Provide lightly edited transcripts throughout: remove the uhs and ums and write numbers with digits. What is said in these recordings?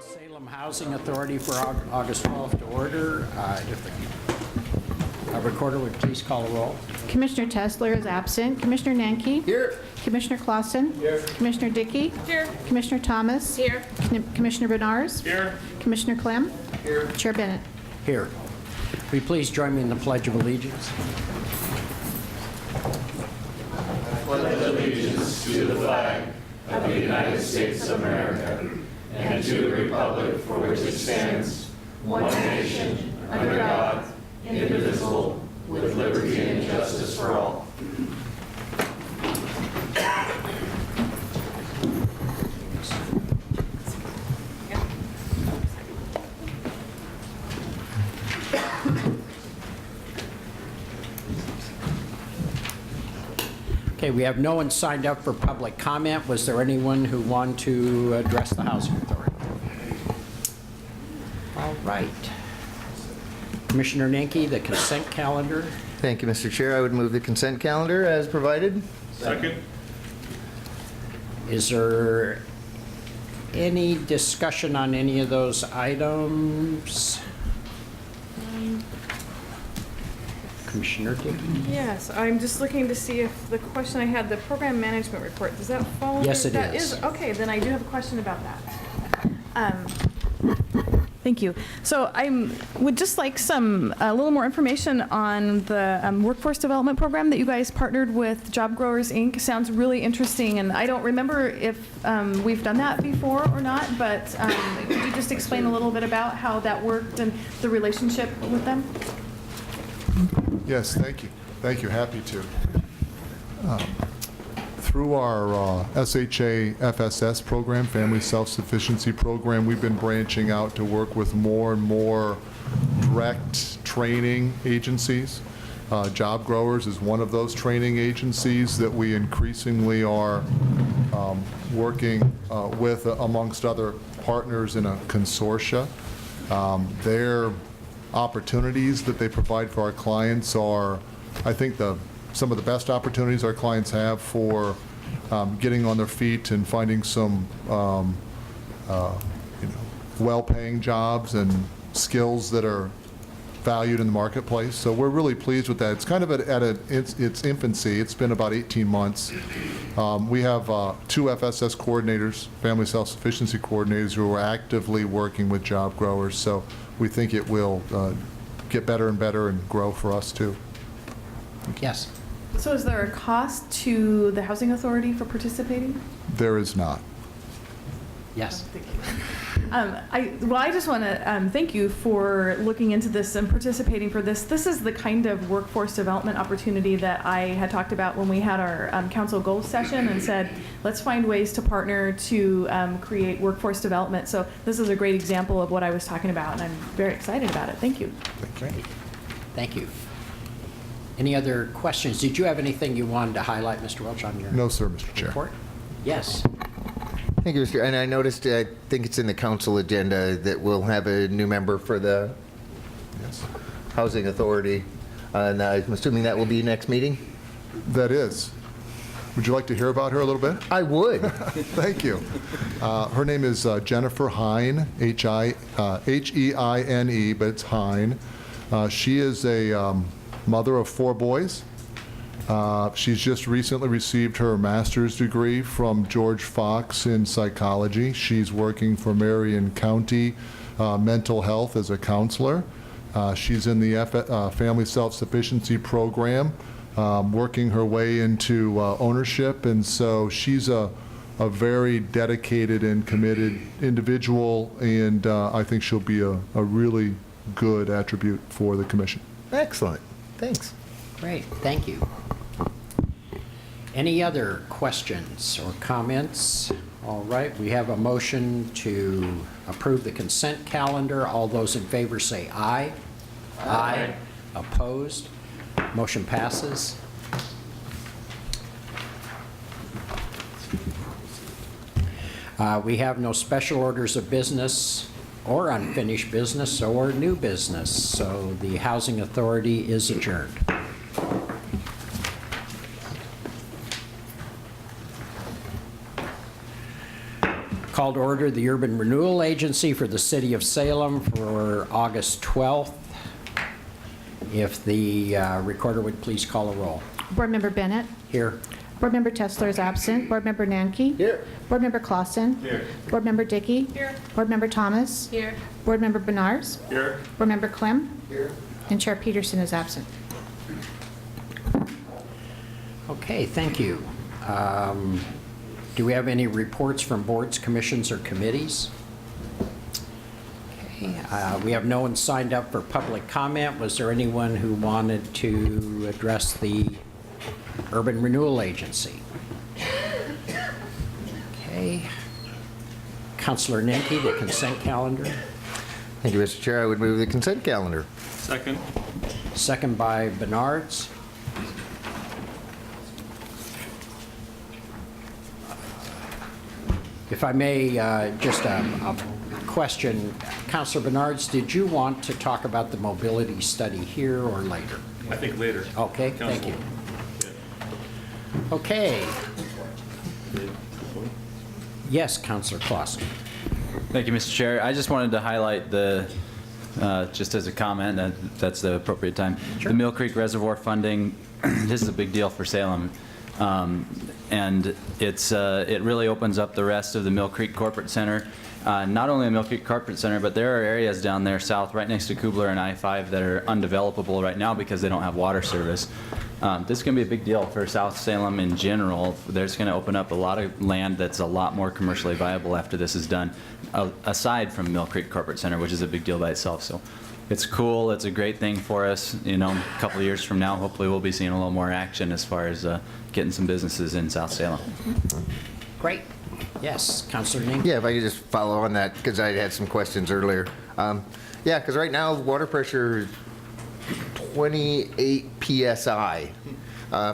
Salem Housing Authority for August 12th to order. If the recorder would please call a roll. Commissioner Tessler is absent. Commissioner Nanke? Here. Commissioner Clausen? Here. Commissioner Dickey? Here. Commissioner Thomas? Here. Commissioner Benars? Here. Commissioner Clem? Here. Chair Bennett? Here. Will you please join me in the Pledge of Allegiance? Pledge allegiance to the flag of the United States of America and to the republic for which it stands, one nation, under God, indivisible, with liberty and justice for all. Okay, we have no one signed up for public comment. Was there anyone who wanted to address the Housing Authority? All right. Commissioner Nanke, the consent calendar. Thank you, Mr. Chair. I would move the consent calendar as provided. Second. Is there any discussion on any of those items? Commissioner Dickey? Yes, I'm just looking to see if the question I had, the program management report, does that fall? Yes, it that is. Okay, then I do have a question about that. Thank you. So I would just like a little more information on the workforce development program that you guys partnered with Job Growers, Inc. Sounds really interesting, and I don't remember if we've done that before or not, but could you just explain a little bit about how that worked and the relationship with them? Yes, thank you. Thank you. Happy to. Through our SHA FSS program, Family Self-Sufficiency Program, we've been branching out to work with more and more direct training agencies. Job Growers is one of those training agencies that we increasingly are working with amongst other partners in a consortia. Their opportunities that they provide for our clients are, I think, some of the best opportunities our clients have for getting on their feet and finding some well-paying jobs and skills that are valued in the marketplace. So we're really pleased with that. It's kind of at its infancy. It's been about 18 months. We have 2 FSS coordinators, family self-sufficiency coordinators, who are actively working with Job Growers. So we think it will get better and better and grow for us too. Yes. So is there a cost to the Housing Authority for participating? There is not. Yes. Thank you. I just want to thank you for looking into this and participating for this. This is the kind of workforce development opportunity that I had talked about when we had our council goals session and said, let's find ways to partner to create workforce development. So this is a great example of what I was talking about, and I'm very excited about it. Thank you. Great. Thank you. Any other questions? Did you have anything you wanted to highlight, Mr. Welch, on your No, sir, Mr. Chair. report? Yes. Thank you, Mr. And I noticed, I think it's in the council agenda, that we'll have a new member for the Yes. Housing Authority. And I'm assuming that will be next meeting? That is. Would you like to hear about her a little bit? I would. Thank you. Her name is Jennifer Hine, H-E-I-N-E, but it's Hine. She is a mother of 4 boys. She's just recently received her master's degree from George Fox in psychology. She's working for Marion County Mental Health as a counselor. She's in the Family Self-Sufficiency Program, working her way into ownership, and so she's a very dedicated and committed individual, and I think she'll be a really good attribute for the commission. Excellent. Thanks. Great. Thank you. Any other questions or comments? All right, we have a motion to approve the consent calendar. All those in favor say aye. Aye. Opposed? Motion passes. We have no special orders of business or unfinished business or new business, so the Housing Authority is adjourned. Call to order the Urban Renewal Agency for the City of Salem for August 12th. If the recorder would please call a roll. Board Member Bennett. Here. Board Member Tesler is absent. Board Member Nanki. Here. Board Member Clausen. Here. Board Member Dickey. Here. Board Member Thomas. Here. Board Member Benars. Here. Board Member Clem. Here. And Chair Peterson is absent. Okay, thank you. Do we have any reports from boards, commissions, or committees? Okay, we have no one signed up for public comment. Was there anyone who wanted to address the Urban Renewal Agency? Okay. Councilor Nenke, the consent calendar. Thank you, Mr. Chair. I would move the consent calendar. Second. Second by Benards. If I may, just a question. Councilor Benards, did you want to talk about the mobility study here or later? I think later. Okay, thank you. Okay. Yes, Councilor Clausen. Thank you, Mr. Chair. I just wanted to highlight the, just as a comment, that's the appropriate time. Sure. The Mill Creek Reservoir funding, this is a big deal for Salem. And it really opens up the rest of the Mill Creek Corporate Center. Not only the Mill Creek Corporate Center, but there are areas down there south, right next to Kubler and I-5 that are undevelopable right now because they don't have water service. This is going to be a big deal for South Salem in general. There's going to open up a lot of land that's a lot more commercially viable after this is done, aside from Mill Creek Corporate Center, which is a big deal by itself. So it's cool. It's a great thing for us. You know, a couple of years from now, hopefully we'll be seeing a little more action as far as getting some businesses in South Salem. Great. Yes, Councilor Nenke. Yeah, if I could just follow on that, because I had some questions earlier. Yeah, because right now, water pressure is 28 PSI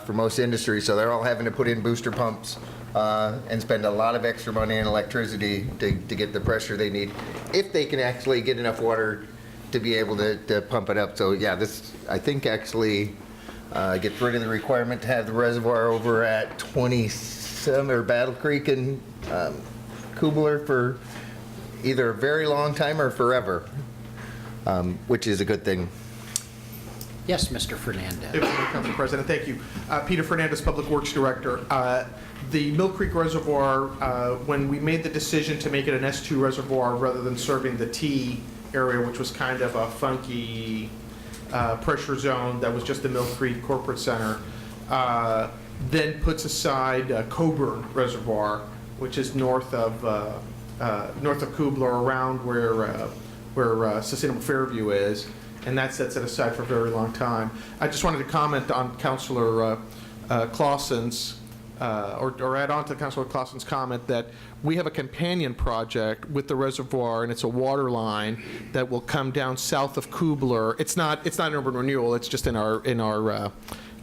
for most industries, so they're all having to put in booster pumps and spend a lot of extra money and electricity to get the pressure they need, if they can actually get enough water to be able to pump it up. So yeah, this, I think, actually gets rid of the requirement to have the reservoir over at 27 or Battle Creek and Kubler for either a very long time or forever, which is a good thing. Yes, Mr. Fernandez. Council President, thank you. Peter Fernandez, Public Works Director. The Mill Creek Reservoir, when we made the decision to make it an S2 reservoir rather than serving the T area, which was kind of a funky pressure zone that was just the Mill Creek Corporate Center, then puts aside Coburn Reservoir, which is north of Kubler, around where Sustainable Fairview is, and that sets it aside for a very long time. I just wanted to comment on Councilor Clausen's, or add on to Councilor Clausen's comment that we have a companion project with the reservoir, and it's a water line that will come down south of Kubler. It's not an urban renewal. It's just in our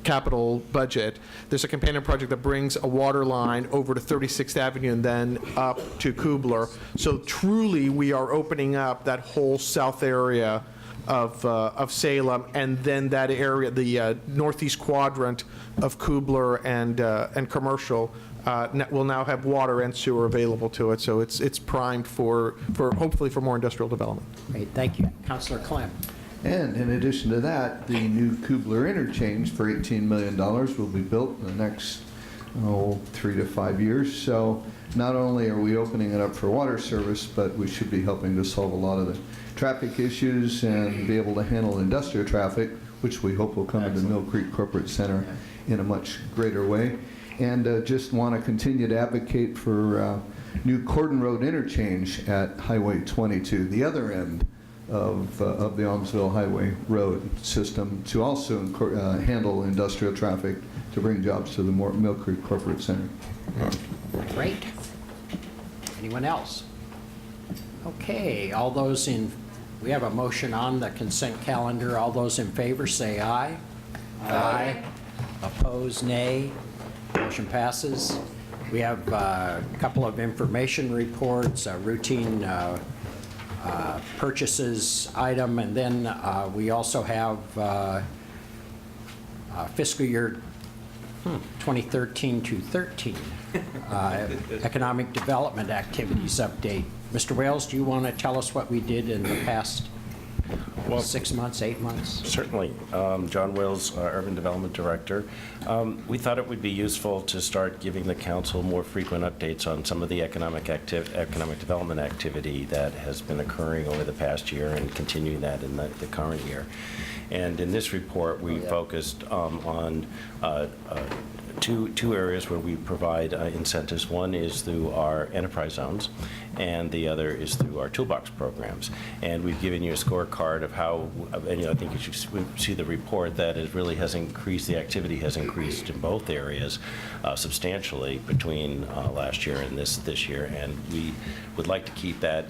capital budget. There's a companion project that brings a water line over to 36th Avenue and then up to Kubler. So truly, we are opening up that whole south area of Salem, and then that area, the northeast quadrant of Kubler and Commercial, will now have water and sewer available to it. So it's primed for hopefully for more industrial development. Great, thank you. Councilor Clem. And in addition to that, the new Kubler interchange for $18 million will be built in the next 3 to 5 years. So not only are we opening it up for water service, but we should be helping to solve a lot of the traffic issues and be able to handle industrial traffic, which we hope will come into Mill Creek Corporate Center in a much greater way. And just want to continue to advocate for new Cordon Road interchange at Highway 22, the other end of the Almsville Highway Road system, to also handle industrial traffic to bring jobs to the Mill Creek Corporate Center. Great. Anyone else? Okay, all those in, we have a motion on the consent calendar. All those in favor say aye. Aye. Opposed, nay. Motion passes. We have a couple of information reports, a routine purchases item, and then we also have fiscal year 2013 to 13. Economic Development Activities Update. Mr. Wales, do you want to tell us what we did in the past 6 months, 8 months? Certainly. John Wills, Urban Development Director. We thought it would be useful to start giving the council more frequent updates on some of the economic development activity that has been occurring over the past year and continuing that in the current year. And in this report, we focused on two areas where we provide incentives. One is through our enterprise zones, and the other is through our toolbox programs. And we've given you a scorecard of how, and I think you should see the report that it really has increased, the activity has increased in both areas substantially between last year and this year. And we would like to keep that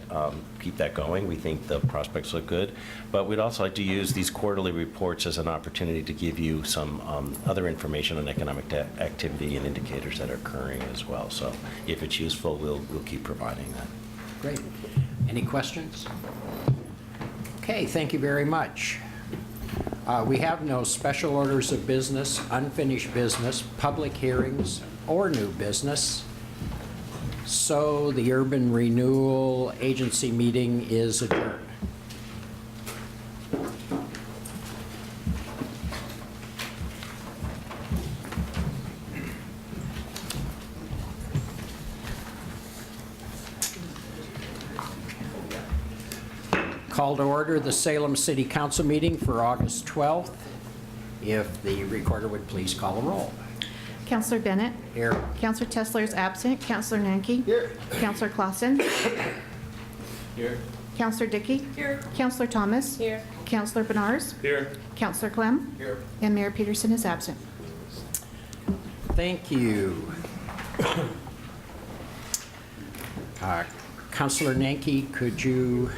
going. We think the prospects look good. But we'd also like to use these quarterly reports as an opportunity to give you some other information on economic activity and indicators that are occurring as well. So if it's useful, we'll keep providing that. Great. Any questions? Okay, thank you very much. We have no special orders of business, unfinished business, public hearings, or new business. So the Urban Renewal Agency meeting is adjourned. Call to order the Salem City Council meeting for August 12th. If the recorder would please call a roll. Counselor Bennett. Here. Counselor Tesler is absent. Counselor Nanki. Here. Counselor Clausen. Here. Counselor Dickey. Here. Counselor Thomas. Here. Counselor Benars. Here. Counselor Clem. Here. And Mayor Peterson is absent. Thank you. Counselor Nanki, could you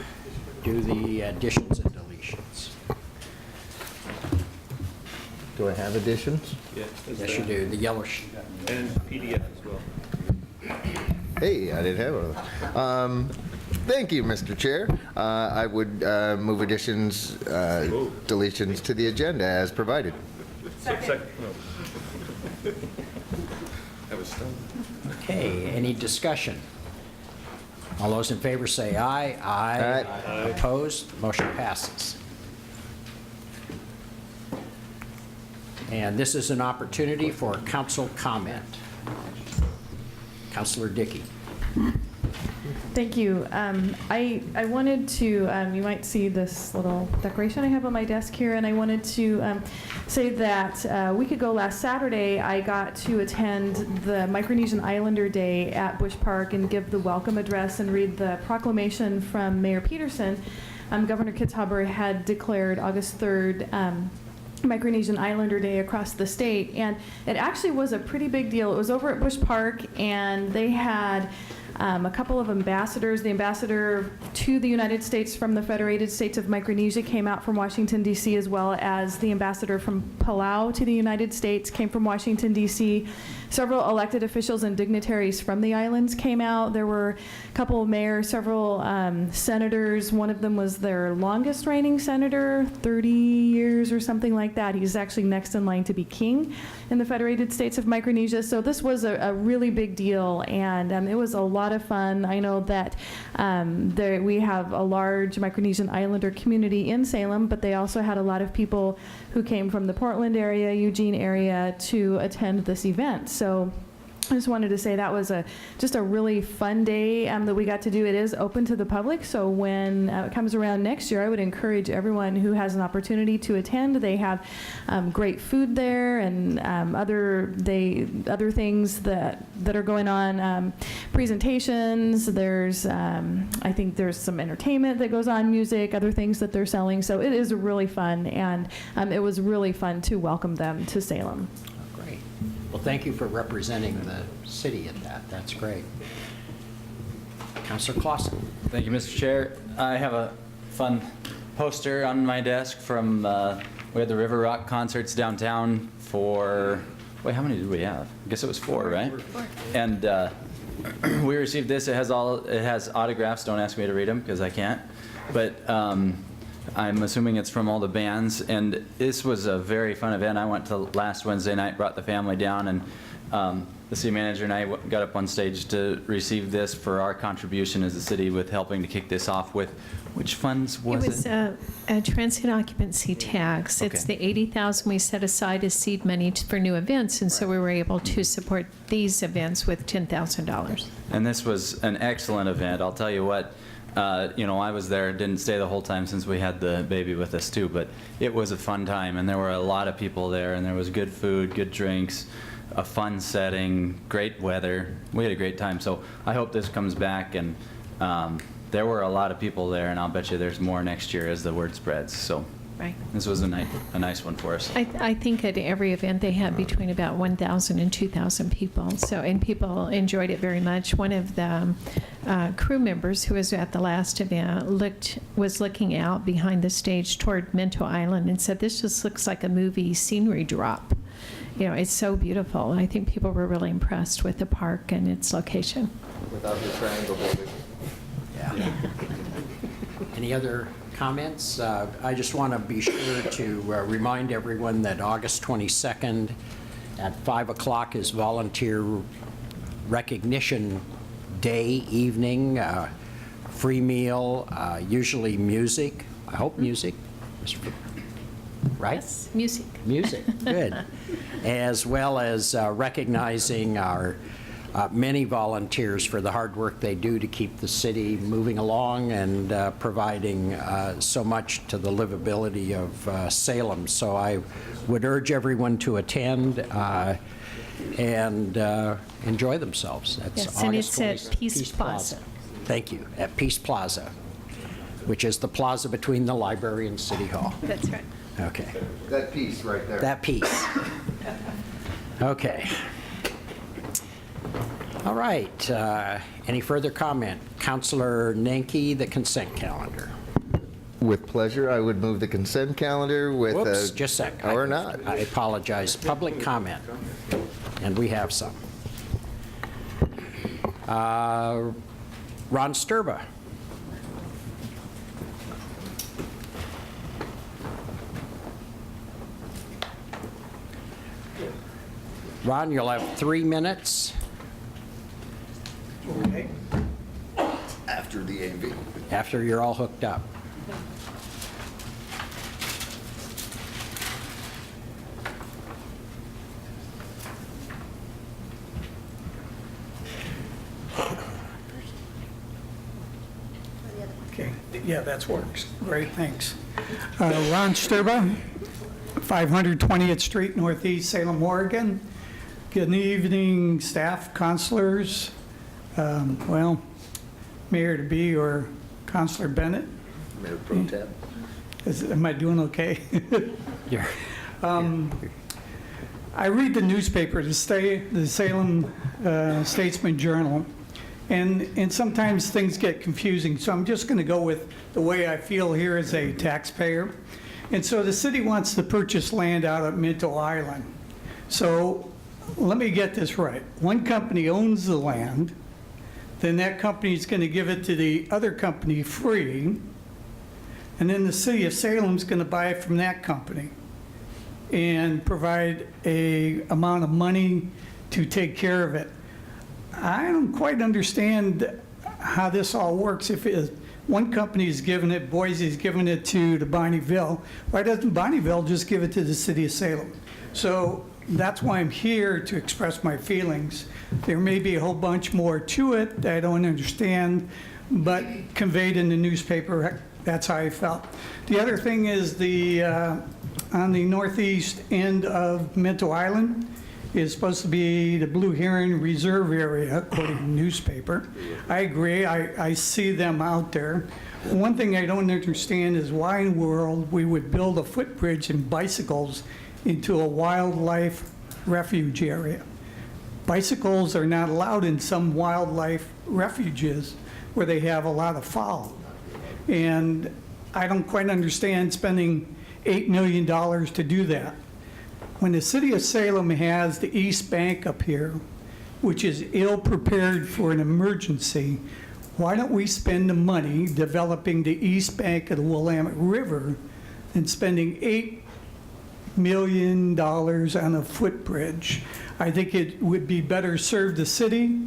do the additions and deletions? Do I have additions? Yes, you do. The yellow sheet. And PDF as well. Hey, I didn't have one. Thank you, Mr. Chair. I would move additions, deletions to the agenda as provided. Second. That was stunned. Okay, any discussion? All those in favor say aye. Aye. Opposed? Motion passes. And this is an opportunity for council comment. Councilor Dickey. Thank you. I wanted to, you might see this little decoration I have on my desk here, and I wanted to say that a week ago last Saturday, I got to attend the Micronesian Islander Day at Bush Park and give the welcome address and read the proclamation from Mayor Peterson. Governor Kitzhaber had declared August 3rd Micronesian Islander Day across the state, and it actually was a pretty big deal. It was over at Bush Park, and they had a couple of ambassadors. The ambassador to the United States from the Federated States of Micronesia came out from Washington, D.C., as well as the ambassador from Palau to the United States came from Washington, D.C. Several elected officials and dignitaries from the islands came out. There were a couple of mayors, several senators. One of them was their longest reigning senator, 30 years or something like that. He's actually next in line to be king in the Federated States of Micronesia. So this was a really big deal, and it was a lot of fun. I know that we have a large Micronesian Islander community in Salem, but they also had a lot of people who came from the Portland area, Eugene area to attend this event. So I just wanted to say that was just a really fun day that we got to do. It is open to the public, so when it comes around next year, I would encourage everyone who has an opportunity to attend. They have great food there and other things that are going on, presentations. There's I think there's some entertainment that goes on, music, other things that they're selling. So it is really fun, and it was really fun to welcome them to Salem. Great. Well, thank you for representing the city at that. That's great. Councilor Clausen. Thank you, Mr. Chair. I have a fun poster on my desk from, we had the River Rock concerts downtown for, wait, how many did we have? I guess it was 4, right? 4. And we received this. It has autographs. Don't ask me to read them because I can't. But I'm assuming it's from all the bands, and this was a very fun event. I went to last Wednesday night, brought the family down, and the city manager and I got up on stage to receive this for our contribution as a city with helping to kick this off with, which funds was it? It was a transient occupancy tax. It's Okay. the $80,000 we set aside as seed money for new events, and so we were able to support these events with $10,000. And this was an excellent event. I'll tell you what, I was there, didn't stay the whole time since we had the baby with us too, but it was a fun time, and there were a lot of people there, and there was good food, good drinks, a fun setting, great weather. We had a great time, so I hope this comes back, and there were a lot of people there, and I'll bet you there's more next year as the word spreads, so Right. this was a nice one for us. I think at every event they had between about 1,000 and 2,000 people. So, and people enjoyed it very much. One of the crew members who was at the last event was looking out behind the stage toward Minto Island and said, "This just looks like a movie scenery drop." It's so beautiful. I think people were really impressed with the park and its location. Without the triangle building. Yeah. Any other comments? I just want to be sure to remind everyone that August 22nd at 5 o'clock is Volunteer Recognition Day evening, free meal, usually music. I hope music, right? Yes, music. Music, good. As well as recognizing our many volunteers for the hard work they do to keep the city moving along and providing so much to the livability of Salem. So I would urge everyone to attend and enjoy themselves. That's Yes, and August it's at 20th. Peace Plaza. Thank you, at Peace Plaza, which is the plaza between the library and City Hall. That's right. Okay. That piece right there. That piece. Okay. All right. Any further comment? Councilor Nenke, the consent calendar. With pleasure, I would move the consent calendar with Whoops, just a sec. Or not. I apologize. Public comment. And we have some. Ron Sturba. Ron, you'll have 3 minutes. Okay. After the AV. After you're all hooked up. Okay, yeah, that works. Great, thanks. Ron Sturba, 520th Street, Northeast Salem, Oregon. Good evening, staff, counselors, Mayor-to-be or Counselor Bennett. Mayor Pro Tem. Am I doing okay? Yeah. I read the newspaper, the Salem Statesman Journal, and sometimes things get confusing, so I'm just going to go with the way I feel here as a taxpayer. And so the city wants to purchase land out at Minto Island. So let me get this right. One company owns the land, then that company is going to give it to the other company free, and then the city of Salem's going to buy it from that company and provide a amount of money to take care of it. I don't quite understand how this all works. If one company is giving it, Boise's giving it to Bonnyville, why doesn't Bonnyville just give it to the city of Salem? So that's why I'm here, to express my feelings. There may be a whole bunch more to it that I don't understand, but conveyed in the newspaper, that's how I felt. The other thing is on the northeast end of Minto Island is supposed to be the Blue Heron Reserve Area, according to the newspaper. I agree, I see them out there. One thing I don't understand is why in the world we would build a footbridge and bicycles into a wildlife refuge area. Bicycles are not allowed in some wildlife refuges where they have a lot of fowl. And I don't quite understand spending $8 million to do that. When the city of Salem has the East Bank up here, which is ill-prepared for an emergency, why don't we spend the money developing the east bank of the Willamette River and spending $8 million on a footbridge? I think it would be better serve the city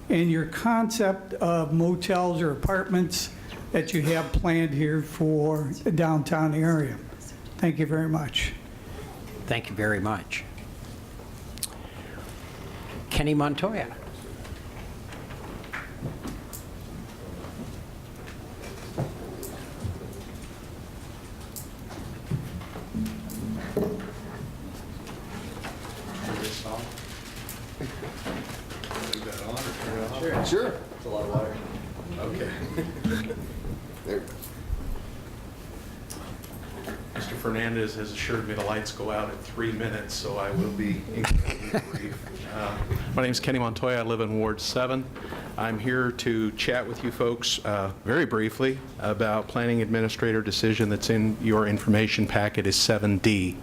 and your concept of motels or apartments that you have planned here for the downtown area. Thank you very much. Thank you very much. Kenny Montoya. Sure. It's a lot of water. Okay. There. Mr. Fernandez has assured me the lights go out in 3 minutes, so I will be incredibly brief. My name is Kenny Montoya. I live in Ward 7. I'm here to chat with you folks very briefly about planning administrator decision that's in your information packet is 7D.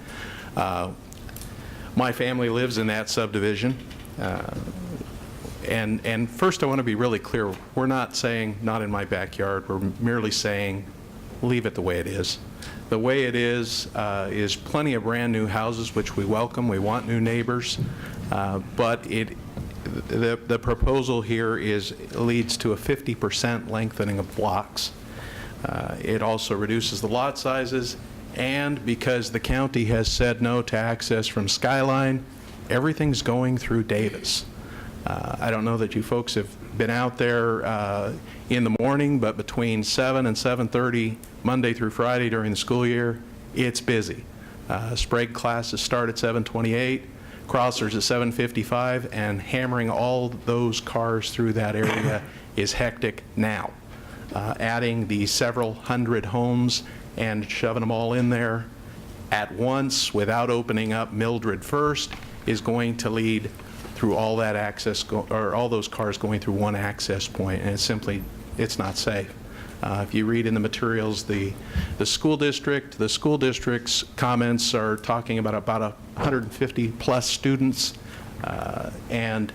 My family lives in that subdivision. And first I want to be really clear, we're not saying not in my backyard, we're merely saying leave it the way it is. The way it is plenty of brand new houses, which we welcome, we want new neighbors, but the proposal here leads to a 50% lengthening of blocks. It also reduces the lot sizes, and because the county has said no to access from Skyline, everything's going through Davis. I don't know that you folks have been out there in the morning, but between 7 and 7:30 Monday through Friday during the school year, it's busy. Sprague classes start at 7:28, crossers at 7:55, and hammering all those cars through that area is hectic now. Adding the several hundred homes and shoving them all in there at once without opening up Mildred first is going to lead through all that access, or all those cars going through one access point, and it's not safe. If you read in the materials, the school district's comments are talking about 150 plus students, and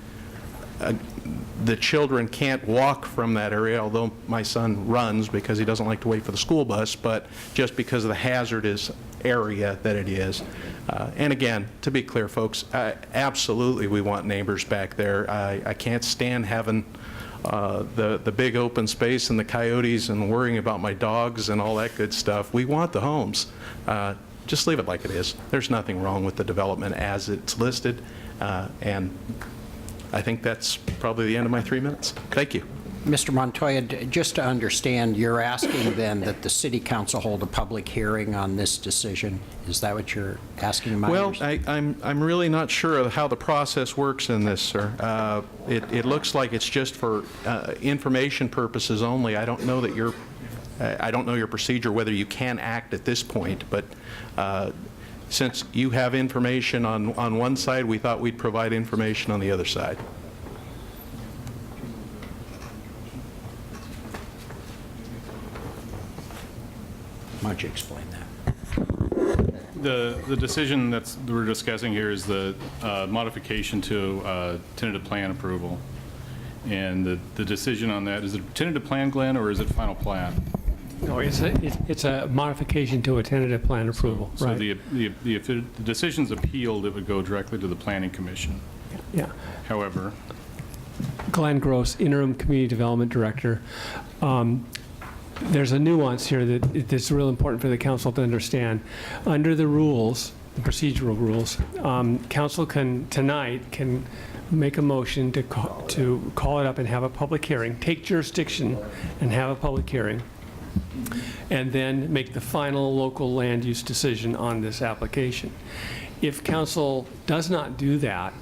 the children can't walk from that area, although my son runs because he doesn't like to wait for the school bus, but just because of the hazardous area that it is. And again, to be clear, folks, absolutely we want neighbors back there. I can't stand having the big open space and the coyotes and worrying about my dogs and all that good stuff. We want the homes. Just leave it like it is. There's nothing wrong with the development as it's listed, and I think that's probably the end of my 3 minutes. Thank you. Mr. Montoya, just to understand, you're asking then that the city council hold a public hearing on this decision? Is that what you're asking? Well, I'm really not sure of how the process works in this, sir. It looks like it's just for information purposes only. I don't know that I don't know your procedure, whether you can act at this point, but since you have information on one side, we thought we'd provide information on the other side. Why don't you explain that? The decision that we're discussing here is the modification to tentative plan approval. And the decision on that, is it tentative plan, Glenn, or is it final plan? No, it's a modification to a tentative plan approval, So right? if the decision's appealed, it would go directly to the Planning Commission. Yeah. However, Glenn Gross, Interim Community Development Director. There's a nuance here that's real important for the council to understand. Under the rules, the procedural rules, council tonight can make a motion to call it up and have a public hearing, take jurisdiction and have a public hearing, and then make the final local land use decision on this application. If council does not do that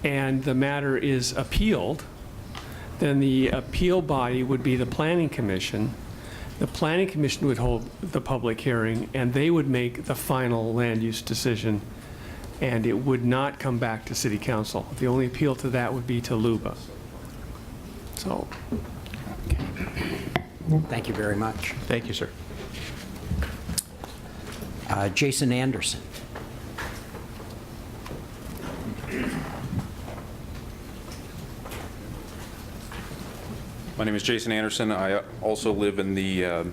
and the matter is appealed, then the appeal body would be the Planning Commission. The Planning Commission would hold the public hearing, and they would make the final land use decision, and it would not come back to City Council. The only appeal to that would be to LUBA. So. Okay. Thank you very much. Thank you, sir. Jason Anderson. My name is Jason Anderson. I also live in the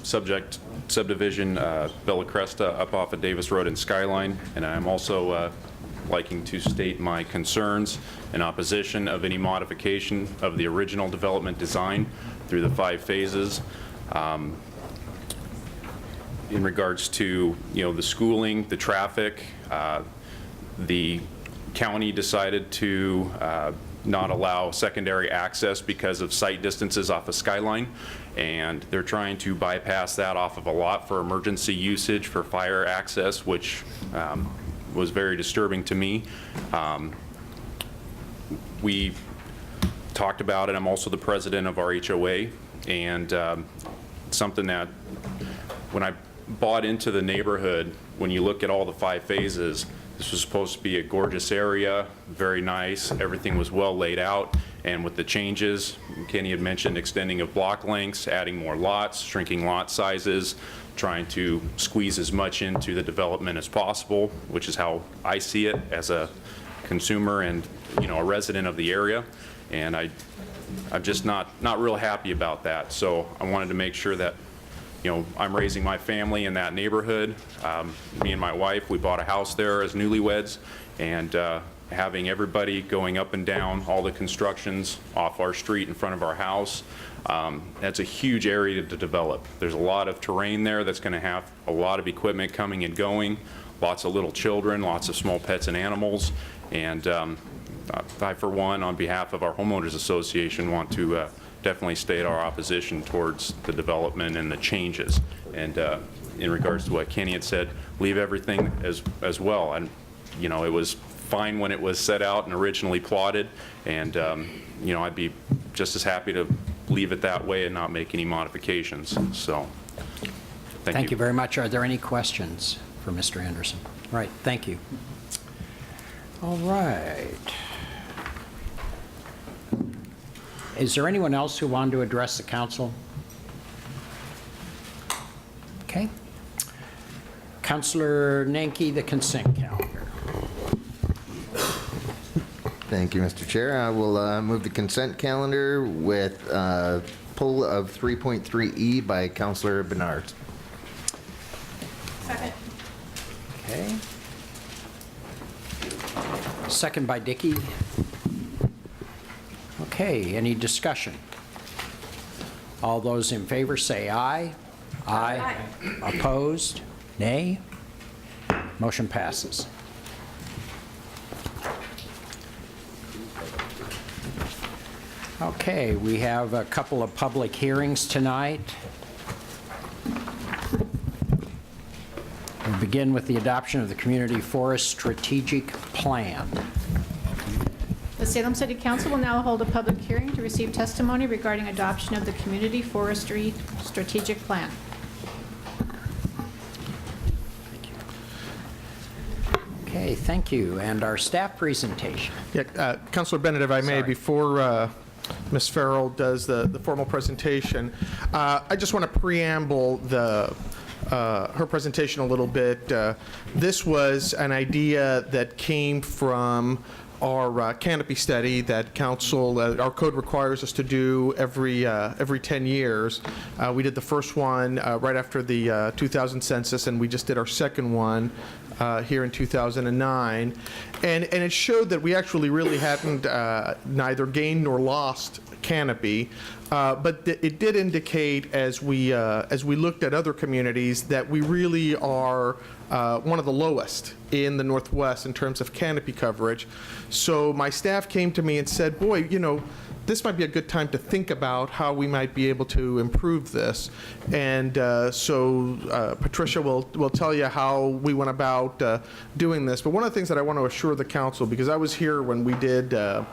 subject subdivision Bella Cresta up off of Davis Road and Skyline, and I'm also liking to state my concerns in opposition of any modification of the original development design through the 5 phases. In regards to, the schooling, the traffic, the county decided to not allow secondary access because of site distances off of Skyline, and they're trying to bypass that off of a lot for emergency usage for fire access, which was very disturbing to me. We talked about it. I'm also the president of our HOA, and something that when I bought into the neighborhood, when you look at all the 5 phases, this was supposed to be a gorgeous area, very nice. Everything was well laid out, and with the changes, Kenny had mentioned extending of block lengths, adding more lots, shrinking lot sizes, trying to squeeze as much into the development as possible, which is how I see it as a consumer and a resident of the area. And I'm just not real happy about that. So I wanted to make sure that I'm raising my family in that neighborhood. Me and my wife, we bought a house there as newlyweds, and having everybody going up and down all the constructions off our street in front of our house, that's a huge area to develop. There's a lot of terrain there that's going to have a lot of equipment coming and going, lots of little children, lots of small pets and animals, and I, for one, on behalf of our homeowners association, want to definitely state our opposition towards the development and the changes. And in regards to what Kenny had said, leave everything as well. And it was fine when it was set out and originally plotted, and I'd be just as happy to leave it that way and not make any modifications. So Thank you very much. Are there any questions for Mr. Anderson? All right, thank you. All right. Is there anyone else who wanted to address the council? Okay. Councilor Nanki, the consent calendar. Thank you, Mr. Chair. I will move the consent calendar with pull of 3.3E by Councilor Bernard. Second. Okay. Second by Dickey. Okay, any discussion? All those in favor say aye. Aye. Opposed? Nay? Motion passes. Okay, we have a couple of public hearings tonight. We'll begin with the adoption of the Community Forest Strategic Plan. The Salem City Council will now hold a public hearing to receive testimony regarding adoption of the Community Forestry Strategic Plan. Okay, thank you. And our staff presentation. Yeah, Councilor Bennett, if I may, before Ms. Farrell does the formal presentation, I just want to preamble her presentation a little bit. This was an idea that came from our canopy study that council, our code requires us to do every 10 years. We did the first one right after the 2000 census, and we just did our second one here in 2009. And it showed that we actually really hadn't neither gained nor lost canopy, but it did indicate as we looked at other communities that we really are one of the lowest in the Northwest in terms of canopy coverage. So my staff came to me and said, boy, this might be a good time to think about how we might be able to improve this. And so Patricia will tell you how we went about doing this. But one of the things that I want to assure the council, because I was here when we did the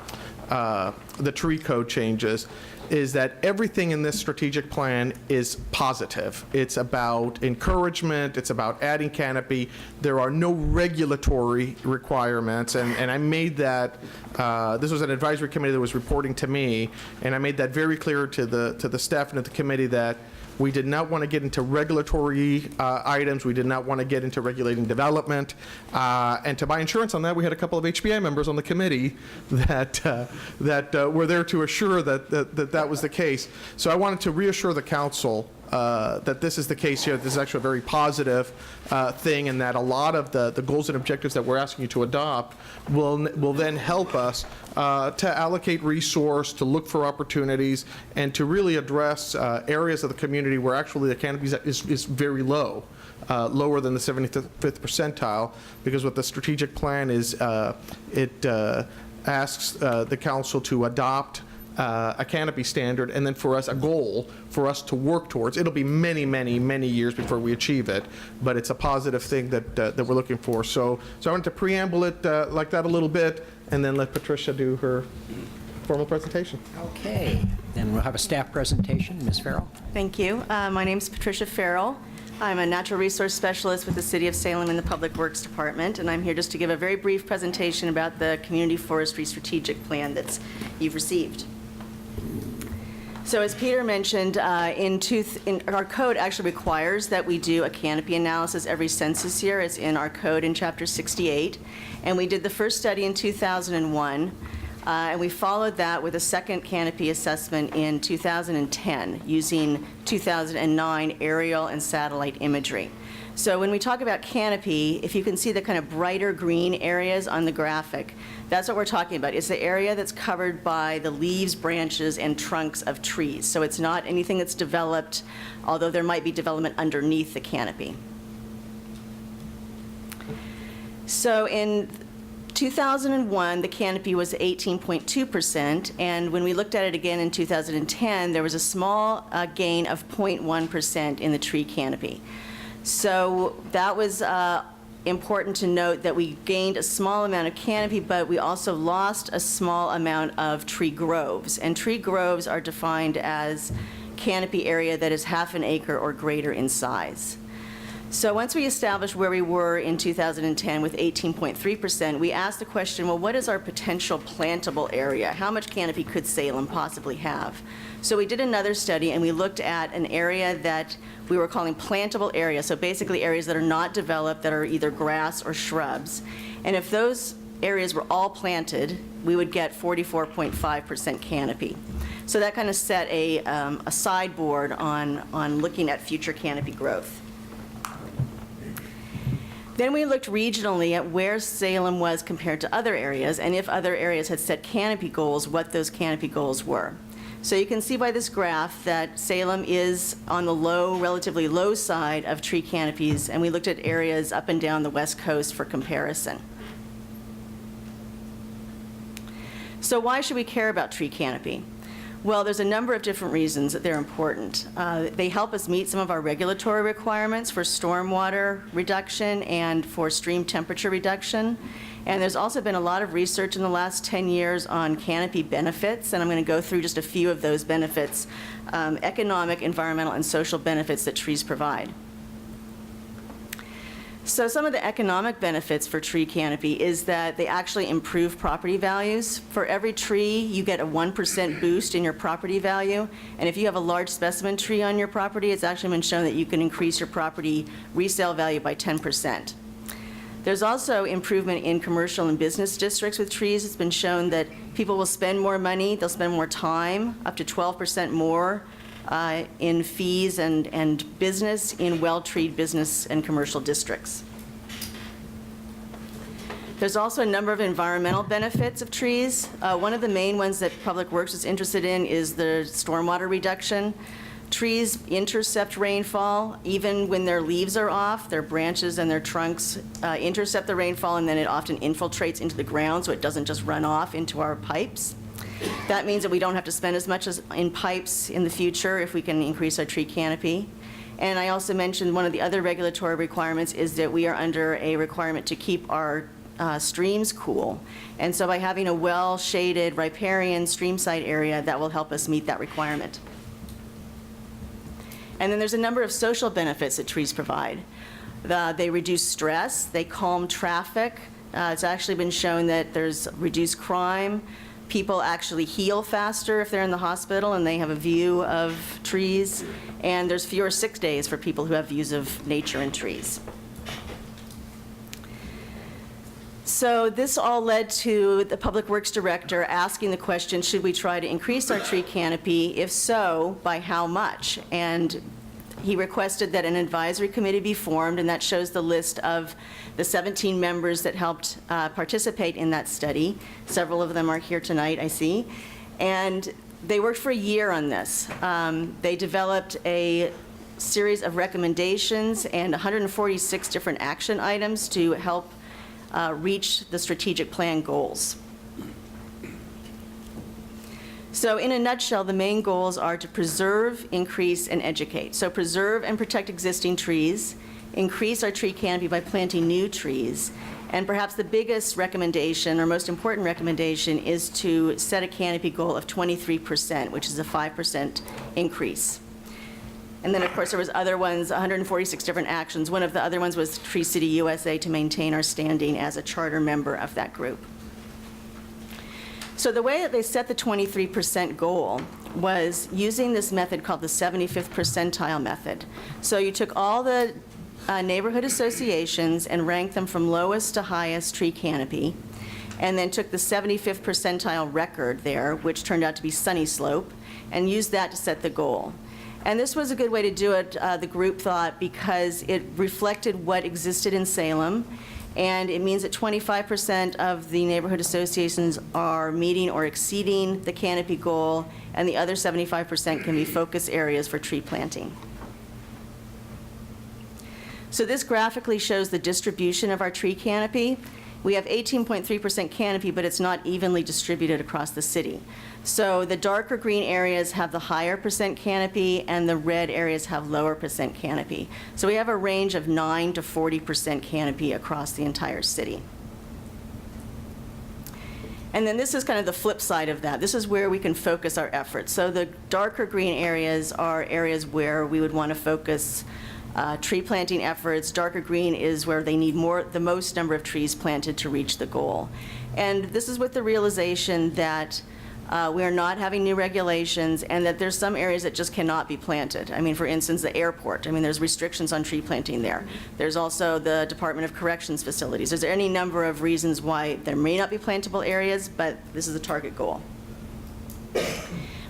tree code changes, is that everything in this strategic plan is positive. It's about encouragement. It's about adding canopy. There are no regulatory requirements, and I made that, this was an advisory committee that was reporting to me, and I made that very clear to the staff and to the committee that We did not want to get into regulatory items. We did not want to get into regulating development. And to buy insurance on that, we had a couple of HBI members on the committee that were there to assure that was the case. So I wanted to reassure the council that this is the case here. This is actually a very positive thing, and that a lot of the goals and objectives that we're asking you to adopt will then help us to allocate resource, to look for opportunities, and to really address areas of the community where actually the canopy is very low. Lower than the 75th percentile, because what the strategic plan is, it asks the council to adopt a canopy standard, and then for us, a goal for us to work towards. It'll be many, many, many years before we achieve it, but it's a positive thing that we're looking for. So I wanted to preamble it like that a little bit, and then let Patricia do her formal presentation. Okay, then we'll have a staff presentation. Ms. Farrell? Thank you. My name is Patricia Farrell. I'm a natural resource specialist with the City of Salem in the Public Works Department, and I'm here just to give a very brief presentation about the Community Forestry Strategic Plan that you've received. So as Peter mentioned, our code actually requires that we do a canopy analysis every census year. It's in our code in Chapter 68. And we did the first study in 2001, and we followed that with a second canopy assessment in 2010 using 2009 aerial and satellite imagery. So when we talk about canopy, if you can see the kind of brighter green areas on the graphic, that's what we're talking about. It's the area that's covered by the leaves, branches, and trunks of trees. So it's not anything that's developed, although there might be development underneath the canopy. So in 2001, the canopy was 18.2%, and when we looked at it again in 2010, there was a small gain of 0.1% in the tree canopy. So that was important to note, that we gained a small amount of canopy, but we also lost a small amount of tree groves. And tree groves are defined as canopy area that is half an acre or greater in size. So once we established where we were in 2010 with 18.3%, we asked the question, well, what is our potential plantable area? How much canopy could Salem possibly have? So we did another study, and we looked at an area that we were calling plantable area, so basically areas that are not developed, that are either grass or shrubs. And if those areas were all planted, we would get 44.5% canopy. So that kind of set a sideboard on looking at future canopy growth. Then we looked regionally at where Salem was compared to other areas, and if other areas had set canopy goals, what those canopy goals were. So you can see by this graph that Salem is on the relatively low side of tree canopies, and we looked at areas up and down the West Coast for comparison. So why should we care about tree canopy? Well, there's a number of different reasons that they're important. They help us meet some of our regulatory requirements for stormwater reduction and for stream temperature reduction. And there's also been a lot of research in the last 10 years on canopy benefits, and I'm going to go through just a few of those benefits, economic, environmental, and social benefits that trees provide. So some of the economic benefits for tree canopy is that they actually improve property values. For every tree, you get a 1% boost in your property value. And if you have a large specimen tree on your property, it's actually been shown that you can increase your property resale value by 10%. There's also improvement in commercial and business districts with trees. It's been shown that people will spend more money, they'll spend more time, up to 12% more in fees and business in well-treed business and commercial districts. There's also a number of environmental benefits of trees. One of the main ones that Public Works is interested in is the stormwater reduction. Trees intercept rainfall. Even when their leaves are off, their branches and their trunks intercept the rainfall, and then it often infiltrates into the ground, so it doesn't just run off into our pipes. That means that we don't have to spend as much in pipes in the future if we can increase our tree canopy. And I also mentioned one of the other regulatory requirements is that we are under a requirement to keep our streams cool. And so by having a well-shaded riparian streamside area, that will help us meet that requirement. And then there's a number of social benefits that trees provide. They reduce stress, they calm traffic. It's actually been shown that there's reduced crime. People actually heal faster if they're in the hospital and they have a view of trees, and there's fewer sick days for people who have views of nature and trees. So this all led to the Public Works Director asking the question, should we try to increase our tree canopy? If so, by how much? And he requested that an advisory committee be formed, and that shows the list of the 17 members that helped participate in that study. Several of them are here tonight, I see. And they worked for a year on this. They developed a series of recommendations and 146 different action items to help reach the strategic plan goals. So in a nutshell, the main goals are to preserve, increase, and educate. So preserve and protect existing trees, increase our tree canopy by planting new trees, and perhaps the biggest recommendation, or most important recommendation, is to set a canopy goal of 23%, which is a 5% increase. And then, of course, there was other ones, 146 different actions. One of the other ones was Tree City USA to maintain our standing as a charter member of that group. So the way that they set the 23% goal was using this method called the 75th percentile method. So you took all the neighborhood associations and ranked them from lowest to highest tree canopy, and then took the 75th percentile record there, which turned out to be Sunny Slope, and used that to set the goal. And this was a good way to do it, the group thought, because it reflected what existed in Salem, and it means that 25% of the neighborhood associations are meeting or exceeding the canopy goal, and the other 75% can be focus areas for tree planting. So this graphically shows the distribution of our tree canopy. We have 18.3% canopy, but it's not evenly distributed across the city. So the darker green areas have the higher percent canopy, and the red areas have lower percent canopy. So we have a range of 9 to 40% canopy across the entire city. And then this is kind of the flip side of that. This is where we can focus our efforts. So the darker green areas are areas where we would want to focus tree planting efforts. Darker green is where they need the most number of trees planted to reach the goal. And this is with the realization that we are not having new regulations, and that there's some areas that just cannot be planted. I mean, for instance, the airport. I mean, there's restrictions on tree planting there. There's also the Department of Corrections facilities. There's any number of reasons why there may not be plantable areas, but this is the target goal.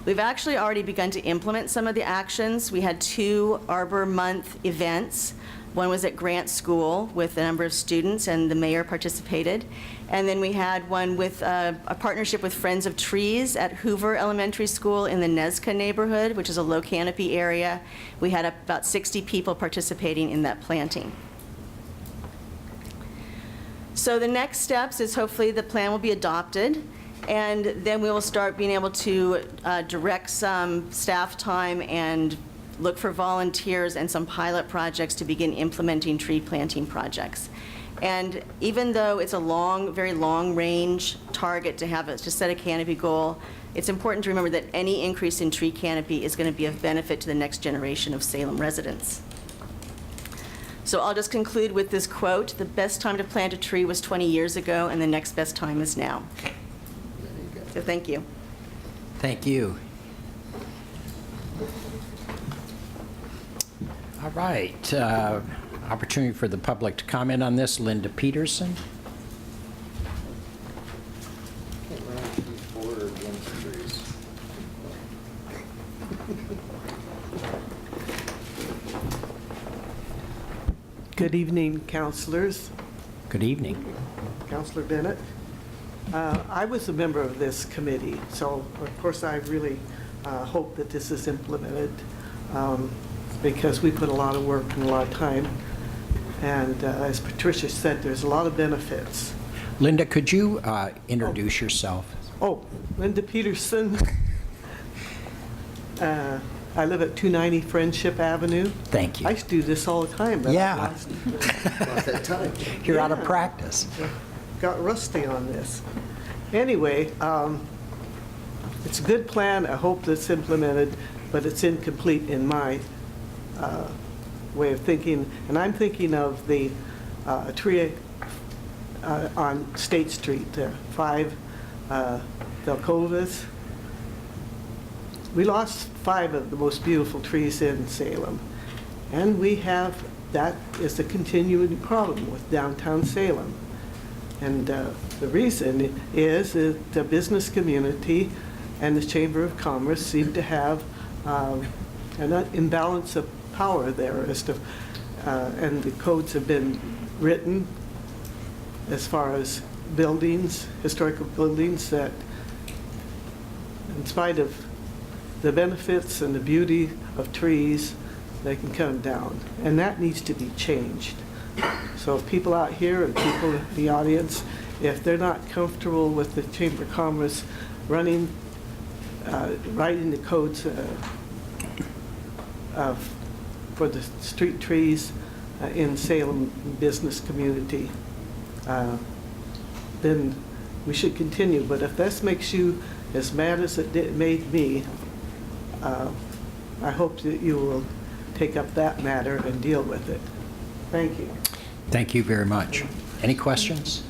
We've actually already begun to implement some of the actions. We had 2 Arbor Month events. One was at Grant School with a number of students, and the mayor participated. And then we had one with a partnership with Friends of Trees at Hoover Elementary School in the Nezca neighborhood, which is a low canopy area. We had about 60 people participating in that planting. So the next steps is hopefully the plan will be adopted, and then we will start being able to direct some staff time and look for volunteers and some pilot projects to begin implementing tree planting projects. And even though it's a very long range target to set a canopy goal, it's important to remember that any increase in tree canopy is going to be of benefit to the next generation of Salem residents. So I'll just conclude with this quote: "The best time to plant a tree was 20 years ago, and the next best time is now." So thank you. Thank you. All right. Opportunity for the public to comment on this. Linda Peterson. Good evening, councilors. Good evening. Councilor Bennett. I was a member of this committee, so of course I really hope that this is implemented because we put a lot of work and a lot of time. And as Patricia said, there's a lot of benefits. Linda, could you introduce yourself? Oh, Linda Peterson. I live at 290 Friendship Avenue. Thank you. I used to do this all the time. But Yeah. I lost that time. You're out of practice. Got rusty on this. Anyway, it's a good plan. I hope that's implemented, but it's incomplete in my way of thinking. And I'm thinking of the tree on State Street, 5 Velkovas. We lost 5 of the most beautiful trees in Salem. And that is a continuing problem with downtown Salem. And the reason is that the business community and the Chamber of Commerce seem to have an imbalance of power there and the codes have been written as far as buildings, historical buildings, that in spite of the benefits and the beauty of trees, they can come down. And that needs to be changed. So people out here and people in the audience, if they're not comfortable with the Chamber of Commerce writing the codes for the street trees in Salem business community, then we should continue. But if this makes you as mad as it made me, I hope that you will take up that matter and deal with it. Thank you. Thank you very much. Any questions?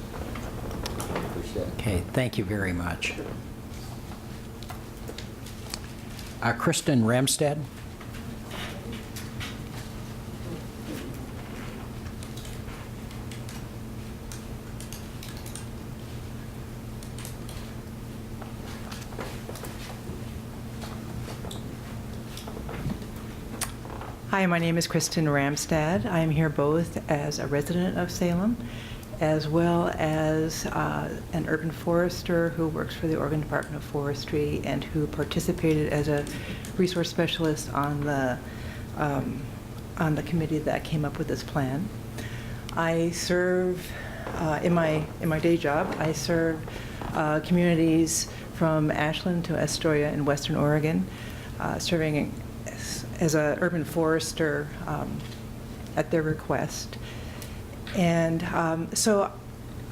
Okay, thank you very much. Kristen Ramstad. Hi, my name is Kristen Ramstad. I am here both as a resident of Salem as well as an urban forester who works for the Oregon Department of Forestry and who participated as a resource specialist on the committee that came up with this plan. I serve, in my day job, I serve communities from Ashland to Astoria in Western Oregon, serving as an urban forester at their request. And so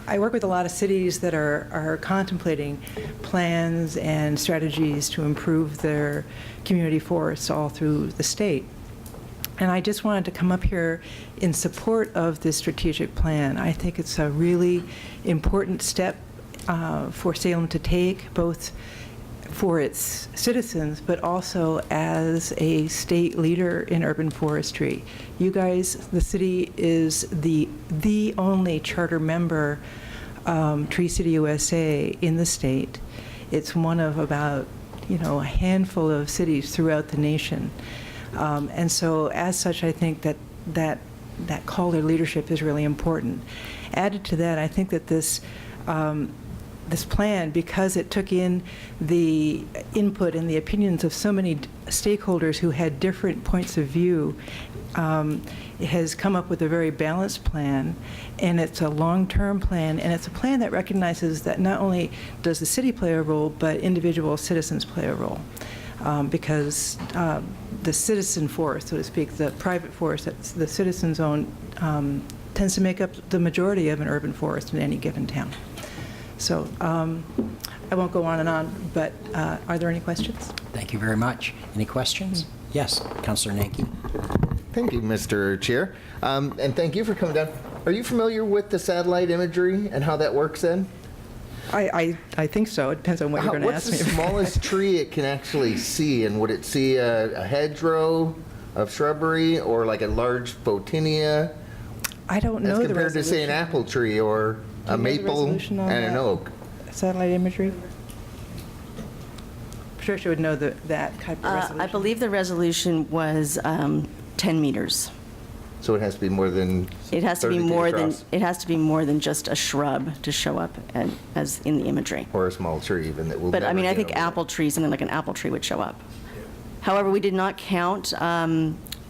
I work with a lot of cities that are contemplating plans and strategies to improve their community forests all through the state. And I just wanted to come up here in support of this strategic plan. I think it's a really important step for Salem to take, both for its citizens, but also as a state leader in urban forestry. You guys, the city is the only charter member Tree City USA in the state. It's one of about, a handful of cities throughout the nation. And so as such, I think that call to leadership is really important. Added to that, I think that this plan, because it took in the input and the opinions of so many stakeholders who had different points of view, it has come up with a very balanced plan, and it's a long-term plan, and it's a plan that recognizes that not only does the city play a role, but individual citizens play a role. Because the citizen forest, so to speak, the private forest that the citizens own, tends to make up the majority of an urban forest in any given town. So I won't go on, but are there any questions? Thank you very much. Any questions? Yes, Councilor Nanki. Thank you, Mr. Chair. And thank you for coming down. Are you familiar with the satellite imagery and how that works then? I think so. It depends on what you're going to ask me. What's the smallest tree it can actually see? And would it see a hedgerow of shrubbery or like a large photinia? I don't know the resolution. As compared to, say, an apple tree or a maple and an oak. Satellite imagery? Patricia would know that type of resolution. I believe the resolution was 10 meters. So it has to be more than 30 It has to be feet more than across. it has to be more than just a shrub to show up as in the imagery. Or a small tree even that will But I never mean, I get think over apple trees, something like an apple tree would show up. However, we did not count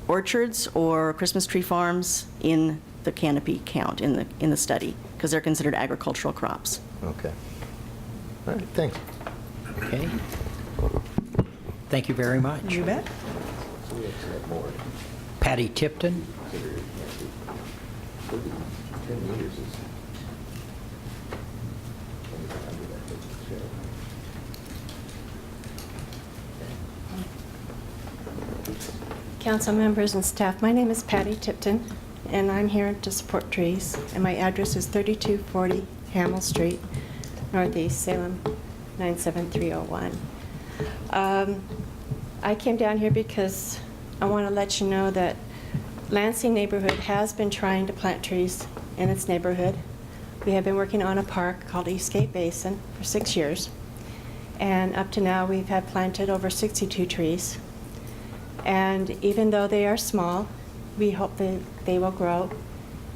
orchards or Christmas tree farms in the canopy count in the study because they're considered agricultural crops. Okay. All right, thanks. Okay. Thank you very much. You bet. Patty Tipton. Council members and staff, my name is Patty Tipton, and I'm here to support trees, and my address is 3240 Hamel Street, Northeast Salem. 97301. I came down here because I want to let you know that Lansing neighborhood has been trying to plant trees in its neighborhood. We have been working on a park called Eastgate Basin for 6 years. And up to now, we've had planted over 62 trees. And even though they are small, we hope that they will grow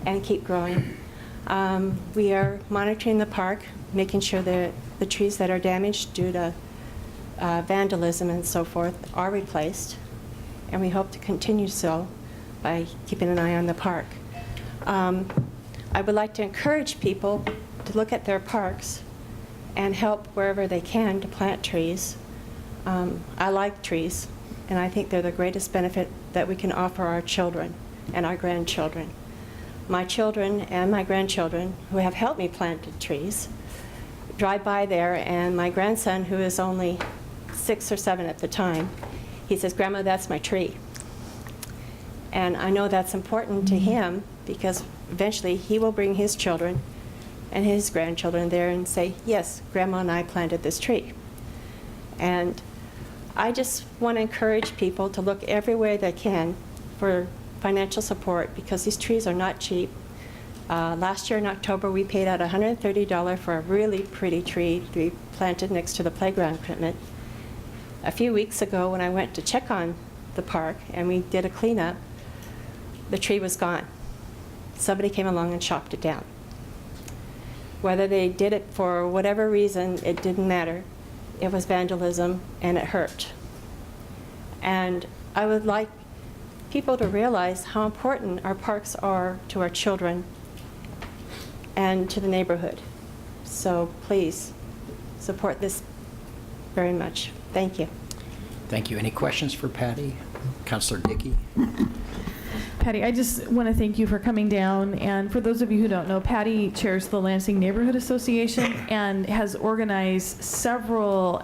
and keep growing. We are monitoring the park, making sure that the trees that are damaged due to vandalism and so forth are replaced. And we hope to continue so by keeping an eye on the park. I would like to encourage people to look at their parks and help wherever they can to plant trees. I like trees, and I think they're the greatest benefit that we can offer our children and our grandchildren. My children and my grandchildren, who have helped me plant trees, drive by there, and my grandson, who is only 6 or 7 at the time, he says, "Grandma, that's my tree." And I know that's important to him because eventually he will bring his children and his grandchildren there and say, "Yes, Grandma and I planted this tree." And I just want to encourage people to look everywhere they can for financial support because these trees are not cheap. Last year in October, we paid out $130 for a really pretty tree to be planted next to the playground equipment. A few weeks ago, when I went to check on the park and we did a cleanup, the tree was gone. Somebody came along and chopped it down. Whether they did it for whatever reason, it didn't matter. It was vandalism and it hurt. And I would like people to realize how important our parks are to our children and to the neighborhood. So please support this very much. Thank you. Thank you. Any questions for Patty? Councilor Dickey? Patty, I just want to thank you for coming down. And for those of you who don't know, Patty chairs the Lansing Neighborhood Association and has organized several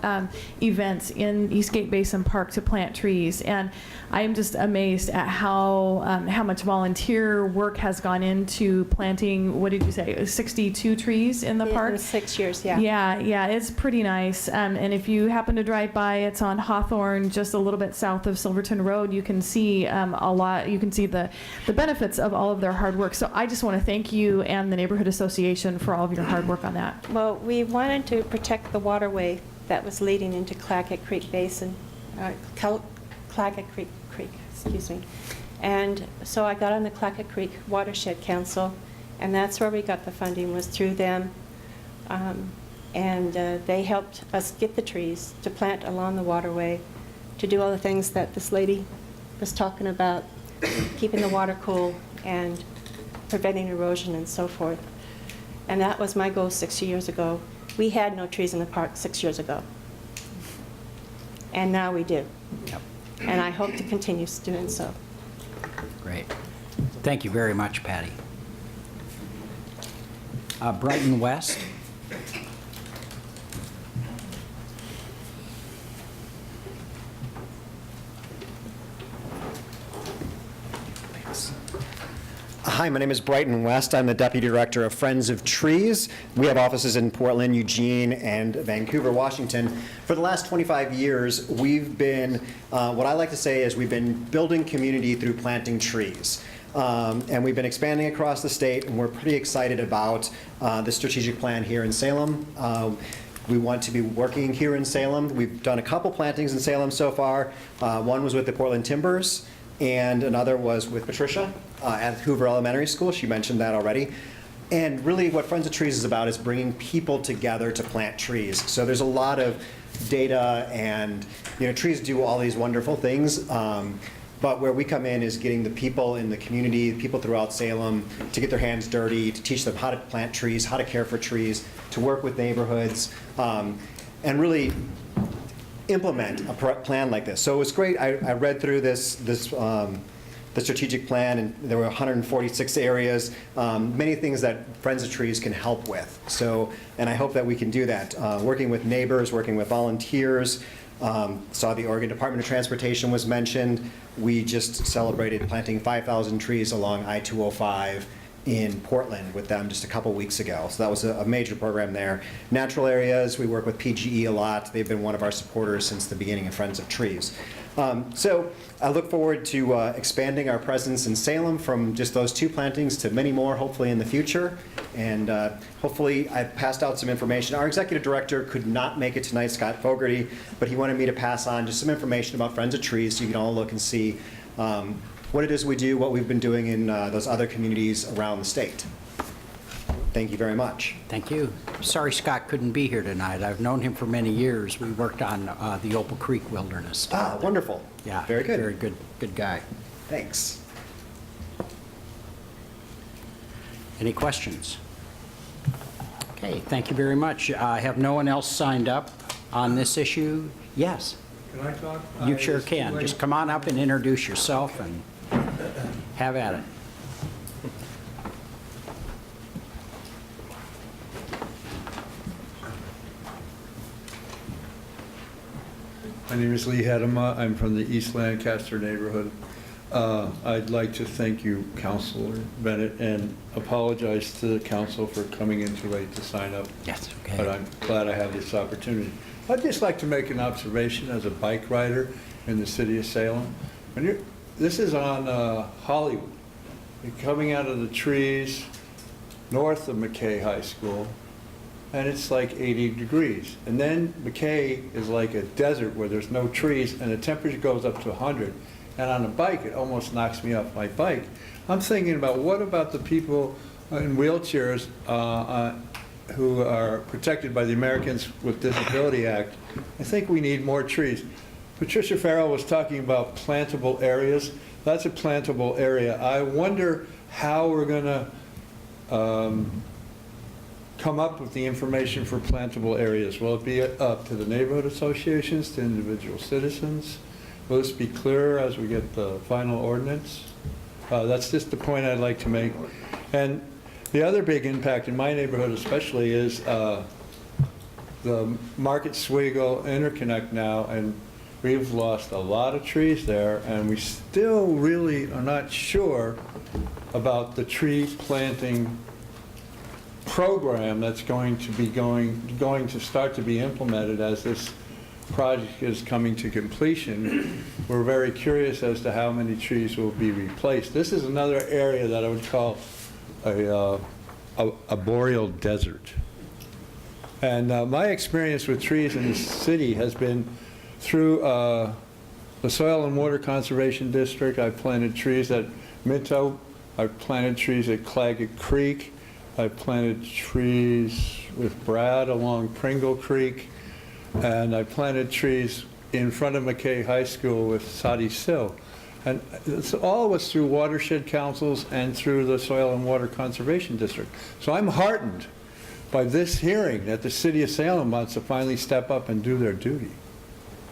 events in Eastgate Basin Park to plant trees. And I am just amazed at how much volunteer work has gone into planting, what did you say, 62 trees in the park? In 6 years, yeah. Yeah, it's pretty nice. And if you happen to drive by, it's on Hawthorne, just a little bit south of Silverton Road. You can see a lot. You can see the benefits of all of their hard work. So I just want to thank you and the Neighborhood Association for all of your hard work on that. Well, we wanted to protect the waterway that was leading into Clackett Creek Basin, Clackett Creek, excuse me. And so I got on the Clackett Creek Watershed Council, and that's where we got the funding, was through them. And they helped us get the trees to plant along the waterway, to do all the things that this lady was talking about, keeping the water cool and preventing erosion and so forth. And that was my goal 6 years ago. We had no trees in the park 6 years ago. And now we do. Yep. And I hope to continue doing so. Great. Thank you very much, Patty. Brighton West? Hi, my name is Brighton West. I'm the Deputy Director of Friends of Trees. We have offices in Portland, Eugene, and Vancouver, Washington. For the last 25 years, we've been, what I like to say is we've been building community through planting trees. And we've been expanding across the state, and we're pretty excited about the strategic plan here in Salem. We want to be working here in Salem. We've done a couple plantings in Salem so far. One was with the Portland Timbers, and another was with Patricia at Hoover Elementary School. She mentioned that already. And really what Friends of Trees is about is bringing people together to plant trees. So there's a lot of data, and trees do all these wonderful things. But where we come in is getting the people in the community, people throughout Salem, to get their hands dirty, to teach them how to plant trees, how to care for trees, to work with neighborhoods, and really implement a plan like this. So it was great. I read through the strategic plan, and there were 146 areas, many things that Friends of Trees can help with. So, and I hope that we can do that. Working with neighbors, working with volunteers. Saw the Oregon Department of Transportation was mentioned. We just celebrated planting 5,000 trees along I-205 in Portland with them just a couple weeks ago. So that was a major program there. Natural areas, we work with PGE a lot. They've been one of our supporters since the beginning of Friends of Trees. So I look forward to expanding our presence in Salem from just those 2 plantings to many more, hopefully in the future. And hopefully I passed out some information. Our executive director could not make it tonight, Scott Fogarty, but he wanted me to pass on just some information about Friends of Trees so you can all look and see what it is we do, what we've been doing in those other communities around the state. Thank you very much. Thank you. Sorry Scott couldn't be here tonight. I've known him for many years. We worked on the Opal Creek Wilderness. Ah, wonderful. Yeah. Very good. Very good guy. Thanks. Any questions? Okay, thank you very much. I have no one else signed up on this issue. Yes. Can I talk? You sure can. Just come on up and introduce yourself and have at it. My name is Lee Hedema. I'm from the East Lancaster neighborhood. I'd like to thank you, Councilor Bennett, and apologize to the council for coming in too late to sign up. Yes, okay. But I'm glad I have this opportunity. I'd just like to make an observation as a bike rider in the city of Salem. This is on Hollywood. You're coming out of the trees north of McKay High School, and it's like 80 degrees. And then McKay is like a desert where there's no trees, and the temperature goes up to 100. And on a bike, it almost knocks me off my bike. I'm thinking about what about the people in wheelchairs who are protected by the Americans with Disability Act? I think we need more trees. Patricia Farrell was talking about plantable areas. That's a plantable area. I wonder how we're going to come up with the information for plantable areas. Will it be up to the neighborhood associations, to individual citizens? Will this be clearer as we get the final ordinance? That's just the point I'd like to make. And the other big impact in my neighborhood especially is the Market Swiggle interconnect now, and we've lost a lot of trees there, and we still really are not sure about the tree planting program that's going to start to be implemented as this project is coming to completion. We're very curious as to how many trees will be replaced. This is another area that I would call a boreal desert. And my experience with trees in the city has been through the Soil and Water Conservation District. I've planted trees at Minto. I've planted trees at Claggett Creek. I've planted trees with Brad along Pringle Creek. And I planted trees in front of McKay High School with Sadi Sill. And it's all was through watershed councils and through the Soil and Water Conservation District. So I'm heartened by this hearing that the city of Salem wants to finally step up and do their duty.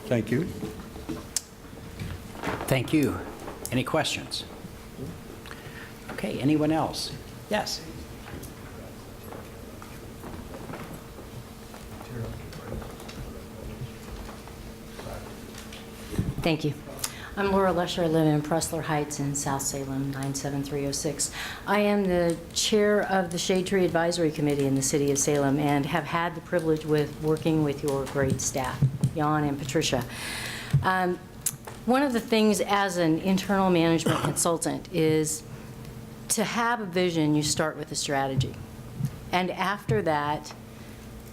Thank you. Thank you. Any questions? Okay, anyone else? Yes. Thank you. I'm Laura Lesher. I live in Pressler Heights in South Salem, 97306. I am the chair of the Shade Tree Advisory Committee in the city of Salem and have had the privilege with working with your great staff, Jan and Patricia. One of the things as an internal management consultant is to have a vision, you start with a strategy. And after that,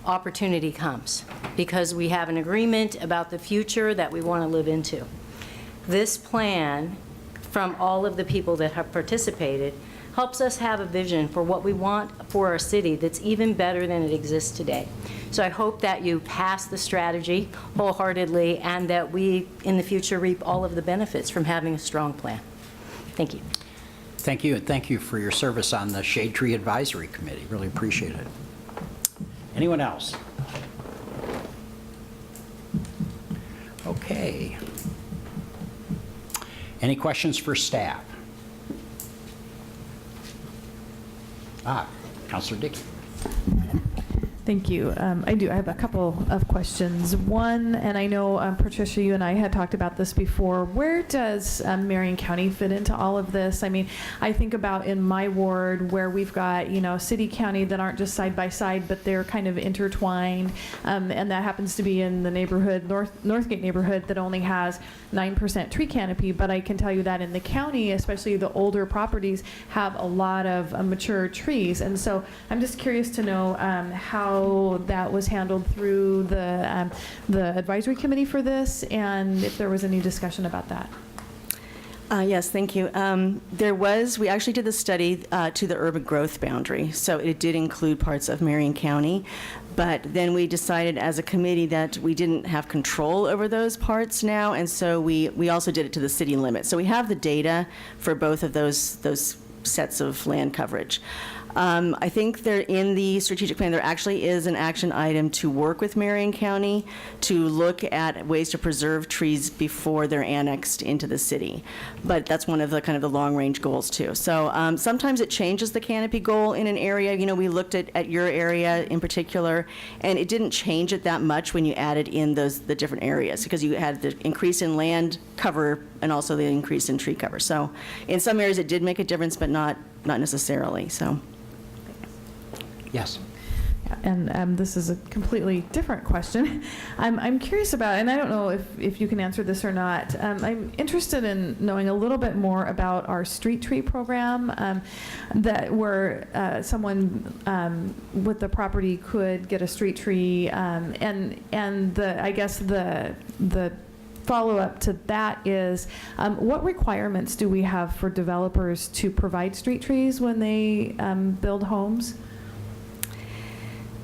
opportunity comes because we have an agreement about the future that we want to live into. This plan, from all of the people that have participated, helps us have a vision for what we want for our city that's even better than it exists today. So I hope that you pass the strategy wholeheartedly and that we, in the future, reap all of the benefits from having a strong plan. Thank you. Thank you, and thank you for your service on the Shade Tree Advisory Committee. Really appreciate it. Anyone else? Okay. Any questions for staff? Councilor Dickey. Thank you. I have a couple of questions. One, and I know, Patricia, you and I had talked about this before, where does Marion County fit into all of this? I mean, I think about in my ward where we've got, city, county that aren't just side by side, but they're kind of intertwined, and that happens to be in the neighborhood, Northgate neighborhood, that only has 9% tree canopy, but I can tell you that in the county, especially the older properties, have a lot of mature trees. And so I'm just curious to know how that was handled through the advisory committee for this, and if there was any discussion about that. Yes, thank you. We actually did the study to the urban growth boundary, so it did include parts of Marion County, but then we decided as a committee that we didn't have control over those parts now, and so we also did it to the city limit. So we have the data for both of those sets of land coverage. I think in the strategic plan, there actually is an action item to work with Marion County to look at ways to preserve trees before they're annexed into the city. But that's one of the kind of the long-range goals, too. So sometimes it changes the canopy goal in an area. We looked at your area in particular, and it didn't change it that much when you added in the different areas, because you had the increase in land cover and also the increase in tree cover. So in some areas, it did make a difference, but not necessarily. So. Yes. And this is a completely different question. I'm curious about, and I don't know if you can answer this or not, I'm interested in knowing a little bit more about our street tree program, that where someone with the property could get a street tree, and I guess the follow-up to that is, what requirements do we have for developers to provide street trees when they build homes?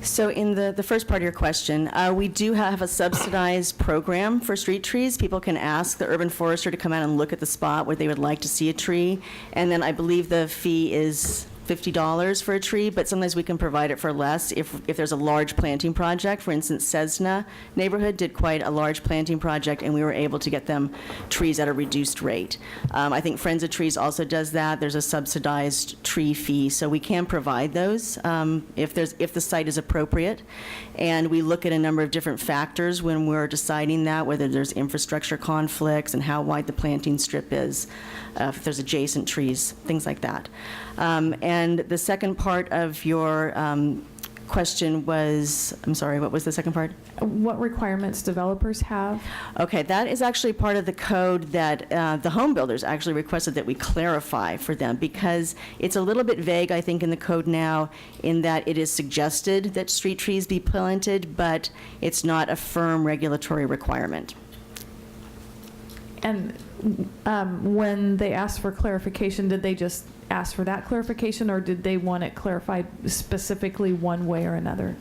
So in the first part of your question, we do have a subsidized program for street trees. People can ask the urban forester to come out and look at the spot where they would like to see a tree, and then I believe the fee is $50 for a tree, but sometimes we can provide it for less if there's a large planting project. For instance, Cessna neighborhood did quite a large planting project, and we were able to get them trees at a reduced rate. I think Friends of Trees also does that. There's a subsidized tree fee, so we can provide those if the site is appropriate. And we look at a number of different factors when we're deciding that, whether there's infrastructure conflicts and how wide the planting strip is, if there's adjacent trees, things like that. And the second part of your question was, I'm sorry, what was the second part? What requirements developers have? Okay, that is actually part of the code that the home builders actually requested that we clarify for them, because it's a little bit vague, I think, in the code now, in that it is suggested that street trees be planted, but it's not a firm regulatory requirement. And when they asked for clarification, did they just ask for that clarification, or did they want it clarified specifically one way or another?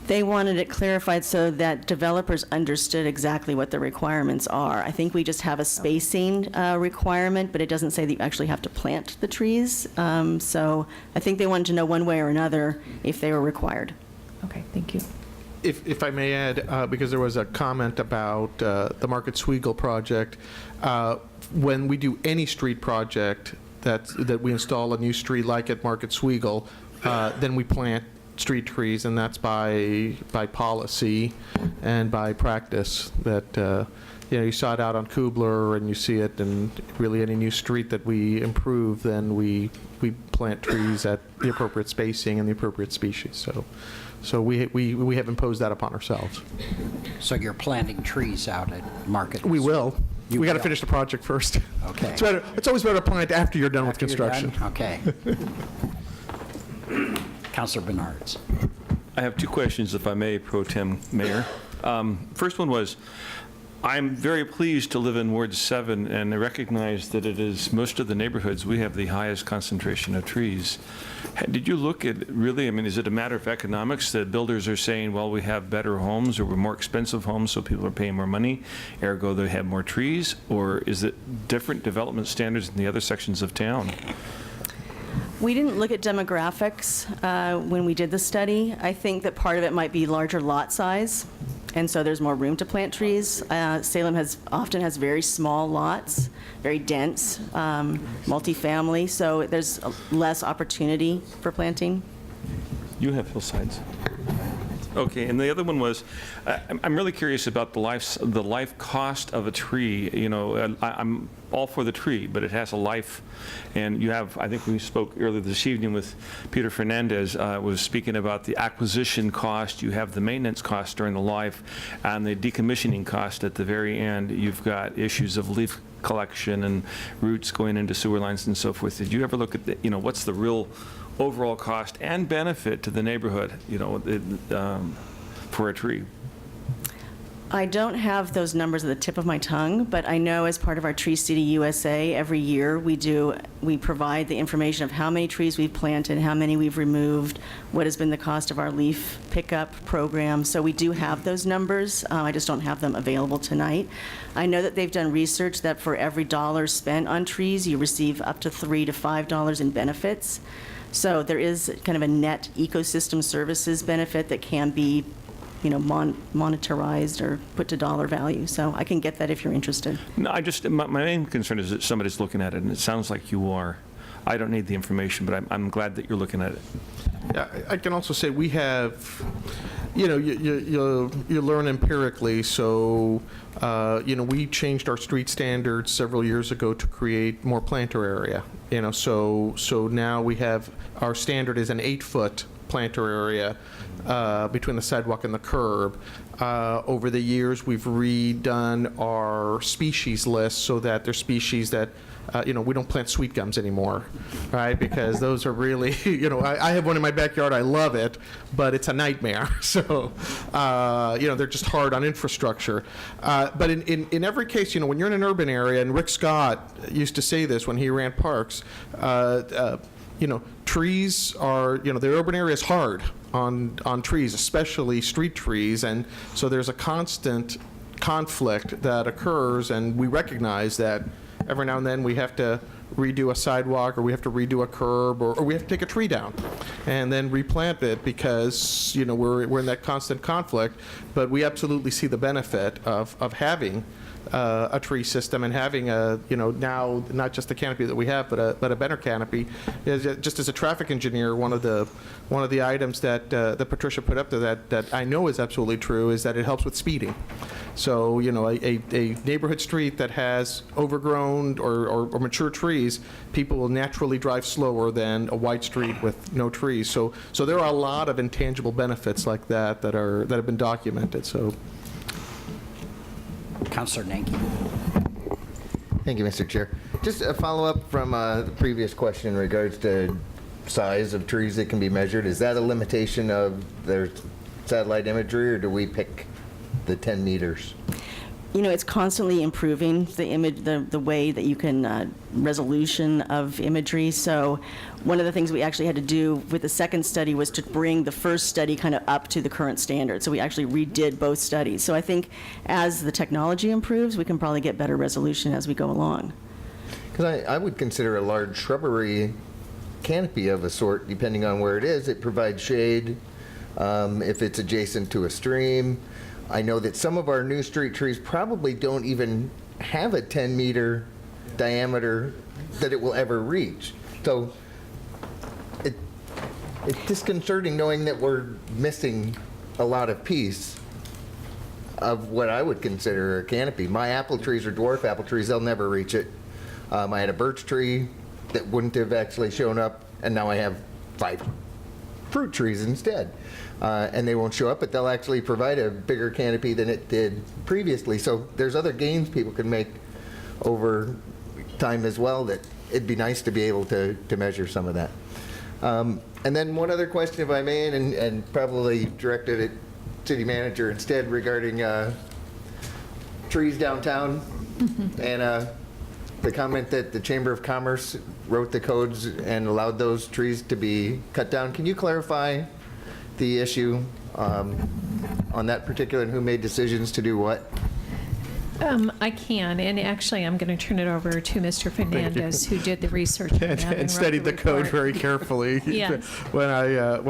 They wanted it clarified so that developers understood exactly what the requirements are. I think we just have a spacing requirement, but it doesn't say that you actually have to plant the trees. So I think they wanted to know one way or another if they were required. Okay, thank you. If I may add, because there was a comment about the Market Sweegle project, when we do any street project that we install a new street like at Market Sweegle, then we plant street trees, and that's by policy and by practice. That you saw it out on Kubler, and you see it, and really any new street that we improve, then we plant trees at the appropriate spacing and the appropriate species. So we have imposed that upon ourselves. So you're planting trees out at Market? We will. We got to finish the project first. Okay. It's always better to plant after you're done with construction. Okay. Councilor Bernards. I have two questions, if I may, Pro Tem Mayor. First one was, I'm very pleased to live in Ward 7, and I recognize that it is most of the neighborhoods we have the highest concentration of trees. Did you look at really, is it a matter of economics that builders are saying, well, we have better homes or we're more expensive homes, so people are paying more money, ergo they have more trees? Or is it different development standards in the other sections of town? We didn't look at demographics when we did the study. I think that part of it might be larger lot size, and so there's more room to plant trees. Salem often has very small lots, very dense, multifamily, so there's less opportunity for planting. You have hillsides. Okay, and the other one was, I'm really curious about the life cost of a tree. You know, I'm all for the tree, but it has a life, and you have, I think we spoke earlier this evening with Peter Fernandez, was speaking about the acquisition cost, you have the maintenance cost during the life, and the decommissioning cost at the very end. You've got issues of leaf collection and roots going into sewer lines and so forth. Did you ever look at, what's the real overall cost and benefit to the neighborhood, for a tree? I don't have those numbers at the tip of my tongue, but I know as part of our Tree City USA, every year we provide the information of how many trees we've planted, how many we've removed, what has been the cost of our leaf pickup program. So we do have those numbers. I just don't have them available tonight. I know that they've done research that for every dollar spent on trees, you receive up to $3 to $5 in benefits. So there is kind of a net ecosystem services benefit that can be monetarized or put to dollar value. So I can get that if you're interested. No, my main concern is that somebody's looking at it, and it sounds like you are. I don't need the information, but I'm glad that you're looking at it. Yeah, I can also say we have, you learn empirically. So, we changed our street standards several years ago to create more planter area. So now we have, our standard is an 8-foot planter area between the sidewalk and the curb. Over the years, we've redone our species list so that there's species that, we don't plant sweet gums anymore, right? Because those are really, I have one in my backyard, I love it, but it's a nightmare. So, they're just hard on infrastructure. But in every case, when you're in an urban area, and Rick Scott used to say this when he ran parks, trees are, the urban area is hard on trees, especially street trees, and so there's a constant conflict that occurs, and we recognize that every now and then we have to redo a sidewalk, or we have to redo a curb, or we have to take a tree down and then replant it because, we're in that constant conflict. But we absolutely see the benefit of having a tree system and having now not just the canopy that we have, but a better canopy. Just as a traffic engineer, one of the items that Patricia put up there that I know is absolutely true is that it helps with speeding. So a neighborhood street that has overgrown or mature trees, people will naturally drive slower than a wide street with no trees. So there are a lot of intangible benefits like that have been documented. So. Councilor Nanki. Thank you, Mr. Chair. Just a follow-up from the previous question in regards to size of trees that can be measured. Is that a limitation of their satellite imagery, or do we pick the 10 meters? It's constantly improving the image, the way that you can resolution of imagery. So one of the things we actually had to do with the second study was to bring the first study kind of up to the current standard. So we actually redid both studies. So I think as the technology improves, we can probably get better resolution as we go along. Because I would consider a large shrubbery canopy of a sort, depending on where it is. It provides shade if it's adjacent to a stream. I know that some of our new street trees probably don't even have a 10-meter diameter that it will ever reach. So it's disconcerting knowing that we're missing a lot of piece of what I would consider a canopy. My apple trees are dwarf apple trees. They'll never reach it. I had a birch tree that wouldn't have actually shown up, and now I have 5 fruit trees instead. And they won't show up, but they'll actually provide a bigger canopy than it did previously. So there's other gains people can make over time as well that it'd be nice to be able to measure some of that. And then one other question, if I may, and probably directed at city manager instead, regarding trees downtown and the comment that the Chamber of Commerce wrote the codes and allowed those trees to be cut down. Can you clarify the issue on that particular, and who made decisions to do what? I can, and actually, I'm going to turn it over to Mr. Fernandez, who did the research on that and studied the code very carefully. Yes. when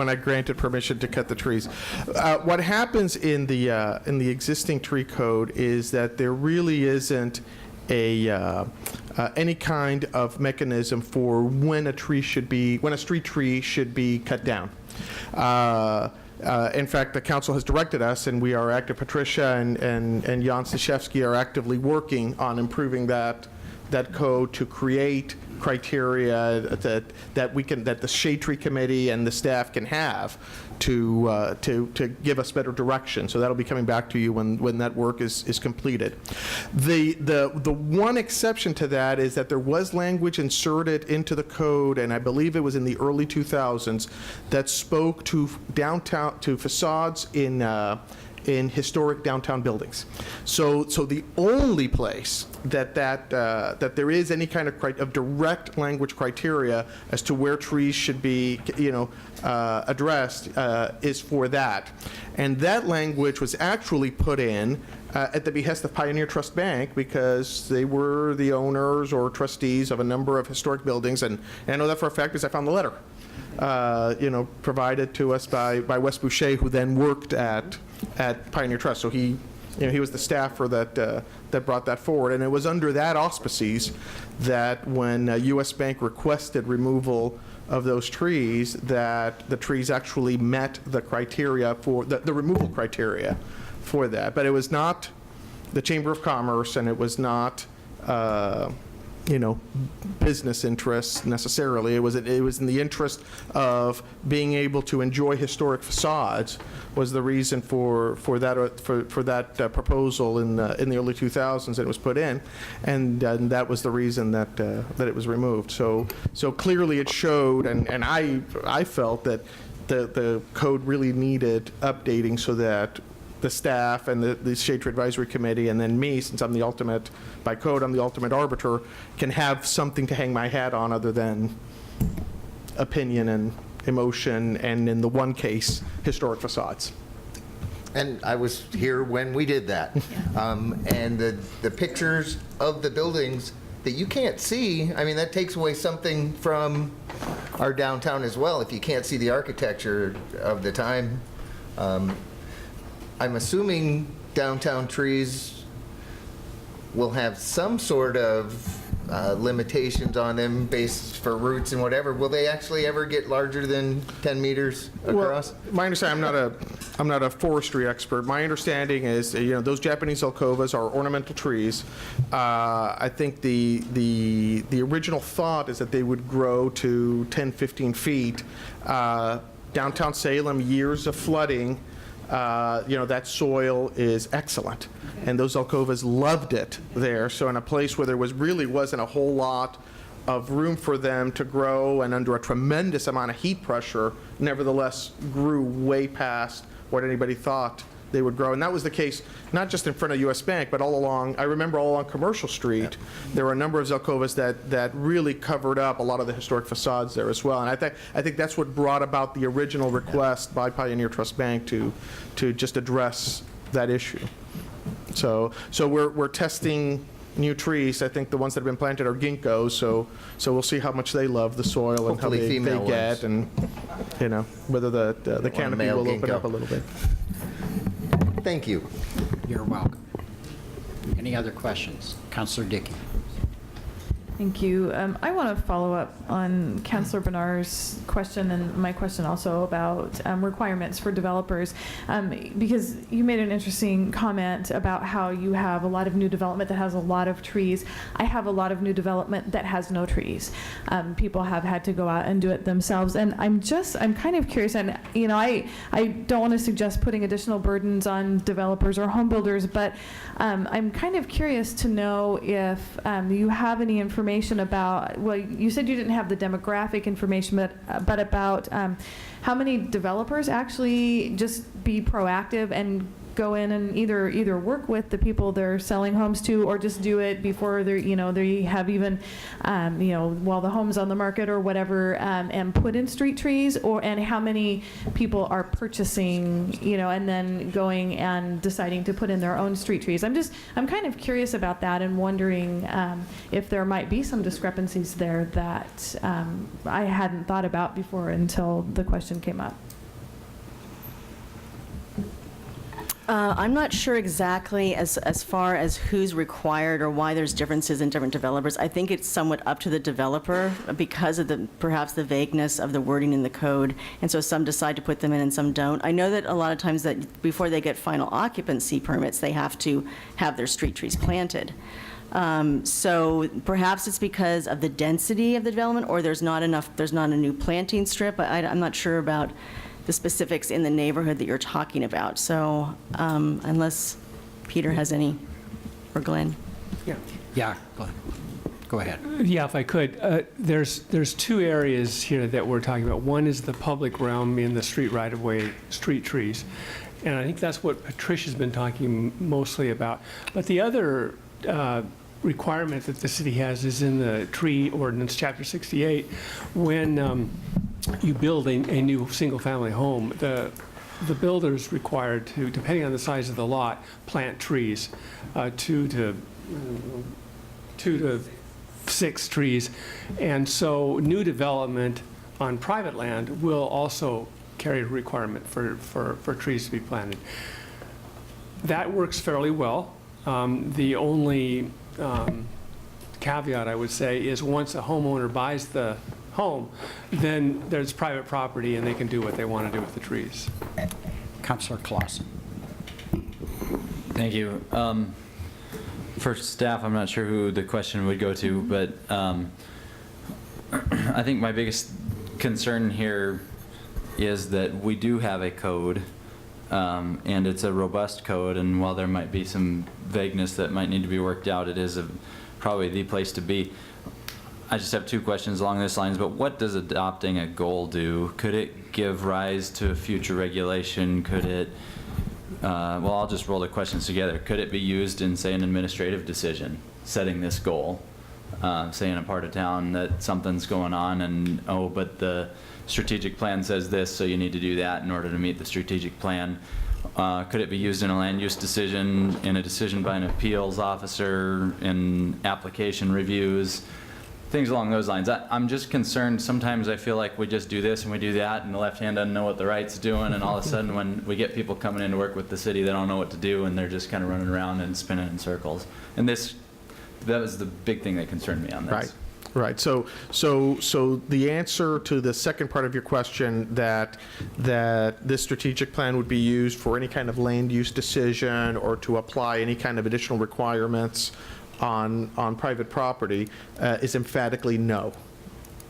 I granted permission to cut the trees. What happens in the existing tree code is that there really isn't any kind of mechanism for when a street tree should be cut down. In fact, the council has directed us, and we are active, Patricia and Jan Staszewski are actively working on improving that code to create criteria that the Shade Tree Committee and the staff can have to give us better direction. So that'll be coming back to you when that work is completed. The one exception to that is that there was language inserted into the code, and I believe it was in the early 2000s, that spoke to facades in historic downtown buildings. So the only place that there is any kind of direct language criteria as to where trees should be, addressed is for that. And that language was actually put in at the behest of Pioneer Trust Bank, because they were the owners or trustees of a number of historic buildings, and I know that for a fact because I found the letter, provided to us by Wes Boucher, who then worked at Pioneer Trust. So he was the staffer that brought that forward, and it was under that auspices that when U.S. Bank requested removal of those trees, that the trees actually met the criteria for the removal criteria for that. But it was not the Chamber of Commerce, and it was not business interests necessarily. It was in the interest of being able to enjoy historic facades was the reason for that proposal in the early 2000s that it was put in, and that was the reason that it was removed. So clearly it showed, and I felt that the code really needed updating so that the staff and the Shade Tree Advisory Committee, and then me, since I'm the ultimate, by code, I'm the ultimate arbiter, can have something to hang my hat on other than opinion and emotion, and in the one case, historic facades. And I was here when we did that. And the pictures of the buildings that you can't see, I mean, that takes away something from our downtown as well, if you can't see the architecture of the time. I'm assuming downtown trees will have some sort of limitations on them based for roots and whatever. Will they actually ever get larger than 10 meters across? Well, my understanding, I'm not a forestry expert. My understanding is, those Japanese Zelkovas are ornamental trees. I think the original thought is that they would grow to 10, 15 feet. Downtown Salem, years of flooding, that soil is excellent, and those Zelkovas loved it there. So in a place where there really wasn't a whole lot of room for them to grow, and under a tremendous amount of heat pressure, nevertheless grew way past what anybody thought they would grow. And that was the case not just in front of U.S. Bank, but all along, I remember all along Commercial Street, there were a number of Zelkovas that really covered up a lot of the historic facades there as well. And I think that's what brought about the original request by Pioneer Trust Bank to just address that issue. So we're testing new trees. I think the ones that have been planted are ginkgos, so we'll see how much they love the soil and how they get, and whether the canopy will open up a little bit. Thank you. You're welcome. Any other questions? Councilor Dickey. Thank you. I want to follow up on Councilor Benar's question and my question also about requirements for developers, because you made an interesting comment about how you have a lot of new development that has a lot of trees. I have a lot of new development that has no trees. People have had to go out and do it themselves, and I'm kind of curious, and I don't want to suggest putting additional burdens on developers or home builders, but I'm kind of curious to know if you have any information about, well, you said you didn't have the demographic information, but about how many developers actually just be proactive and go in and either work with the people they're selling homes to, or just do it before they have even while the home's on the market or whatever, and put in street trees, and how many people are purchasing and then going and deciding to put in their own street trees. I'm kind of curious about that, and wondering if there might be some discrepancies there that I hadn't thought about before until the question came up. I'm not sure exactly as far as who's required or why there's differences in different developers. I think it's somewhat up to the developer because of perhaps the vagueness of the wording in the code, and so some decide to put them in and some don't. I know that a lot of times that before they get final occupancy permits, they have to have their street trees planted. So perhaps it's because of the density of the development, or there's not a new planting strip. I'm not sure about the specifics in the neighborhood that you're talking about. So unless Peter has any, or Glenn. Yeah, Glenn, go ahead. Yeah, if I could. There's two areas here that we're talking about. One is the public realm in the street right-of-way, street trees. And I think that's what Patricia's been talking mostly about. But the other requirement that the city has is in the tree ordinance, chapter 68, when you build a new single-family home, the builder's required to, depending on the size of the lot, plant trees, 2 to 6 trees. And so new development on private land will also carry a requirement for trees to be planted. That works fairly well. The only caveat I would say is once a homeowner buys the home, then there's private property and they can do what they want to do with the trees. Councilor Clausen. Thank you. For staff, I'm not sure who the question would go to, but I think my biggest concern here is that we do have a code, and it's a robust code, and while there might be some vagueness that might need to be worked out, it is probably the place to be. I just have 2 questions along this lines, but what does adopting a goal do? Could it give rise to a future regulation? Could it, well, I'll just roll the questions together. Could it be used in, say, an administrative decision, setting this goal? Say in a part of town that something's going on and, oh, but the strategic plan says this, so you need to do that in order to meet the strategic plan. Could it be used in a land use decision, in a decision by an appeals officer, in application reviews, things along those lines? I'm just concerned, sometimes I feel like we just do this and we do that, and the left hand doesn't know what the right's doing, and all of a sudden when we get people coming in to work with the city, they don't know what to do, and they're just kind of running around and spinning in circles. And that was the big thing that concerned me on this. Right. So the answer to the second part of your question, that this strategic plan would be used for any kind of land use decision or to apply any kind of additional requirements on private property, is emphatically no.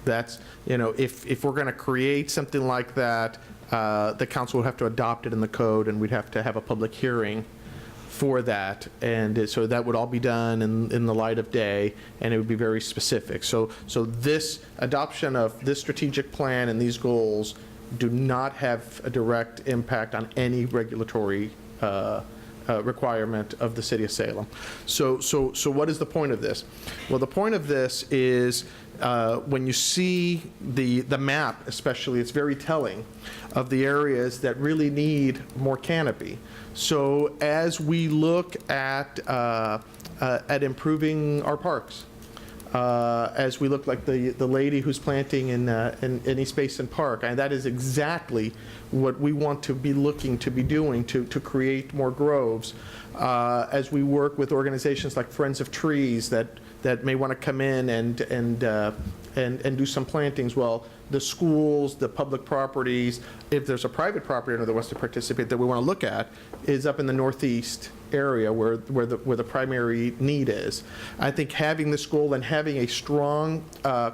That's, if we're going to create something like that, the council would have to adopt it in the code, and we'd have to have a public hearing for that, and so that would all be done in the light of day, and it would be very specific. So this adoption of this strategic plan and these goals do not have a direct impact on any regulatory requirement of the city of Salem. So what is the point of this? Well, the point of this is when you see the map, especially, it's very telling of the areas that really need more canopy. So as we look at improving our parks, as we look like the lady who's planting in East Basin Park, and that is exactly what we want to be looking to be doing to create more groves. As we work with organizations like Friends of Trees that may want to come in and do some plantings. Well, the schools, the public properties, if there's a private property owner that wants to participate that we want to look at, is up in the northeast area where the primary need is. I think having this goal and having a strong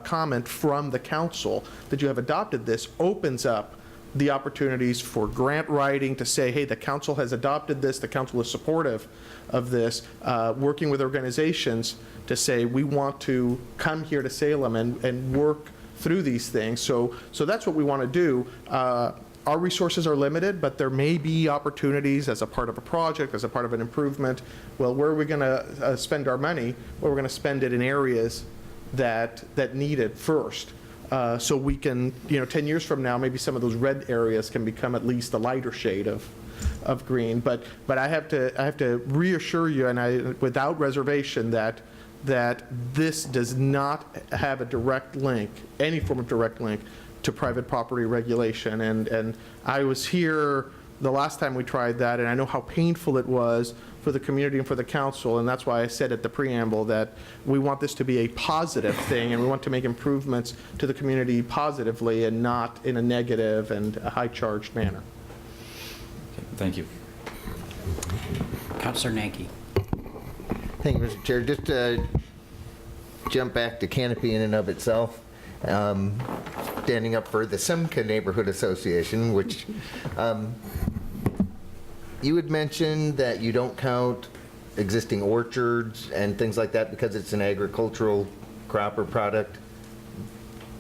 comment from the council that you have adopted this opens up the opportunities for grant writing to say, hey, the council has adopted this, the council is supportive of this, working with organizations to say, we want to come here to Salem and work through these things. So that's what we want to do. Our resources are limited, but there may be opportunities as a part of a project, as a part of an improvement. Well, where are we going to spend our money? Well, we're going to spend it in areas that need it first. So we can, 10 years from now, maybe some of those red areas can become at least a lighter shade of green. But I have to reassure you, and without reservation, that this does not have a direct link, any form of direct link, to private property regulation. And I was here the last time we tried that, and I know how painful it was for the community and for the council, and that's why I said at the preamble that we want this to be a positive thing, and we want to make improvements to the community positively and not in a negative and a high-charged manner. Thank you. Councilor Nanki. Thank you, Mr. Chair. Just to jump back to canopy in and of itself, standing up for the Simca Neighborhood Association, which you had mentioned that you don't count existing orchards and things like that because it's an agricultural crop or product.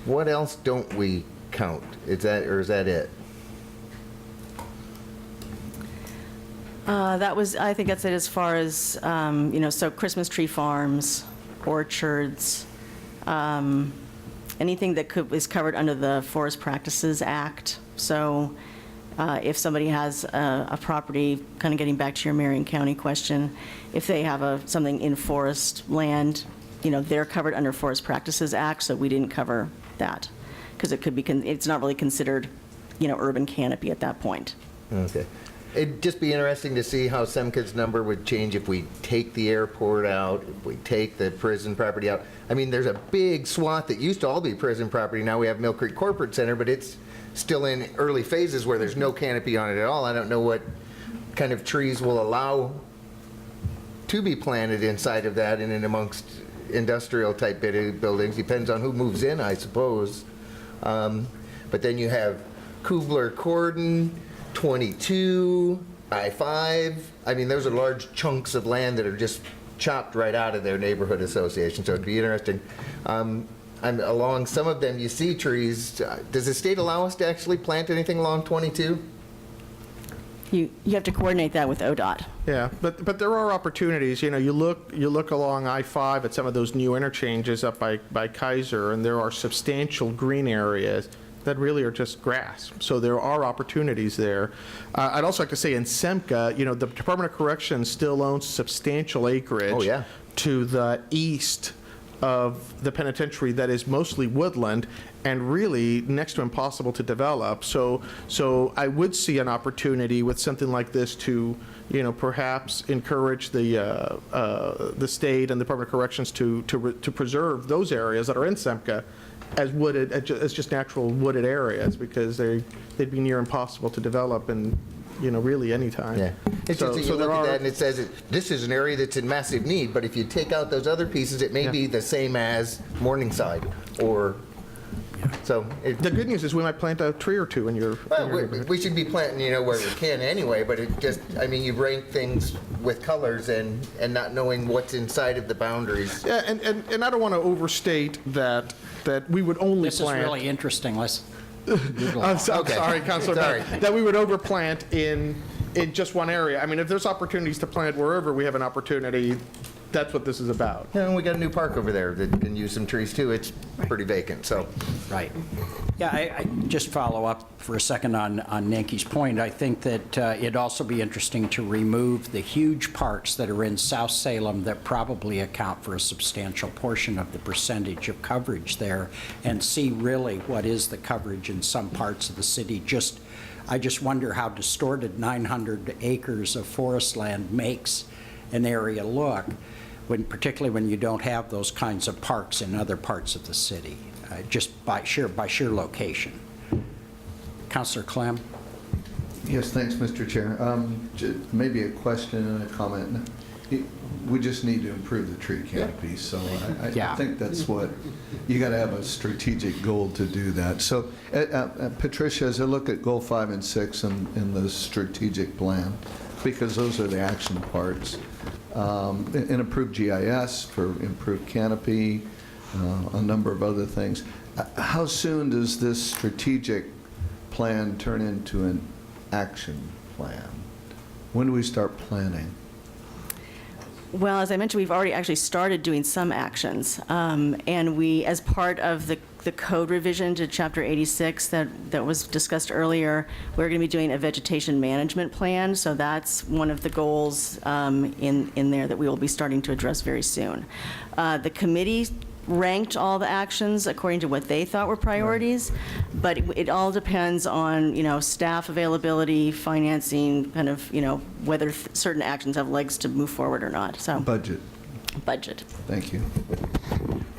What else don't we count? Is that it? I think that's it as far as, so Christmas tree farms, orchards, anything that is covered under the Forest Practices Act. So if somebody has a property, kind of getting back to your Marion County question, if they have something in forest land, they're covered under Forest Practices Act, so we didn't cover that because it's not really considered, urban canopy at that point. Okay. It'd just be interesting to see how Semca's number would change if we take the airport out, if we take the prison property out. I mean, there's a big swath that used to all be prison property. Now we have Mill Creek Corporate Center, but it's still in early phases where there's no canopy on it at all. I don't know what kind of trees will allow to be planted inside of that and in amongst industrial type buildings. Depends on who moves in, I suppose. But then you have Kubler-Cordon, 22, I-5. I mean, those are large chunks of land that are just chopped right out of their neighborhood association, so it'd be interesting. Along some of them, you see trees. Does the state allow us to actually plant anything along 22? You have to coordinate that with ODOT. Yeah, but there are opportunities. You look along I-5 at some of those new interchanges up by Kaiser, and there are substantial green areas that really are just grass. So there are opportunities there. I'd also like to say in Semca, the Department of Corrections still owns substantial acreage to the east of the penitentiary that is mostly woodland and really next to impossible to develop. So I would see an opportunity with something like this to, perhaps encourage the state and the Department of Corrections to preserve those areas that are in Semca as wooded, as just natural wooded areas, because they'd be near impossible to develop in, really any time. Yeah. It's just that you look at that and it says this is an area that's in massive need, but if you take out those other pieces, it may be the same as Morningside or. So the good news is we might plant a tree or two in your. We should be planting, where we can anyway. But it just, you rank things with colors and not knowing what's inside of the boundaries. Yeah, and I don't want to overstate that we would only This plant. is really interesting. Let's. I'm sorry, Councilor. Sorry. That we would overplant in just one area. I mean, if there's opportunities to plant wherever we have an opportunity, that's what this is about. Yeah, and we got a new park over there that can use some trees too. It's pretty vacant, so. Right. Yeah, I just follow up for a second on Nanki's point. I think that it'd also be interesting to remove the huge parks that are in South Salem that probably account for a substantial portion of the percentage of coverage there and see really what is the coverage in some parts of the city. I just wonder how distorted 900 acres of forest land makes an area look, particularly when you don't have those kinds of parks in other parts of the city, just by sheer location. Councilor Clem? Yes, thanks, Mr. Chair. Maybe a question and a comment. We just need to improve the tree canopy, so I think that's what, you got to have a strategic goal to do that. So, Patricia, as I look at goal 5 and 6 in the strategic plan, because those are the action parts, and improved GIS for improved canopy, a number of other things. How soon does this strategic plan turn into an action plan? When do we start planning? Well, as I mentioned, we've already actually started doing some actions. And we, as part of the code revision to Chapter 86 that was discussed earlier, we're going to be doing a vegetation management plan. So that's one of the goals in there that we will be starting to address very soon. The committee ranked all the actions according to what they thought were priorities, but it all depends on, staff availability, financing, kind of, whether certain actions have legs to move forward or not, so. Budget. Budget. Thank you.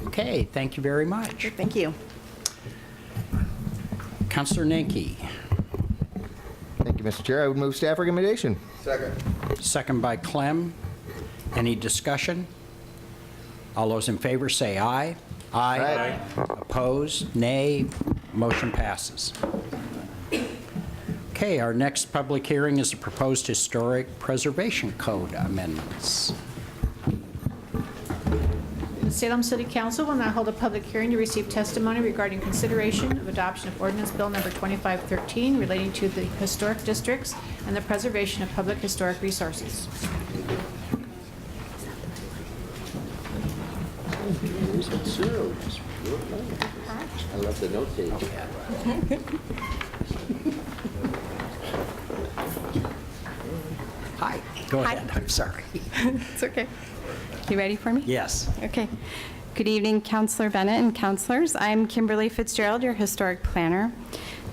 Okay, thank you very much. Thank you. Councilor Nanki. Thank you, Mr. Chair. I would move staff recommendation. Second. Second by Clem. Any discussion? All those in favor say aye. Aye. Opposed? Nay. Motion passes. Okay, our next public hearing is the proposed Historic Preservation Code amendments. The Salem City Council will now hold a public hearing to receive testimony regarding consideration of adoption of Ordinance Bill Number 2513 relating to the historic districts and the preservation of public historic resources. I love the note page. Hi, go ahead. I'm sorry. It's okay. You ready for me? Yes. Okay. Good evening, Councilor Bennett and councilors. I'm Kimberly Fitzgerald, your historic planner.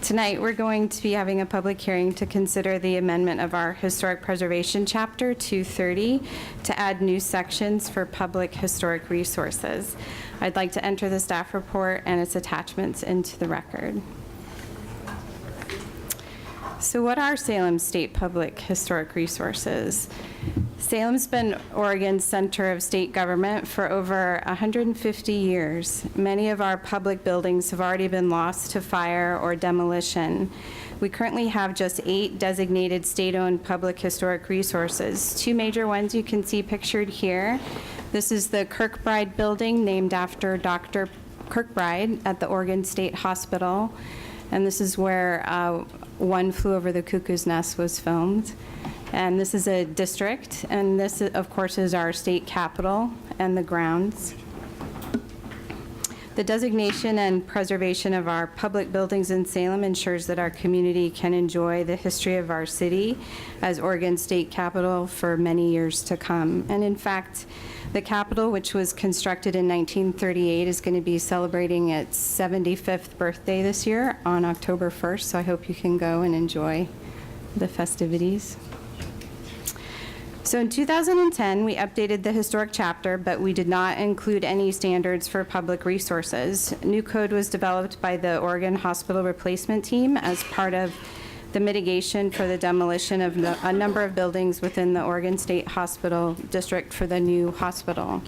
Tonight, we're going to be having a public hearing to consider the amendment of our Historic Preservation Chapter 230 to add new sections for public historic resources. I'd like to enter the staff report and its attachments into the record. So what are Salem State Public Historic Resources? Salem's been Oregon's center of state government for over 150 years. Many of our public buildings have already been lost to fire or demolition. We currently have just 8 designated state-owned public historic resources. 2 major ones you can see pictured here. This is the Kirkbride Building, named after Dr. Kirkbride at the Oregon State Hospital. And this is where One Flew Over the Cuckoo's Nest was filmed. And this is a district, and this, of course, is our state capital and the grounds. The designation and preservation of our public buildings in Salem ensures that our community can enjoy the history of our city as Oregon's state capital for many years to come. And in fact, the Capitol, which was constructed in 1938, is going to be celebrating its 75th birthday this year on October 1st, so I hope you can go and enjoy the festivities. So in 2010, we updated the historic chapter, but we did not include any standards for public resources. New code was developed by the Oregon Hospital Replacement Team as part of the mitigation for the demolition of a number of buildings within the Oregon State Hospital District for the new hospital.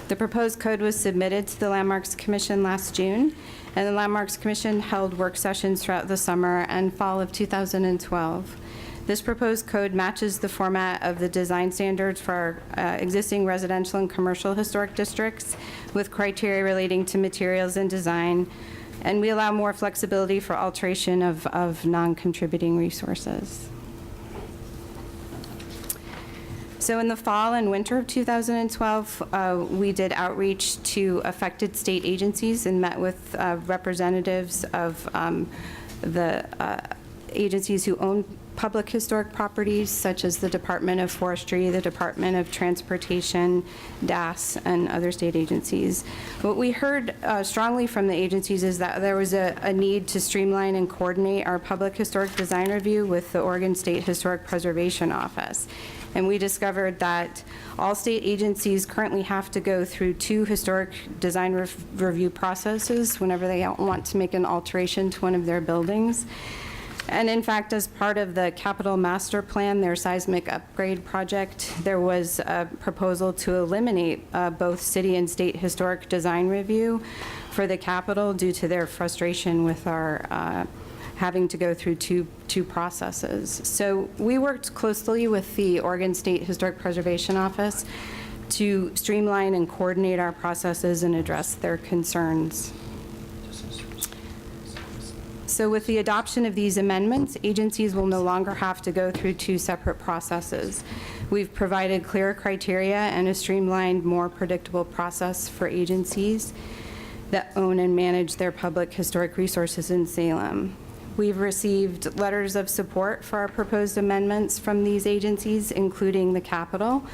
The proposed code was submitted to the Landmarks Commission last June, and the Landmarks Commission held work sessions throughout the summer and fall of 2012. This proposed code matches the format of the design standards for our existing residential and commercial historic districts with criteria relating to materials and design, and we allow more flexibility for alteration of non-contributing resources. So in the fall and winter of 2012, we did outreach to affected state agencies and met with representatives of the agencies who own public historic properties, such as the Department of Forestry, the Department of Transportation, DAS, and other state agencies. What we heard strongly from the agencies is that there was a need to streamline and coordinate our public historic design review with the Oregon State Historic Preservation Office. And we discovered that all state agencies currently have to go through 2 historic design review processes whenever they want to make an alteration to one of their buildings. And in fact, as part of the Capital Master Plan, their seismic upgrade project, there was a proposal to eliminate both city and state historic design review for the Capitol due to their frustration with our having to go through two processes. So we worked closely with the Oregon State Historic Preservation Office to streamline and coordinate our processes and address their concerns. So with the adoption of these amendments, agencies will no longer have to go through 2 separate processes. We've provided clearer criteria and a streamlined, more predictable process for agencies that own and manage their public historic resources in Salem. We've received letters of support for our proposed amendments from these agencies, including the Capitol.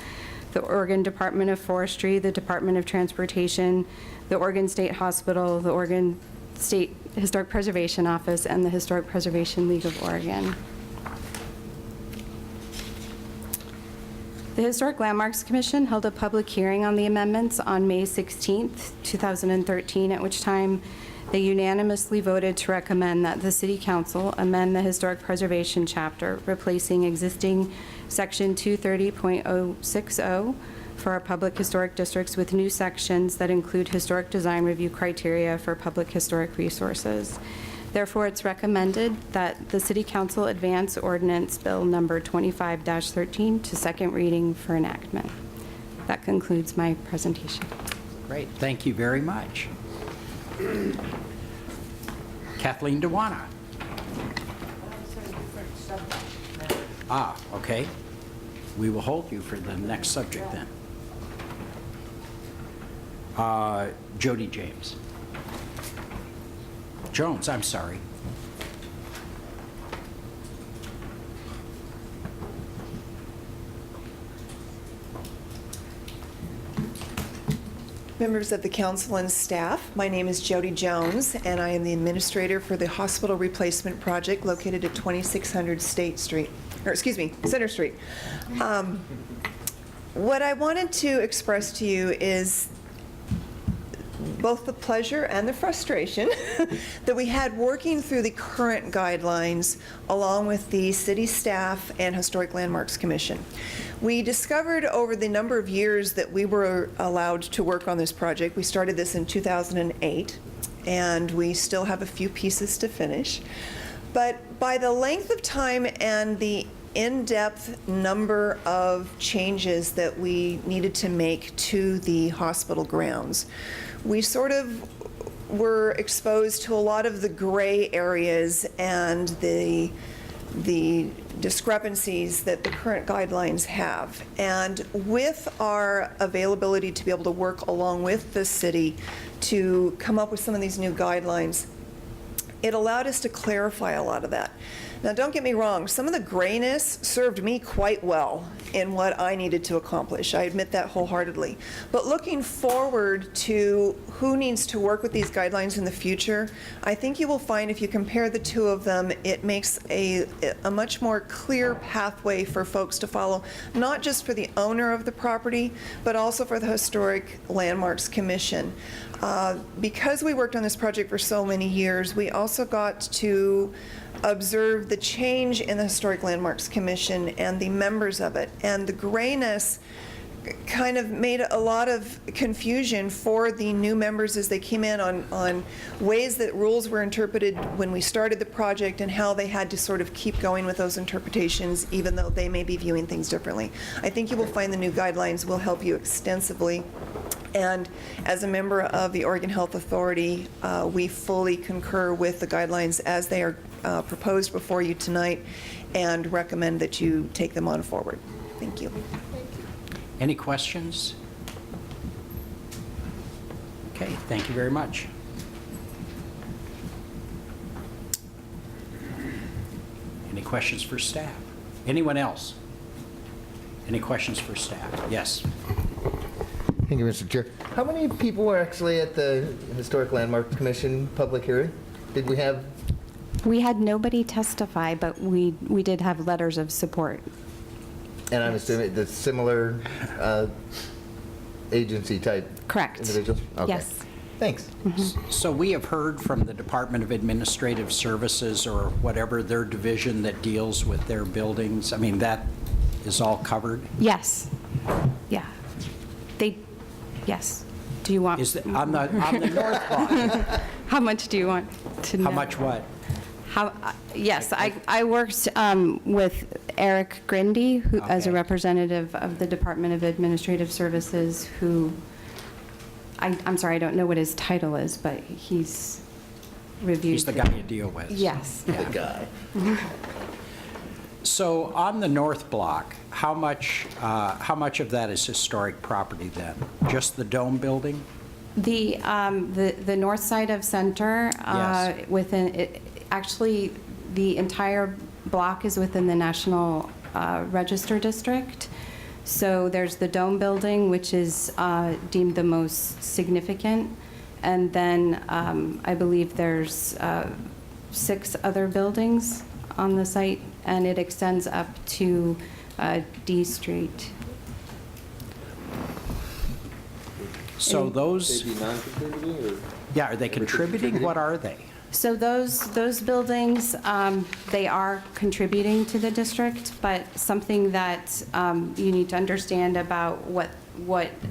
the Oregon Department of Forestry, the Department of Transportation, the Oregon State Hospital, the Oregon State Historic Preservation Office, and the Historic Preservation League of Oregon. The Historic Landmarks Commission held a public hearing on the amendments on May 16th, 2013, at which time they unanimously voted to recommend that the City Council amend the Historic Preservation Chapter, replacing existing Section 230.060 for our public historic districts with new sections that include historic design review criteria for public historic resources. Therefore, it's recommended that the City Council advance Ordinance Bill Number 25-13 to second reading for enactment. That concludes my presentation. Great, thank you very much. Kathleen Dewana. Okay. We will hold you for the next subject then. Jody James. Jones, I'm sorry. Members of the council and staff, my name is Jody Jones, and I am the administrator for the hospital replacement project located at 2600 Center Street. What I wanted to express to you is both the pleasure and the frustration that we had working through the current guidelines along with the city staff and Historic Landmarks Commission. We discovered over the number of years that we were allowed to work on this project. We started this in 2008, and we still have a few pieces to finish. But by the length of time and the in-depth number of changes that we needed to make to the hospital grounds, we sort of were exposed to a lot of the gray areas and the discrepancies that the current guidelines have. And with our availability to be able to work along with the city to come up with some of these new guidelines, it allowed us to clarify a lot of that. Now, don't get me wrong, some of the grayness served me quite well in what I needed to accomplish. I admit that wholeheartedly. But looking forward to who needs to work with these guidelines in the future, I think you will find if you compare the two of them, it makes a much more clear pathway for folks to follow, not just for the owner of the property, but also for the Historic Landmarks Commission. Because we worked on this project for so many years, we also got to observe the change in the Historic Landmarks Commission and the members of it. And the grayness kind of made a lot of confusion for the new members as they came in on ways that rules were interpreted when we started the project and how they had to sort of keep going with those interpretations even though they may be viewing things differently. I think you will find the new guidelines will help you extensively. And as a member of the Oregon Health Authority, we fully concur with the guidelines as they are proposed before you tonight and recommend that you take them on forward. Thank you. Any questions? Okay, thank you very much. Any questions for staff? Anyone else? Any questions for staff? Yes. Thank you, Mr. Chair. How many people were actually at the Historic Landmarks Commission public hearing? Did we have? We had nobody testify, but we did have letters of support. And I'm assuming the similar agency type Correct. individuals? Okay. Yes. Thanks. So we have heard from the Department of Administrative Services or whatever their division that deals with their buildings. I mean, that is all covered? Yes. Yeah. Yes. Do you want? Is it on the north block? How much do you want to know? How much what? Yes, I worked with Eric Grindy, who, as a representative of the Department of Administrative Services, who, I'm sorry, I don't know what his title is, but he's reviewed. He's the guy you deal with. Yes. Yeah. The guy. So on the north block, how much of that is historic property then? Just the dome building? The north side of Center, Yes. within it, actually, the entire block is within the National Register District. So there's the Dome building, which is deemed the most significant. And then I believe there's 6 other buildings on the site, and it extends up to D Street. So those, They be non-contributing, or? yeah, are they contributing? What are they? So those buildings, they are contributing to the district, but something that you need to understand about what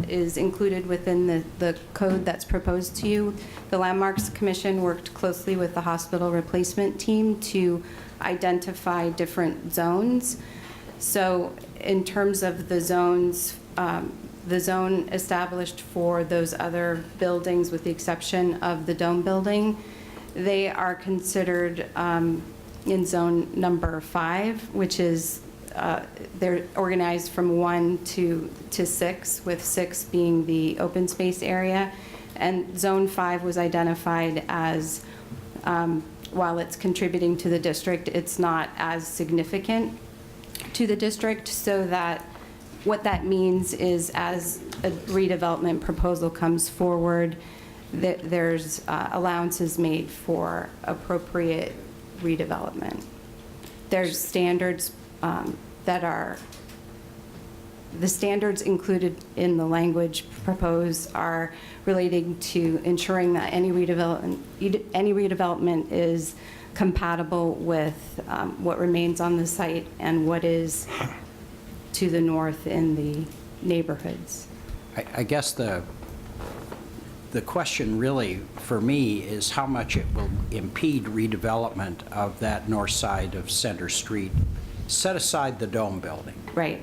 is included within the code that's proposed to you. The Landmarks Commission worked closely with the hospital replacement team to identify different zones. So in terms of the zones, the zone established for those other buildings, with the exception of the Dome building, they are considered in zone number 5, which is, they're organized from 1 to 6, with 6 being the open space area. And zone 5 was identified as, while it's contributing to the district, it's not as significant to the district, so that what that means is, as a redevelopment proposal comes forward, that there's allowances made for appropriate redevelopment. There's standards that are, the standards included in the language proposed are relating to ensuring that any redevelopment is compatible with what remains on the site and what is to the north in the neighborhoods. I guess the question really for me is how much it will impede redevelopment of that north side of Center Street. Set aside the Dome building. Right.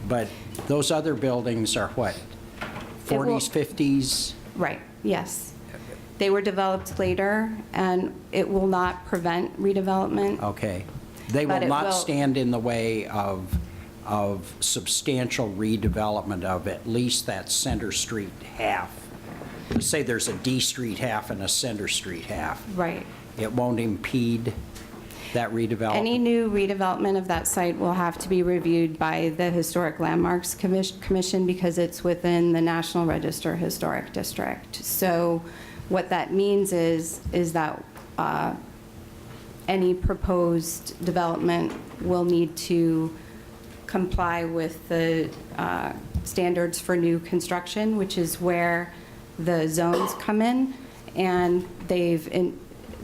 But those other buildings are what? 40s, 50s? Right, yes. They were developed later, and it will not prevent redevelopment. Okay. They will not stand in the way of substantial redevelopment of at least that Center Street half. Let's say there's a D Street half and a Center Street half. Right. It won't impede that redevelopment? Any new redevelopment of that site will have to be reviewed by the Historic Landmarks Commission because it's within the National Register Historic District. So what that means is that any proposed development will need to comply with the standards for new construction, which is where the zones come in. And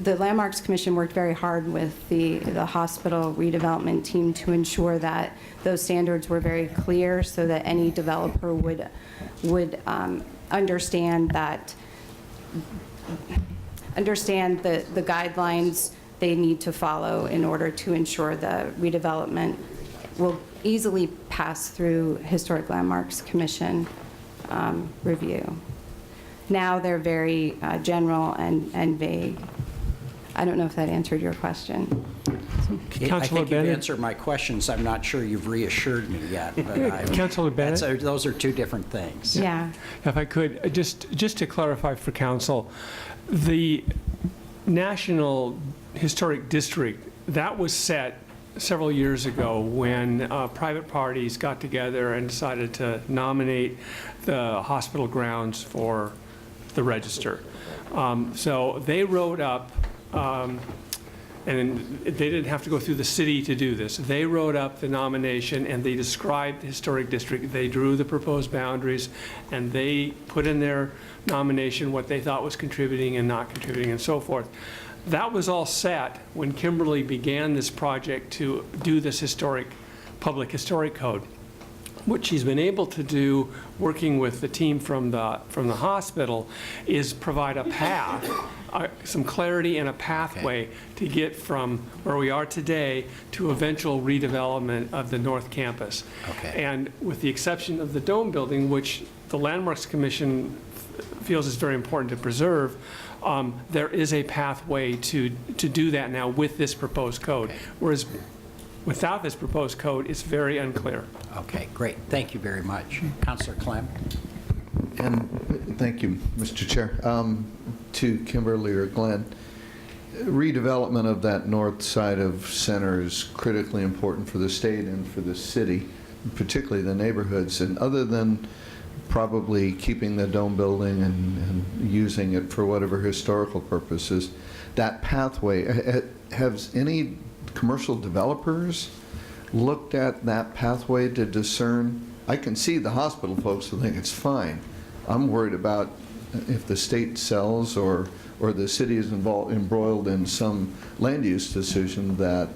the Landmarks Commission worked very hard with the hospital redevelopment team to ensure that those standards were very clear so that any developer would understand the guidelines they need to follow in order to ensure the redevelopment will easily pass through Historic Landmarks Commission review. Now they're very general and vague. I don't know if that answered your question. I think you've answered my questions. I'm not sure you've reassured me yet. But Councilor Bennett? Those are two different things. Yeah. If I could, just to clarify for council, the National Historic District, that was set several years ago when private parties got together and decided to nominate the hospital grounds for the register. So they wrote up, and they didn't have to go through the city to do this. They wrote up the nomination and they described the historic district. They drew the proposed boundaries and they put in their nomination what they thought was contributing and not contributing and so forth. That was all set when Kimberly began this project to do this public historic code. What she's been able to do, working with the team from the hospital, is provide a path, some clarity and a pathway to get from where we are today to eventual redevelopment of the North Campus. Okay. And with the exception of the Dome building, which the Landmarks Commission feels is very important to preserve, there is a pathway to do that now with this proposed code. Okay. Whereas without this proposed code, it's very unclear. Okay, great. Thank you very much. Councilor Clem. And thank you, Mr. Chair. To Kimberly or Glenn, redevelopment of that north side of Center is critically important for the state and for the city. particularly the neighborhoods, and other than probably keeping the dome building and using it for whatever historical purposes, that pathway, has any commercial developers looked at that pathway to discern? I can see the hospital folks will think it's fine. I'm worried about if the state sells or the city is embroiled in some land use decision that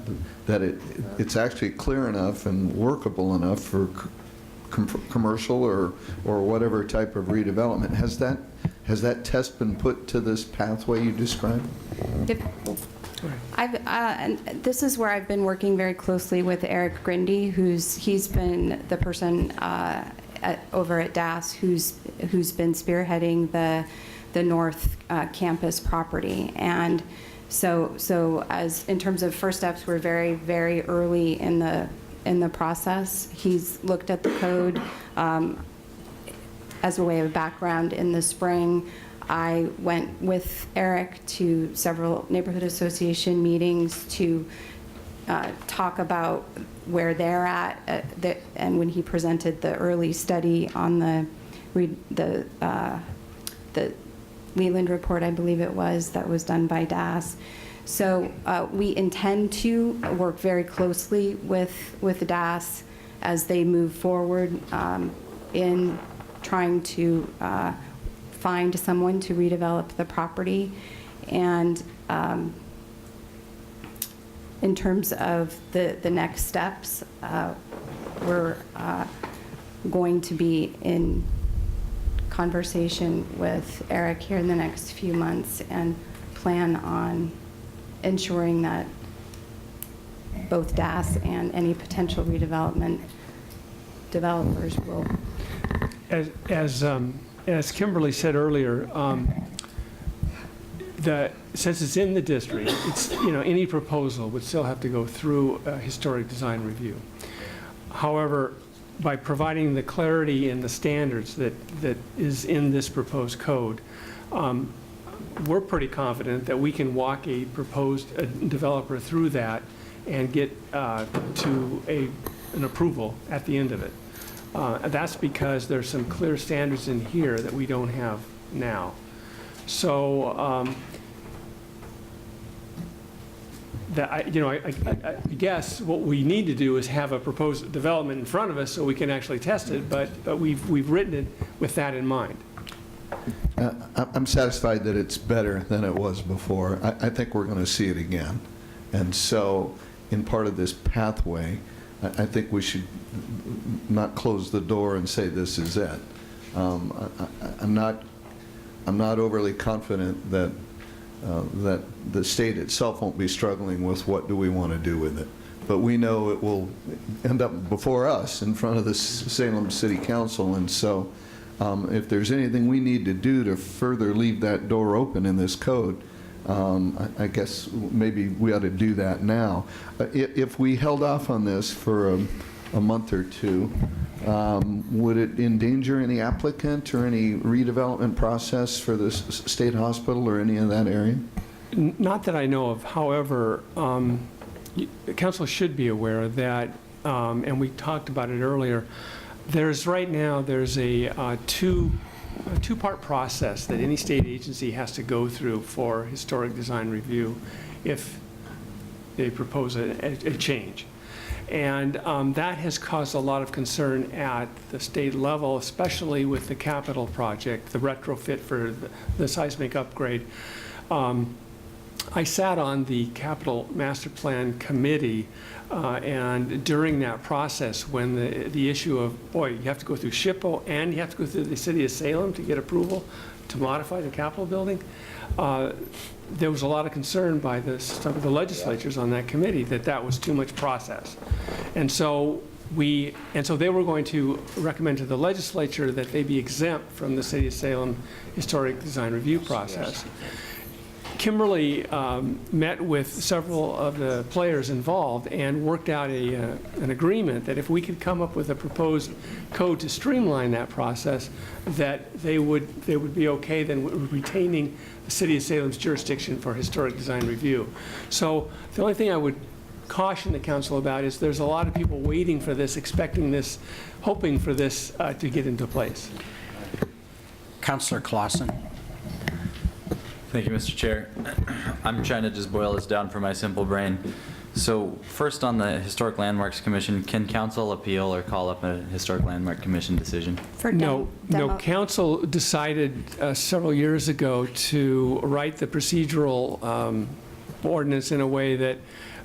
it's actually clear enough and workable enough for commercial or whatever type of redevelopment. Has that test been put to this pathway you described? And this is where I've been working very closely with Eric Grindy, he's been the person over at DAS who's been spearheading the North Campus property. And so as in terms of first steps, we're very, very early in the process. He's looked at the code as a way of background in the spring. I went with Eric to several neighborhood association meetings to talk about where they're at, and when he presented the early study on the Leland report, I believe it was, that was done by DAS. So we intend to work very closely with DAS as they move forward in trying to find someone to redevelop the property. And in terms of the next steps, we're going to be in conversation with Eric here in the next few months and plan on ensuring that both DAS and any potential redevelopment developers will. As Kimberly said earlier, since it's in the district, it's, any proposal would still have to go through a historic design review. However, by providing the clarity and the standards that is in this proposed code, we're pretty confident that we can walk a proposed developer through that and get to an approval at the end of it. That's because there's some clear standards in here that we don't have now. So I guess what we need to do is have a proposed development in front of us so we can actually test it, but we've written it with that in mind. I'm satisfied that it's better than it was before. I think we're going to see it again. And so in part of this pathway, I think we should not close the door and say this is it. I'm not overly confident that the state itself won't be struggling with what do we want to do with it. But we know it will end up before us in front of the Salem City Council. And so if there's anything we need to do to further leave that door open in this code, I guess maybe we ought to do that now. If we held off on this for a month or two, would it endanger any applicant or any redevelopment process for the state hospital or any of that area? Not that I know of. However, the council should be aware that, and we talked about it earlier, right now there's a two-part process that any state agency has to go through for historic design review if they propose a change. And that has caused a lot of concern at the state level, especially with the capital project, the retrofit for the seismic upgrade. I sat on the capital master plan committee, and during that process, when the issue of, boy, you have to go through SHPO and you have to go through the city of Salem to get approval to modify the Capitol building, there was a lot of concern by some of the legislatures on that committee that was too much process. And so they were going to recommend to the legislature that they be exempt from the city of Salem historic design review process. Kimberly met with several of the players involved and worked out an agreement that if we could come up with a proposed code to streamline that process, that they would be okay then retaining the city of Salem's jurisdiction for historic design review. So the only thing I would caution the council about is there's a lot of people waiting for this, expecting this, hoping for this to get into place. Councilor Clausen. Thank you, Mr. Chair. I'm trying to just boil this down for my simple brain. So first on the Historic Landmarks Commission, can council appeal or call up a Historic Landmark Commission decision? No, council decided several years ago to write the procedural ordinance in a way that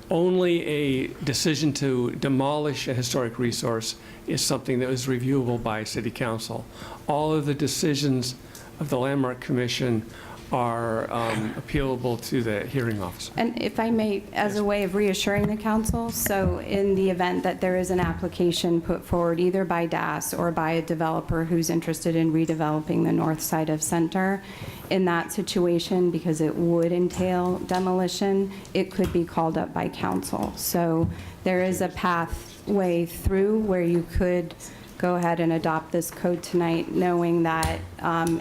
only a decision to demolish a historic resource is something that was reviewable by City Council. All of the decisions of the Landmark Commission are appealable to the hearing officer. And if I may, as a way of reassuring the council, so in the event that there is an application put forward either by DAS or by a developer who's interested in redeveloping the north side of Center, in that situation, because it would entail demolition, it could be called up by council. So there is a pathway through where you could go ahead and adopt this code tonight, knowing that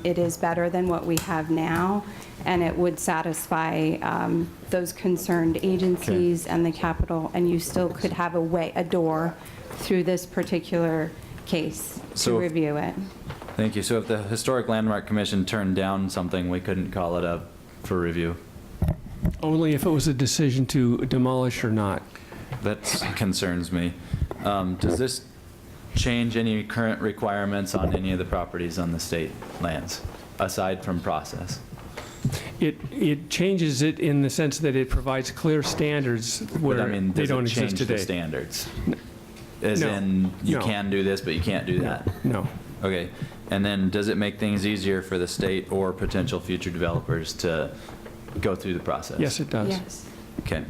it is better than what we have now, and it would satisfy those concerned agencies and the Capitol, and you still could have a door through this particular case to review it. Thank you. So if the Historic Landmark Commission turned down something, we couldn't call it up for review? Only if it was a decision to demolish or not. That concerns me. Does this change any current requirements on any of the properties on the state lands, aside from process? It changes it in the sense that it provides clear standards where they don't exist today. The standards? As in, you can do this, but you can't do that? No. Okay. And then does it make things easier for the state or potential future developers to go through the process? Yes, it does. Yes. Okay.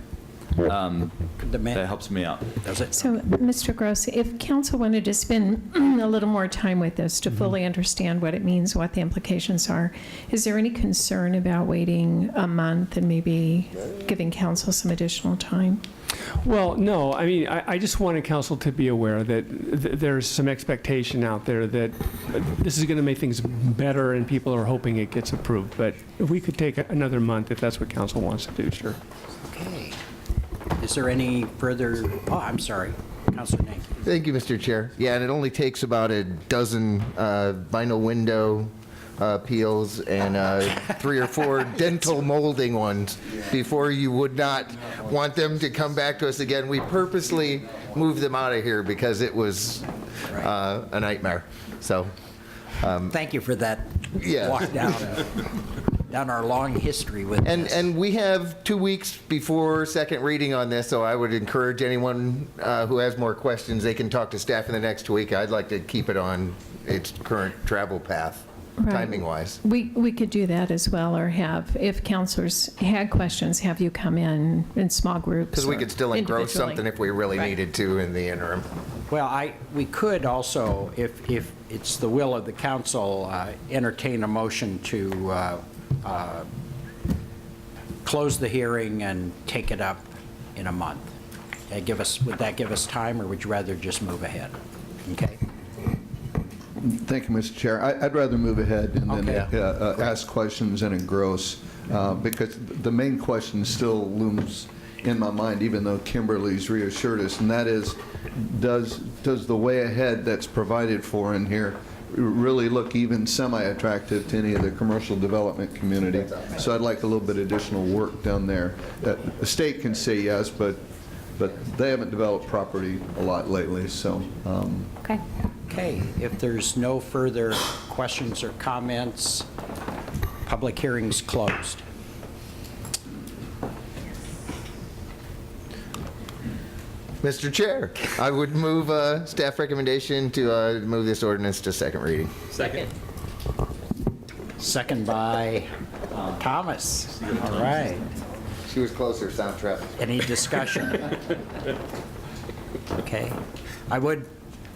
That helps me out. Does it? So, Mr. Gross, if council wanted to spend a little more time with this to fully understand what it means, what the implications are, is there any concern about waiting a month and maybe giving council some additional time? Well, no. I mean, I just wanted council to be aware that there's some expectation out there that this is going to make things better and people are hoping it gets approved. But if we could take another month, if that's what council wants to do, sure. Okay. Is there any further? Oh, I'm sorry. Councilor Nank. Thank you, Mr. Chair. Yeah, and it only takes about a dozen vinyl window peels and 3 or 4 dental molding ones before you would not want them to come back to us again. We purposely moved them out of here because it was a nightmare. So, thank you for that yeah. walk down our long history with this. And we have 2 weeks before second reading on this, so I would encourage anyone who has more questions, they can talk to staff in the next week. I'd like to keep it on its current travel path. Right. Timing-wise. We could do that as well, or have, if counselors had questions, have you come in small groups. Because we could still engross something if we really needed to in the interim. Well, we could also, if it's the will of the council, entertain a motion to close the hearing and take it up in a month. Would that give us time, or would you rather just move ahead? Okay. Thank you, Mr. Chair. I'd rather move ahead and then ask questions and engross, because the main question still looms in my mind, even though Kimberly's reassured us, and that is, does the way ahead that's provided for in here really look even semi-attractive to any of the commercial development community? So I'd like a little bit additional work done there. The state can say yes, but they haven't developed property a lot lately, so. Okay. Okay, if there's no further questions or comments, public hearing's closed. Mr. Chair, I would move staff recommendation to move this ordinance to second reading. Second. Second by Thomas. All right. She was closer, sound traffic. Any discussion? Okay. I would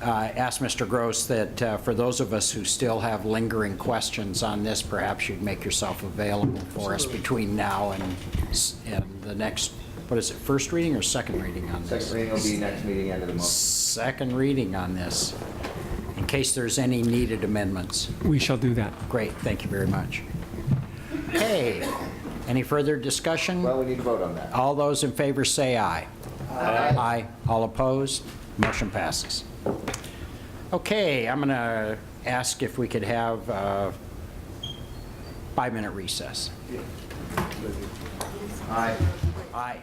ask Mr. Gross that for those of us who still have lingering questions on this, perhaps you'd make yourself available for us between now and the next, what is it, first reading or second reading on this? Second reading will be next meeting, end of the month. Second reading on this, in case there's any needed amendments. We shall do that. Great, thank you very much. Okay, any further discussion? Well, we need to vote on that. All those in favor say aye. Aye. All opposed? Motion passes. Okay, I'm going to ask if we could have a 5-minute recess. Aye. Aye.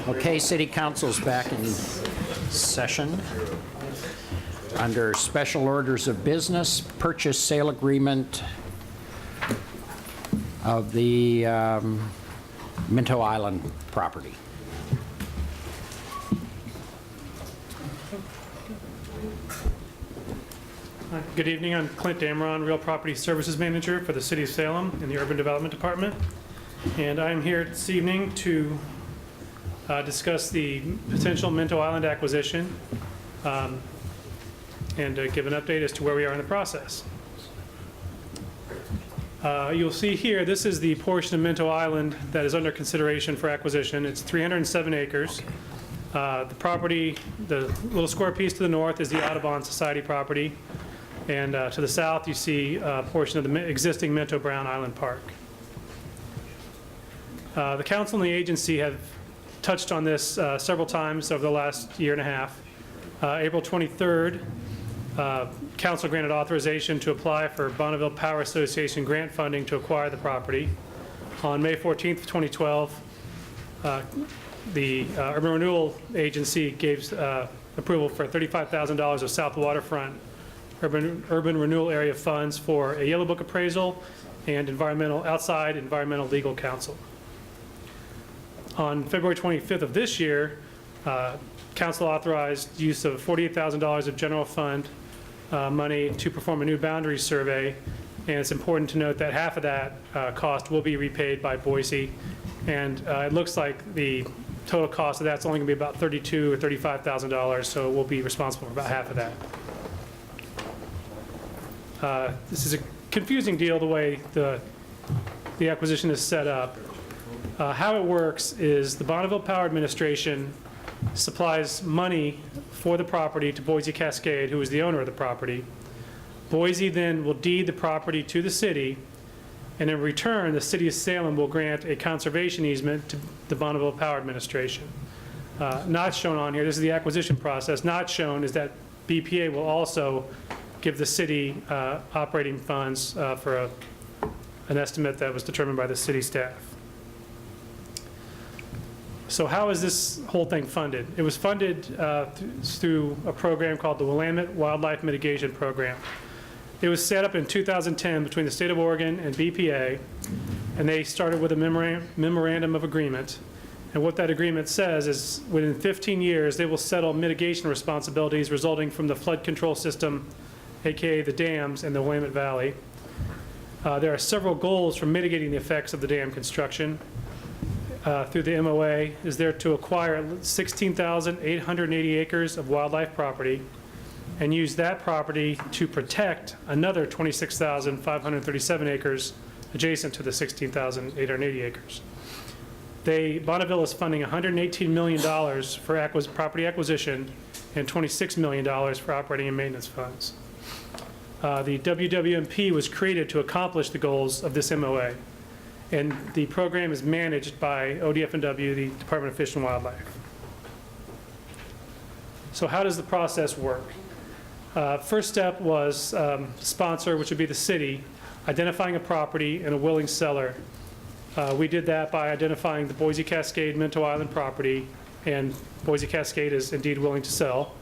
Okay, City Council's back in session. Under special orders of business, purchase sale agreement of the Minto Island property. Good evening, I'm Clint Dameron, Real Property Services Manager for the City of Salem in the Urban Development Department. And I'm here this evening to discuss the potential Minto Island acquisition and give an update as to where we are in the process. You'll see here, this is the portion of Minto Island that is under consideration for acquisition. It's 307 acres. The property, the little square piece to the north is the Audubon Society property. And to the south, you see a portion of the existing Minto Brown Island Park. The council and the agency have touched on this several times over the last year and a half. April 23rd, council granted authorization to apply for Bonneville Power Association grant funding to acquire the property. On May 14th, 2012, the Urban Renewal Agency gave approval for $35,000 of South Waterfront urban renewal area funds for a Yellow Book appraisal and outside environmental legal counsel. On February 25th of this year, council authorized use of $48,000 of general fund money to perform a new boundary survey, and it's important to note that half of that cost will be repaid by Boise, and it looks like the total cost of that's only going to be about $32,000 or $35,000, so we'll be responsible for about half of that. This is a confusing deal the way the acquisition is set up. How it works is the Bonneville Power Administration supplies money for the property to Boise Cascade, who is the owner of the property. Boise then will deed the property to the city, And in return, the city of Salem will grant a conservation easement to the Bonneville Power Administration. Not shown on here, this is the acquisition process. Not shown is that BPA will also give the city operating funds for an estimate that was determined by the city staff. So how is this whole thing funded? It was funded through a program called the Willamette Wildlife Mitigation Program. It was set up in 2010 between the state of Oregon and BPA, and they started with a memorandum of agreement. And what that agreement says is within 15 years, they will settle mitigation responsibilities resulting from the flood control system, AKA the dams in the Willamette Valley. There are several goals for mitigating the effects of the dam construction. Through the MOA is there to acquire 16,880 acres of wildlife property and use that property to protect another 26,537 acres adjacent to the 16,880 acres. Bonneville is funding $118 million for property acquisition and $26 million for operating and maintenance funds. The WWMP was created to accomplish the goals of this MOA, and the program is managed by ODF&W, the Department of Fish and Wildlife. So how does the process work? First step was sponsor, which would be the city, identifying a property and a willing seller. We did that by identifying the Boise Cascade Minto Island property, and Boise Cascade is indeed willing to sell.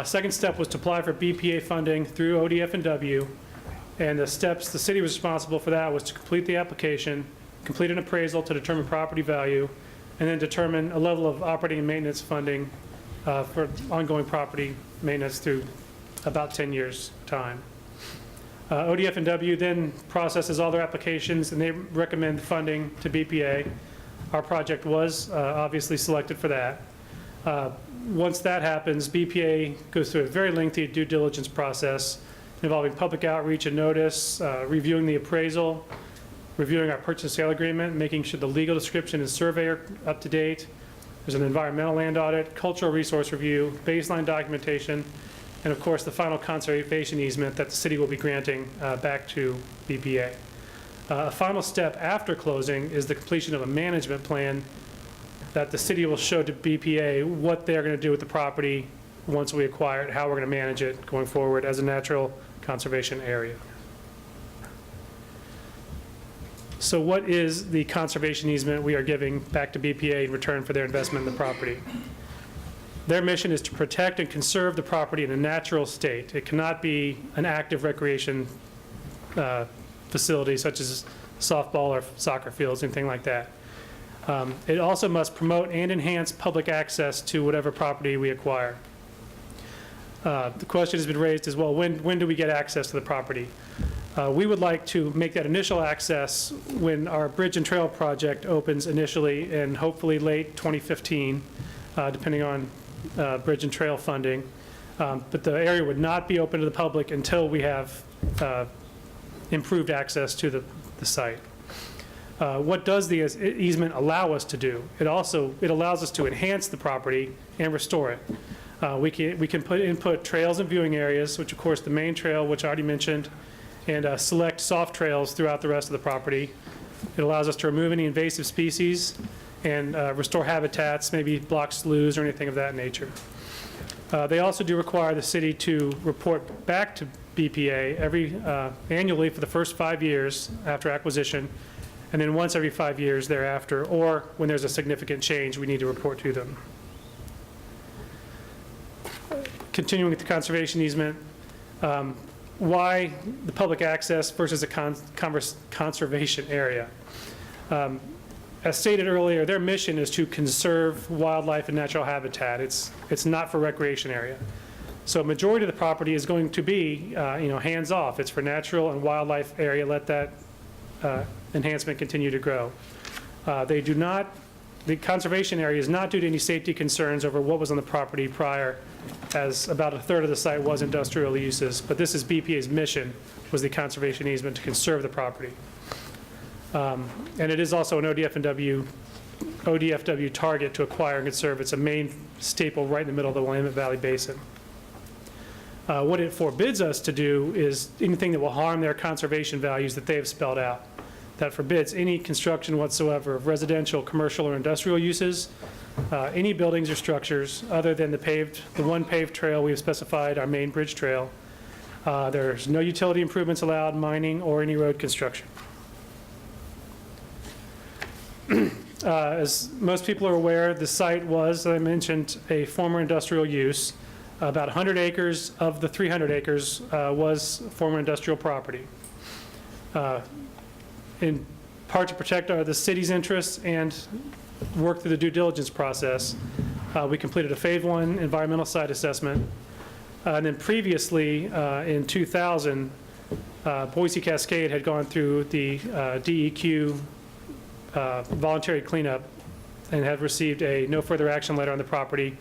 Second step was to apply for BPA funding through ODF&W, and the steps the city was responsible for that was to complete the application, complete an appraisal to determine property value, and then determine a level of operating and maintenance funding for ongoing property maintenance through about 10 years' time. ODF&W then processes all their applications, and they recommend funding to BPA. Our project was obviously selected for that. Once that happens, BPA goes through a very lengthy due diligence process involving public outreach and notice, reviewing the appraisal, reviewing our purchase and sale agreement, making sure the legal description and survey are up to date. There's an environmental land audit, cultural resource review, baseline documentation, and of course the final conservation easement that the city will be granting back to BPA. A final step after closing is the completion of a management plan that the city will show to BPA what they're going to do with the property once we acquire it, how we're going to manage it going forward as a natural conservation area. So what is the conservation easement we are giving back to BPA in return for their investment in the property? Their mission is to protect and conserve the property in a natural state. It cannot be an active recreation facility such as softball or soccer fields, anything like that. It also must promote and enhance public access to whatever property we acquire. The question has been raised as well, when do we get access to the property? We would like to make that initial access when our bridge and trail project opens initially in hopefully late 2015, depending on bridge and trail funding. But the area would not be open to the public until we have improved access to the site. What does the easement allow us to do? It allows us to enhance the property and restore it. We can input trails and viewing areas, which of course the main trail, which I already mentioned, and select soft trails throughout the rest of the property. It allows us to remove any invasive species and restore habitats, maybe block sloughs or anything of that nature. They also do require the city to report back to BPA annually for the first 5 years after acquisition, and then once every 5 years thereafter, or when there's a significant change, we need to report to them. Continuing with the conservation easement, why the public access versus a conservation area? As stated earlier, their mission is to conserve wildlife and natural habitat. It's not for recreation area. So a majority of the property is going to be hands off. It's for natural and wildlife area. Let that enhancement continue to grow. The conservation area is not due to any safety concerns over what was on the property prior, as about a third of the site was industrial uses, but this is BPA's mission, was the conservation easement to conserve the property. And it is also an ODFW target to acquire and conserve. It's a main staple right in the middle of the Willamette Valley Basin. What it forbids us to do is anything that will harm their conservation values that they have spelled out. That forbids any construction whatsoever of residential, commercial, or industrial uses, any buildings or structures other than the one paved trail we have specified, our main bridge trail. There's no utility improvements allowed, mining, or any road construction. As most people are aware, the site was, as I mentioned, a former industrial use. About 100 acres of the 300 acres was former industrial property. In part to protect the city's interests and work through the due diligence process, we completed a Phase 1 environmental site assessment. And then previously, in 2000, Boise Cascade had gone through the DEQ voluntary cleanup and had received a no further action letter on the property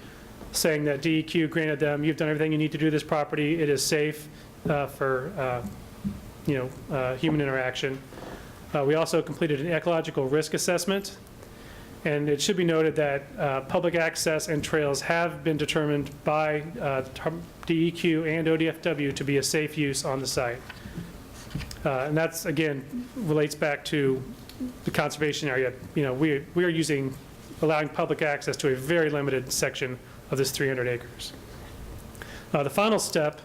saying that DEQ granted them, you've done everything you need to do this property, it is safe for human interaction. We also completed an ecological risk assessment, and it should be noted that public access and trails have been determined by DEQ and ODFW to be a safe use on the site. And that's, again, relates back to the conservation area. We are allowing public access to a very limited section of this 300 acres. The final step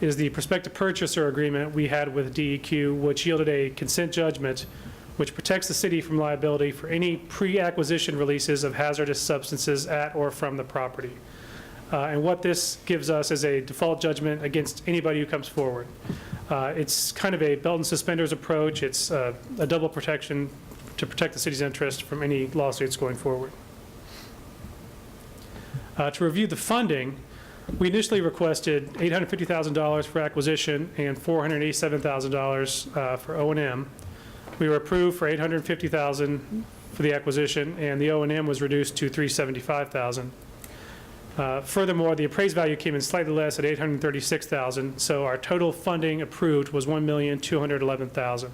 is the prospective purchaser agreement we had with DEQ, which yielded a consent judgment which protects the city from liability for any pre-acquisition releases of hazardous substances at or from the property. And what this gives us is a default judgment against anybody who comes forward. It's kind of a belt and suspenders approach. It's a double protection to protect the city's interest from any lawsuits going forward. To review the funding, we initially requested $850,000 for acquisition and $487,000 for O&M. We were approved for $850,000 for the acquisition, and the O&M was reduced to $375,000. Furthermore, the appraised value came in slightly less at $836,000, so our total funding approved was $1,211,000.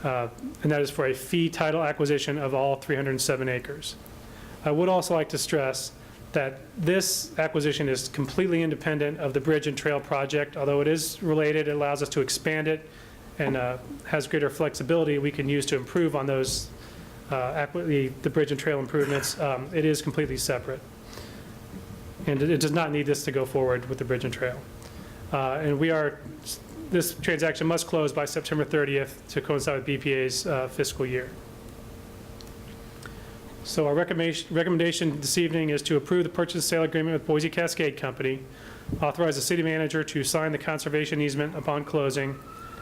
And that is for a fee title acquisition of all 307 acres. I would also like to stress that this acquisition is completely independent of the bridge and trail project. Although it is related, it allows us to expand it and has greater flexibility we can use to improve on those, the bridge and trail improvements. It is completely separate. And it does not need this to go forward with the bridge and trail. And this transaction must close by September 30th to coincide with BPA's fiscal year. So our recommendation this evening is to approve the purchase and sale agreement with Boise Cascade Company, authorize the city manager to sign the conservation easement upon closing,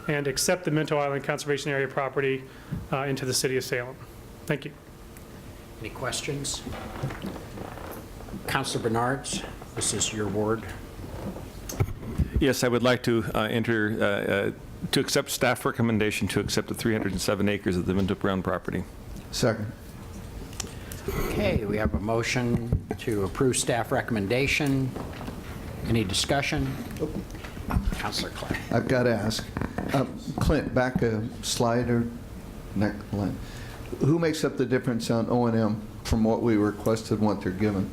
and accept the Minto Island Conservation Area property into the city of Salem. Thank you. Any questions? Councilor Bernards, this is your ward. Yes, I would like to to accept staff recommendation to accept the 307 acres of the Minto Brown property. Second. Okay, we have a motion to approve staff recommendation. Any discussion? Councilor Clark. I've got to ask, Clint, back a slide or next line. Who makes up the difference on O&M from what we requested and what they're given?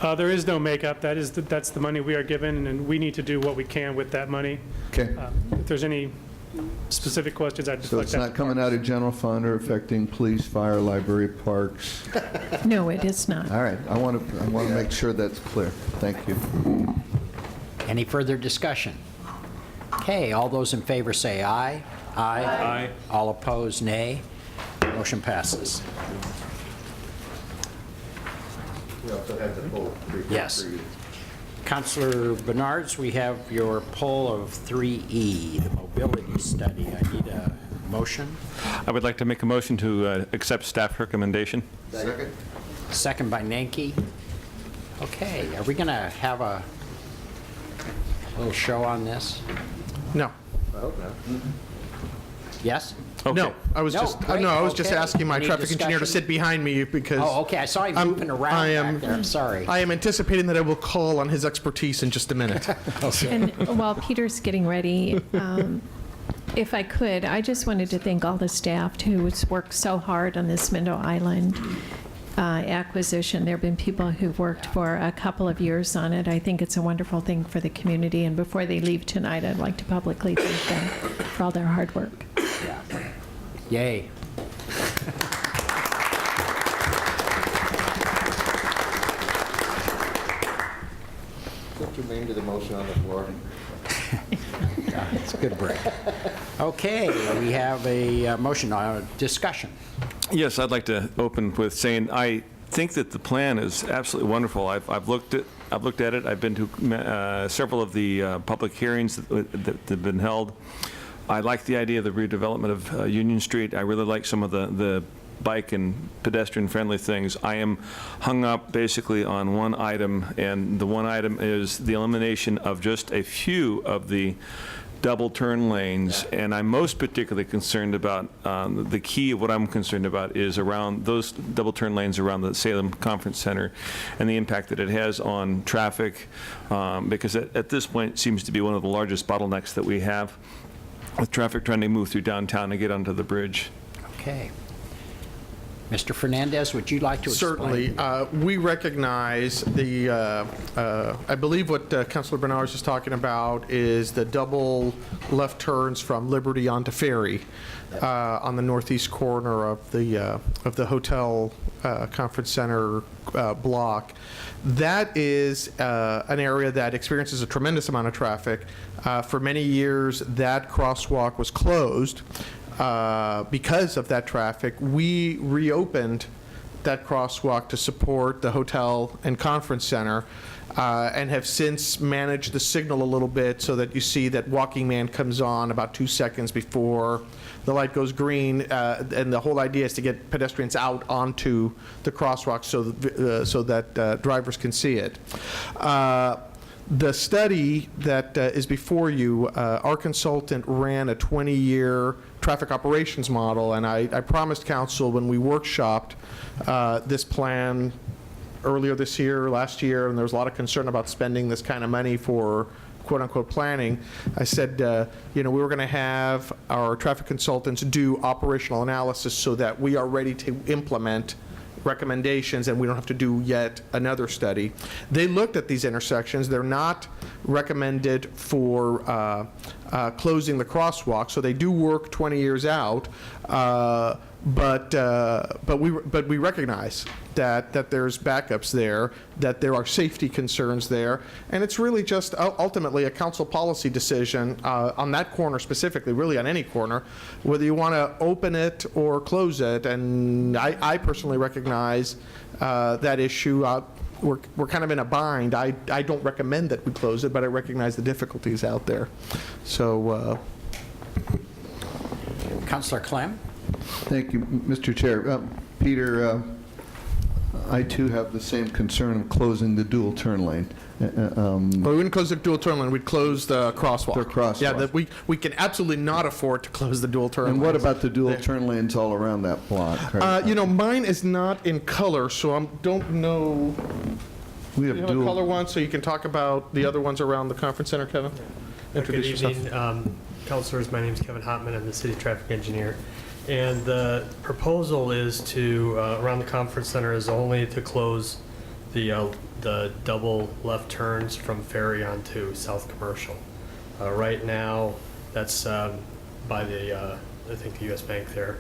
There is no makeup. That's the money we are given, and we need to do what we can with that money. Okay. If there's any specific questions, I'd So it's not coming out of general fund or affecting police, fire, library, parks? No, it is not. All right. I want to make sure that's clear. Thank you. Any further discussion? Okay, all those in favor say aye. Aye. Aye. All opposed, nay. Motion passes. We also have the full report Yes. for you. Councilor Bernards, we have your poll of 3E, the mobility study. I need a motion. I would like to make a motion to accept staff recommendation. Second. Second by Nanki. Okay, are we going to have a little show on this? No. I hope not. Yes? Okay. No, I was just asking my Any traffic engineer to discussion? sit behind me because. Oh, okay, I saw you moving around back there. I'm sorry. I am anticipating that I will call on his expertise in just a minute. And while Peter's getting ready, if I could, I just wanted to thank all the staff who's worked so hard on this Minto Island acquisition. There have been people who've worked for a couple of years on it. I think it's a wonderful thing for the community, and before they leave tonight, I'd like to publicly thank them for all their hard work. Yay. Put your name to the motion on the floor. It's a good break. Okay, we have a motion, discussion. Yes, I'd like to open with saying I think that the plan is absolutely wonderful. I've looked at it. I've been to several of the public hearings that have been held. I like the idea of the redevelopment of Union Street. I really like some of the bike and pedestrian-friendly things. I am hung up basically on one item, and the one item is the elimination of just a few of the double turn lanes, and I'm most particularly concerned about, the key of what I'm concerned about is around those double turn lanes around the Salem Conference Center and the impact that it has on traffic, because at this point it seems to be one of the largest bottlenecks that we have with traffic trying to move through downtown and get onto the bridge. Okay. Mr. Fernandez, would you like to explain? Certainly. We recognize I believe what Councilor Bernard is talking about is the double left turns from Liberty onto Ferry on the northeast corner of the hotel conference center block. That is an area that experiences a tremendous amount of traffic. For many years, that crosswalk was closed. Because of that traffic, we reopened that crosswalk to support the hotel and conference center, and have since managed the signal a little bit so that you see that walking man comes on about 2 seconds before the light goes green, and the whole idea is to get pedestrians out onto the crosswalk so that drivers can see it. The study that is before you, our consultant ran a 20-year traffic operations model, and I promised council when we workshopped this plan earlier this year, last year, and there was a lot of concern about spending this kind of money for quote-unquote planning. I said, we were going to have our traffic consultants do operational analysis so that we are ready to implement recommendations and we don't have to do yet another study. They looked at these intersections. They're not recommended for closing the crosswalk, so they do work 20 years out, but we recognize that there's backups there, that there are safety concerns there, and it's really just ultimately a council policy decision on that corner specifically, really on any corner, whether you want to open it or close it. And I personally recognize that issue. We're kind of in a bind. I don't recommend that we close it, but I recognize the difficulties out there. So, Councilor Clem? Thank you, Mr. Chair. Peter, I too have the same concern of closing the dual turn lane. Well, we wouldn't close the dual turn lane. We'd close the crosswalk. The crosswalk. Yeah, we can absolutely not afford to close the dual turn lanes. And what about the dual turn lanes all around that block? Mine is not in color, so I don't know. We have Do you have a color one, so you can talk about the other ones around the conference center, Kevin? Introduce Good yourself. evening, councilors. My name is Kevin Hotman. I'm the city traffic engineer. And the proposal is to, around the conference center, is only to close the double left turns from Ferry onto South Commercial. Right now, that's by the, I think the US Bank there.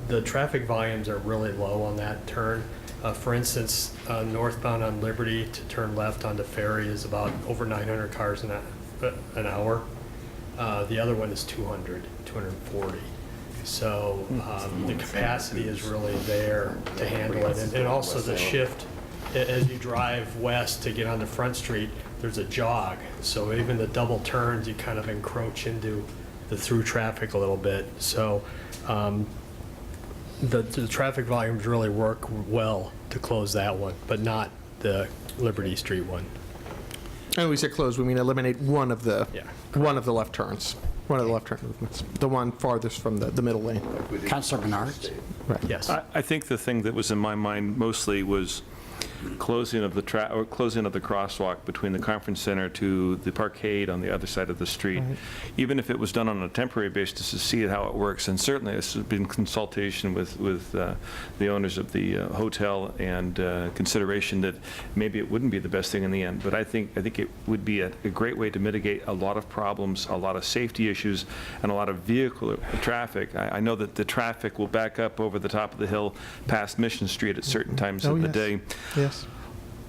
The traffic volumes are really low on that turn. For instance, northbound on Liberty to turn left onto Ferry is about over 900 cars an hour. The other one is 240. So the capacity is really there to handle it. And also the shift, as you drive west to get onto Front Street, there's a jog. So even the double turns, you kind of encroach into the through traffic a little bit. So the traffic volumes really work well to close that one, but not the Liberty Street one. And when we say close, we mean eliminate one of the left turns. One of the left turn movements, the one farthest from the middle lane. Councilor Bernard? Right. Yes. I think the thing that was in my mind mostly was closing of the crosswalk between the conference center to the parkade on the other side of the street. Even if it was done on a temporary basis to see how it works, and certainly this has been consultation with the owners of the hotel and consideration that maybe it wouldn't be the best thing in the end. But I think it would be a great way to mitigate a lot of problems, a lot of safety issues, and a lot of vehicular traffic. I know that the traffic will back up over the top of the hill past Mission Street at certain times of the day. Yes.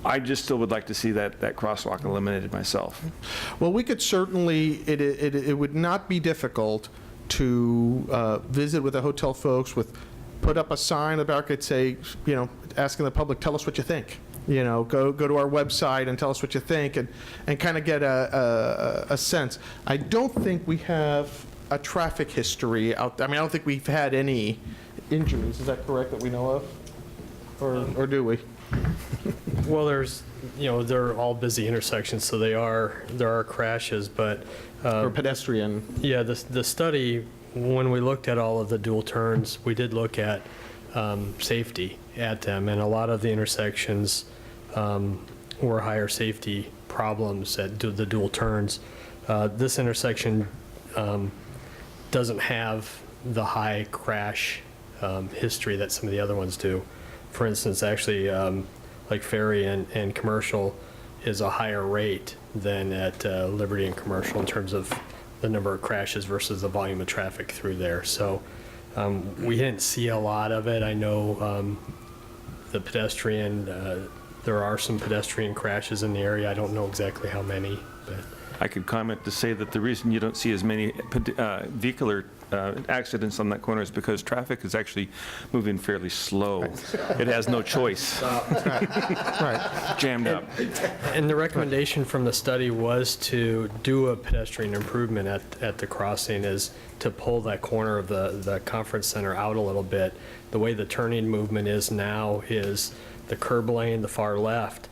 I just still would like to see that crosswalk eliminated myself. Well, we could certainly, it would not be difficult to visit with the hotel folks, put up a sign in the back that say, asking the public, tell us what you think. Go to our website and tell us what you think, and kind of get a sense. I don't think we have a traffic history out there. I mean, I don't think we've had any injuries. Is that correct, that we know of? Or do we? Well, they're all busy intersections, so there are crashes, but or pedestrian. Yeah, the study, when we looked at all of the dual turns, we did look at safety at them, and a lot of the intersections were higher safety problems at the dual turns. This intersection doesn't have the high crash history that some of the other ones do. For instance, actually, like Ferry and Commercial is a higher rate than at Liberty and Commercial in terms of the number of crashes versus the volume of traffic through there. So we didn't see a lot of it. I know the pedestrian, there are some pedestrian crashes in the area. I don't know exactly how many, but I could comment to say that the reason you don't see as many vehicular accidents on that corner is because traffic is actually moving fairly slow. It has no choice. Right. Jammed up. And the recommendation from the study was to do a pedestrian improvement at the crossing, is to pull that corner of the conference center out a little bit. The way the turning movement is now is the curb lane, the far left,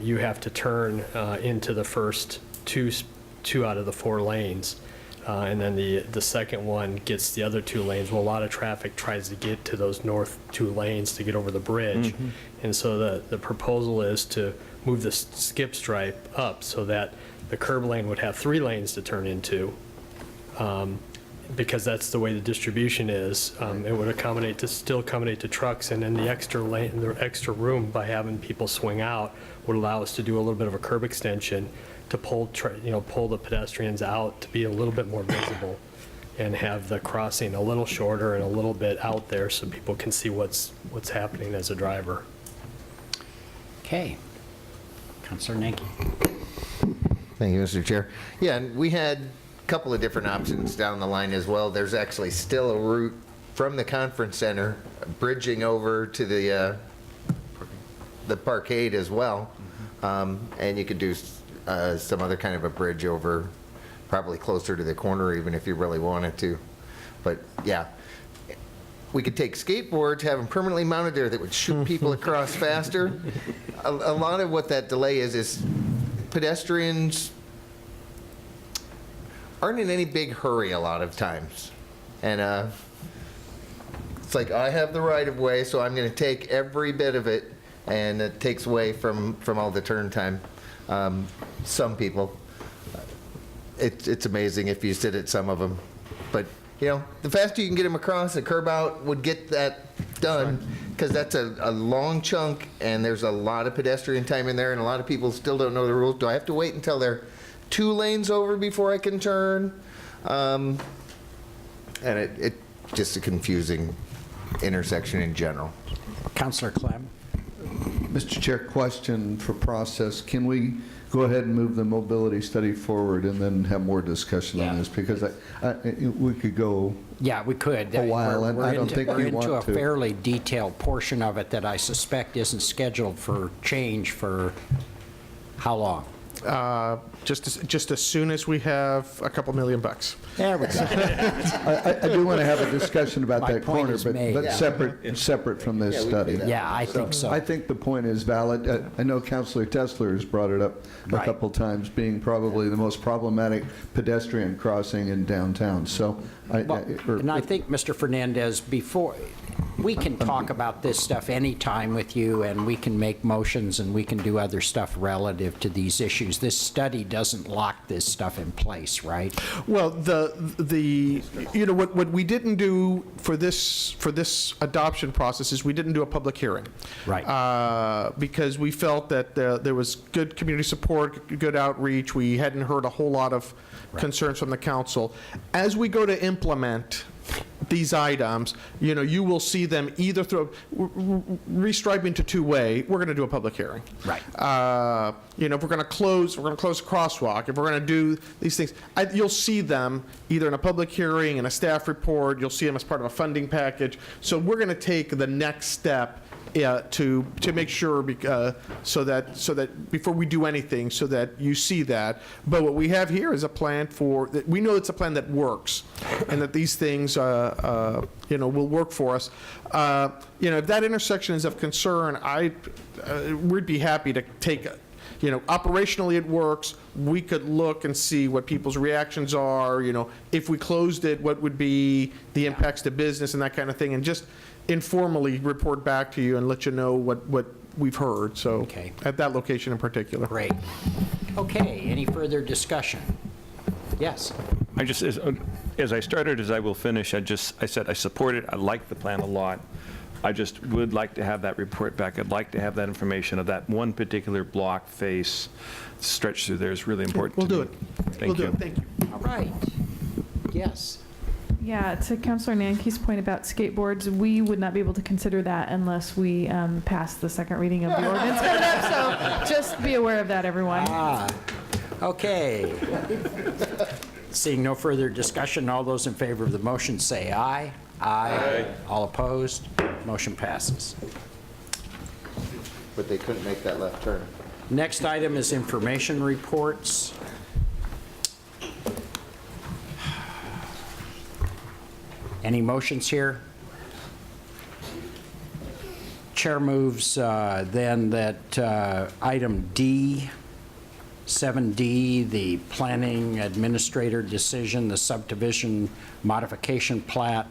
you have to turn into the first two out of the 4 lanes. And then the second one gets the other 2 lanes. Well, a lot of traffic tries to get to those north 2 lanes to get over the bridge. And so the proposal is to move the skip stripe up so that the curb lane would have 3 lanes to turn into, because that's the way the distribution is. It would still accommodate the trucks, and then the extra lane, the extra room by having people swing out would allow us to do a little bit of a curb extension to pull the pedestrians out to be a little bit more visible, and have the crossing a little shorter and a little bit out there so people can see what's happening as a driver. Okay. Councilor Nanki. Thank you, Mr. Chair. Yeah, and we had a couple of different options down the line as well. There's actually still a route from the conference center bridging over to the parkade as well, and you could do some other kind of a bridge over, probably closer to the corner even if you really wanted to. But yeah, we could take skateboards, have them permanently mounted there that would shoot people across faster. A lot of what that delay is pedestrians aren't in any big hurry a lot of times. And it's like, I have the right of way, so I'm going to take every bit of it, and it takes away from all the turn time. Some people, it's amazing if you sit at some of them. But, the faster you can get them across, the curb out would get that done, because that's a long chunk, and there's a lot of pedestrian time in there, and a lot of people still don't know the rules. Do I have to wait until they're 2 lanes over before I can turn? And it's just a confusing intersection in general. Councilor Clem. Mr. Chair, question for process. Can we go ahead and move the mobility study forward and then have more discussion on this? Because we could go we could. a while, and I don't think we want to. We're into a fairly detailed portion of it that I suspect isn't scheduled for change for how long? Just as soon as we have a couple $1 million. There we go. I do want to have a discussion about My that point corner, is but made. separate from this study. Yeah, I think so. I think the point is valid. I know Councilor Tesler has brought it up a couple times, being probably the most problematic pedestrian crossing in downtown. So, And I think, Mr. Fernandez, before, we can talk about this stuff anytime with you, and we can make motions, and we can do other stuff relative to these issues. This study doesn't lock this stuff in place, right? Well, what we didn't do for this adoption process is we didn't do a public hearing. Right. Because we felt that there was good community support, good outreach. We hadn't heard a whole lot of concerns from the council. As we go to implement these items, you will see them either through restriping to two-way. We're going to do a public hearing. Right. If we're going to close a crosswalk. If we're going to do these things, you'll see them either in a public hearing, in a staff report. You'll see them as part of a funding package. So we're going to take the next step to make sure, so that before we do anything, so that you see that. But what we have here is a plan we know it's a plan that works, and that these things, will work for us. If that intersection is of concern, we'd be happy to take operationally it works. We could look and see what people's reactions are. If we closed it, what would be the impacts to business and that kind of thing, and just informally report back to you and let you know what we've heard. So at that location in particular. Great. Okay, any further discussion? Yes. I just, as I started, as I will finish, I said I support it. I like the plan a lot. I just would like to have that report back. I'd like to have that information of that one particular block face stretch through there is really important. We'll do it. Thank you. Thank you. All right. Yes. Yeah, to Councilor Nanke's point about skateboards, we would not be able to consider that unless we pass the second reading of the ordinance coming up, so just be aware of that, everyone. Okay. Seeing no further discussion, all those in favor of the motion say aye. Aye. All opposed? Motion passes. But they couldn't make that left turn. Next item is information reports. Any motions here? Chair moves then that item D, 7D, the planning administrator decision, the subdivision modification plat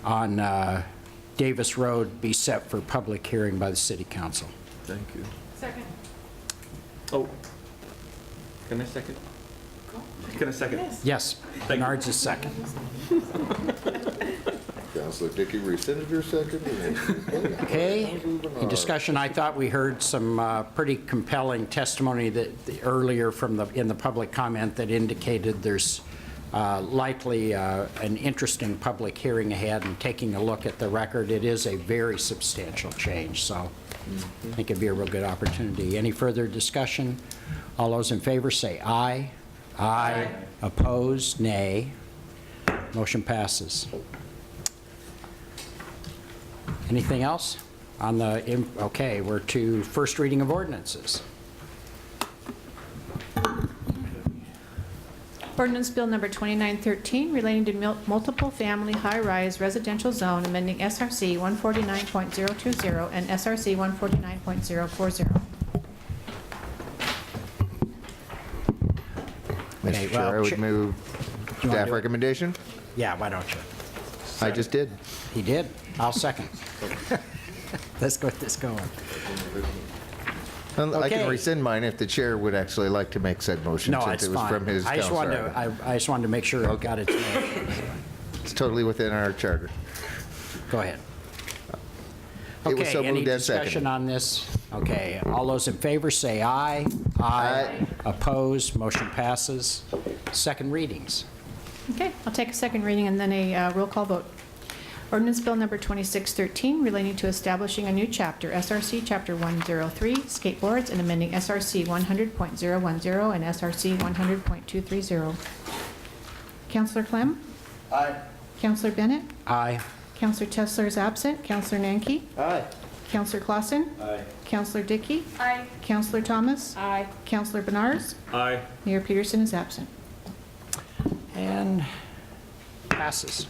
on Davis Road be set for public hearing by the city council. Thank you. Second. Oh, can I second? Can I second? Yes, Bernard's is second. Councilor Dickey rescinded your second. Okay, in discussion, I thought we heard some pretty compelling testimony earlier in the public comment that indicated there's likely an interesting public hearing ahead, and taking a look at the record, it is a very substantial change, so I think it'd be a real good opportunity. Any further discussion? All those in favor say aye. Aye. Opposed, nay. Motion passes. Anything else? Okay, we're to first reading of ordinances. Ordinance Bill Number 2913 relating to multiple family high-rise residential zone amending SRC 149.020 and SRC 149.040. Mr. Chair, I would move staff recommendation. Yeah, why don't you? I just did. He did? I'll second. Let's get this going. I can rescind mine if the chair would actually like to make said motion, No, since it's it was fine. from his I just wanted to make sure I got it. It's totally within our charter. Go ahead. It was Okay, so any moved and discussion seconded. on this? Okay, all those in favor say aye. Aye. Opposed, motion passes. Second readings. Okay, I'll take a second reading and then a roll call vote. Ordinance Bill Number 2613 relating to establishing a new chapter, SRC Chapter 103, skateboards, and amending SRC 100.010 and SRC 100.230. Counselor Clem? Aye. Counselor Bennett? Aye. Counselor Tessler is absent. Counselor Nanke? Aye. Counselor Clausen? Aye. Counselor Dickey? Aye. Counselor Thomas? Aye. Counselor Benars? Aye. Mayor Peterson is absent. And passes.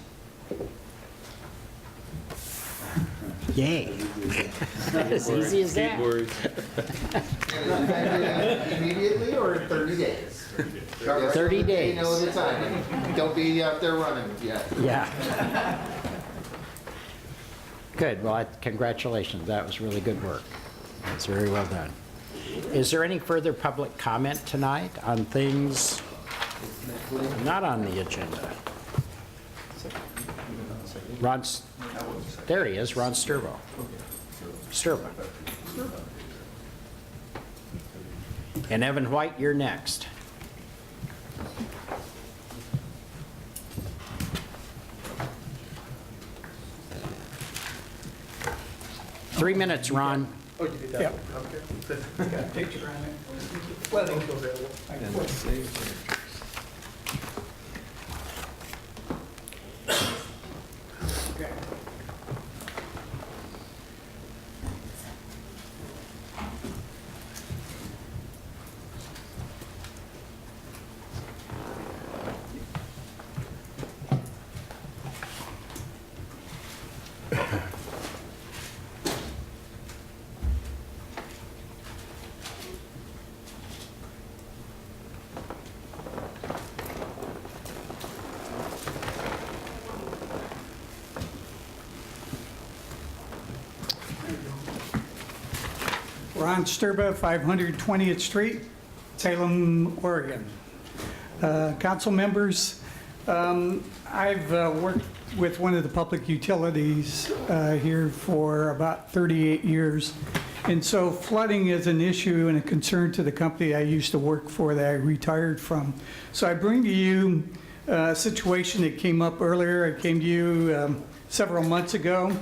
Yay. As easy as that. Immediately or in 30 days? 30 days. You know the time. Don't be out there running yet. Yeah. Good. Well, congratulations. That was really good work. That's very well done. Is there any further public comment tonight on things not on the agenda? There he is, Ron Sturbo. And Evan White, you're next. Three minutes, Ron. Oh, you did that? Yep. Okay. Got a picture on it. Flooding available. Okay. Ron Sturba, 520th Street, Salem, Oregon. Council members, I've worked with one of the public utilities here for about 38 years. And so flooding is an issue and a concern to the company I used to work for that I retired from. So I bring to you a situation that came up earlier. I came to you several months ago.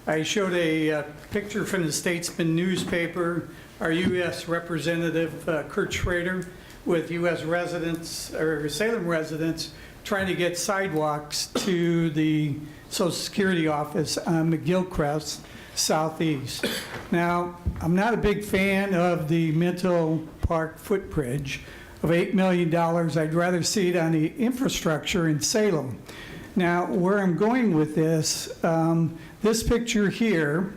I showed a picture from the Statesman newspaper, our U.S. Representative Kurt Schrader with U.S. residents, or Salem residents, trying to get sidewalks to the Social Security office on McGillcrest Southeast. Now, I'm not a big fan of the Minto Park footbridge of $8 million. I'd rather see it on the infrastructure in Salem. Now, where I'm going with this, this picture here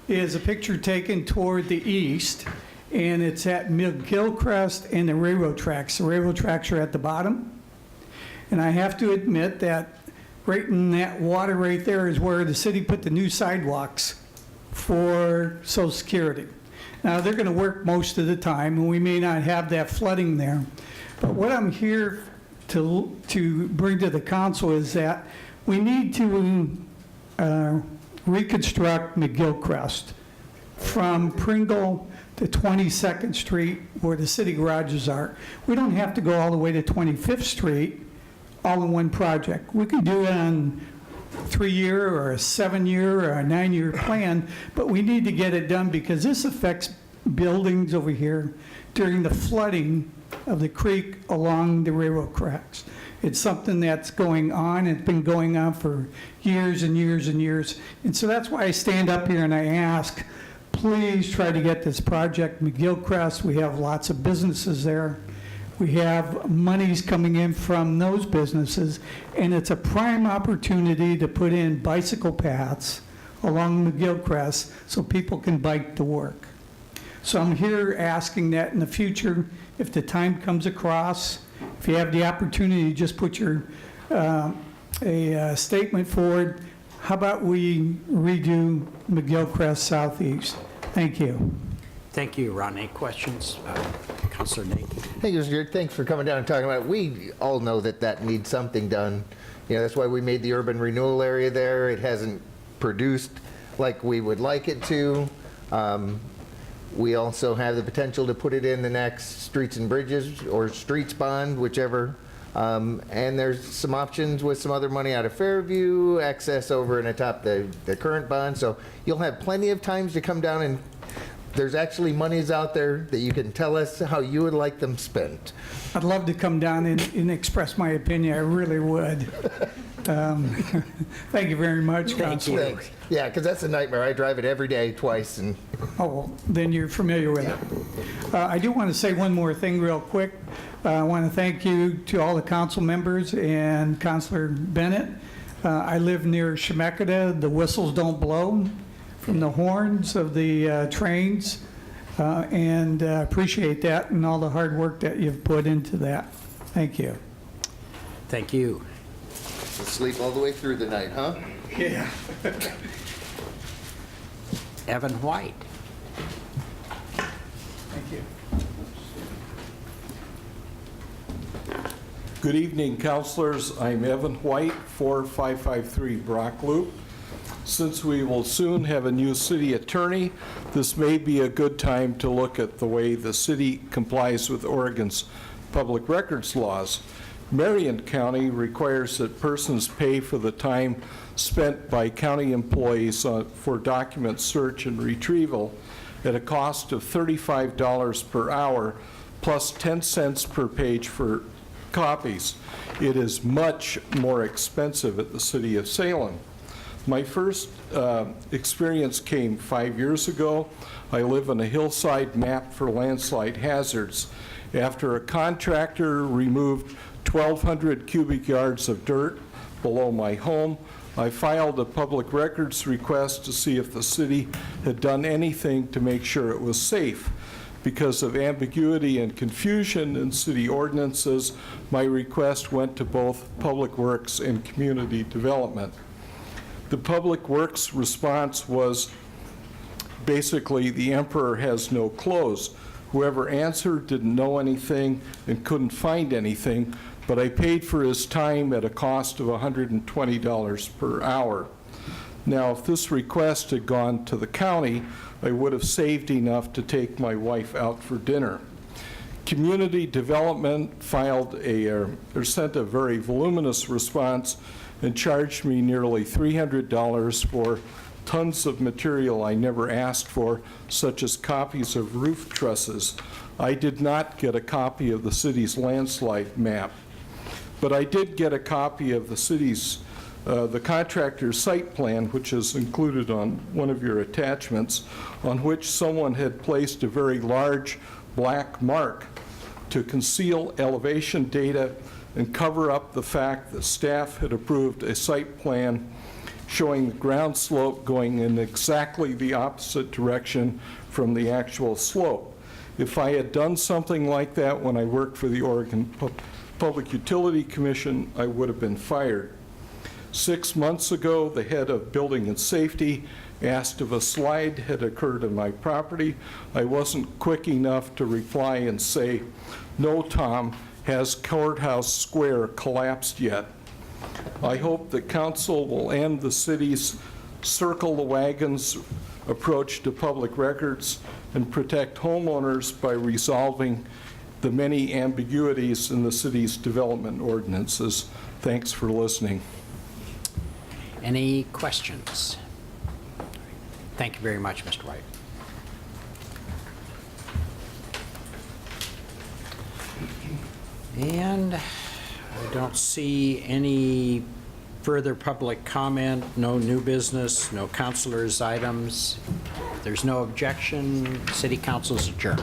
is a picture taken toward the east, and it's at McGillcrest and the railroad tracks. The railroad tracks are at the bottom. And I have to admit that right in that water right there is where the city put the new sidewalks for Social Security. Now, they're going to work most of the time, and we may not have that flooding there. But what I'm here to bring to the council is that we need to reconstruct McGillcrest from Pringle to 22nd Street where the city garages are. We don't have to go all the way to 25th Street all in one project. We can do it on a 3-year or a 7-year or a 9-year plan, but we need to get it done because this affects buildings over here during the flooding of the creek along the railroad tracks. It's something that's going on. It's been going on for years and years and years. And so that's why I stand up here and I ask, please try to get this project McGillcrest. We have lots of businesses there. We have monies coming in from those businesses, and it's a prime opportunity to put in bicycle paths along McGillcrest so people can bike to work. So I'm here asking that in the future, if the time comes across, if you have the opportunity, just put your a statement forward. How about we redo McGillcrest Southeast? Thank you. Thank you, Ron. Any questions? Councilor Nate. Thank you, Mr. Chair. Thanks for coming down and talking about it. We all know that that needs something done. You know, that's why we made the urban renewal area there. It hasn't produced like we would like it to. We also have the potential to put it in the next Streets and Bridges or Streets Bond, whichever. And there's some options with some other money out of Fairview, access over and atop the current bond. So you'll have plenty of times to come down, and there's actually monies out there that you can tell us how you would like them spent. I'd love to come down and express my opinion. I really would. Thank you very much, Councilor. Thanks. Yeah, because that's a nightmare. I drive it every day, twice. And oh, well, then you're familiar with it. I do want to say one more thing real quick. I want to thank you to all the council members and Councilor Bennett. I live near Chemeketa. The whistles don't blow from the horns of the trains, and appreciate that and all the hard work that you've put into that. Thank you. Thank you. sleep all the way through the night, huh? Yeah. Evan White. Thank you. Good evening, councilors. I'm Evan White, 4553 Brock Loop. Since we will soon have a new city attorney, this may be a good time to look at the way the city complies with Oregon's public records laws. Marion County requires that persons pay for the time spent by county employees for document search and retrieval at a cost of $35 per hour plus 10 cents per page for copies. It is much more expensive at the city of Salem. My first experience came 5 years ago. I live on a hillside mapped for landslide hazards. After a contractor removed 1,200 cubic yards of dirt below my home, I filed a public records request to see if the city had done anything to make sure it was safe. Because of ambiguity and confusion in city ordinances, my request went to both Public Works and Community Development. The Public Works response was basically, the emperor has no clothes. Whoever answered didn't know anything and couldn't find anything, but I paid for his time at a cost of $120 per hour. Now, if this request had gone to the county, I would have saved enough to take my wife out for dinner. Community Development filed or sent a very voluminous response and charged me nearly $300 for tons of material I never asked for, such as copies of roof trusses. I did not get a copy of the city's landslide map, but I did get a copy of the city's the contractor's site plan, which is included on one of your attachments, on which someone had placed a very large black mark to conceal elevation data and cover up the fact that staff had approved a site plan showing the ground slope going in exactly the opposite direction from the actual slope. If I had done something like that when I worked for the Oregon Public Utility Commission, I would have been fired. 6 months ago, the head of Building and Safety asked if a slide had occurred on my property. I wasn't quick enough to reply and say, "No, Tom, has Courthouse Square collapsed yet?" I hope that council will end the city's circle the wagons approach to public records and protect homeowners by resolving the many ambiguities in the city's development ordinances. Thanks for listening. Any questions? Thank you very much, Mr. White. And I don't see any further public comment, no new business, no councilors' items. If there's no objection, City Council is adjourned.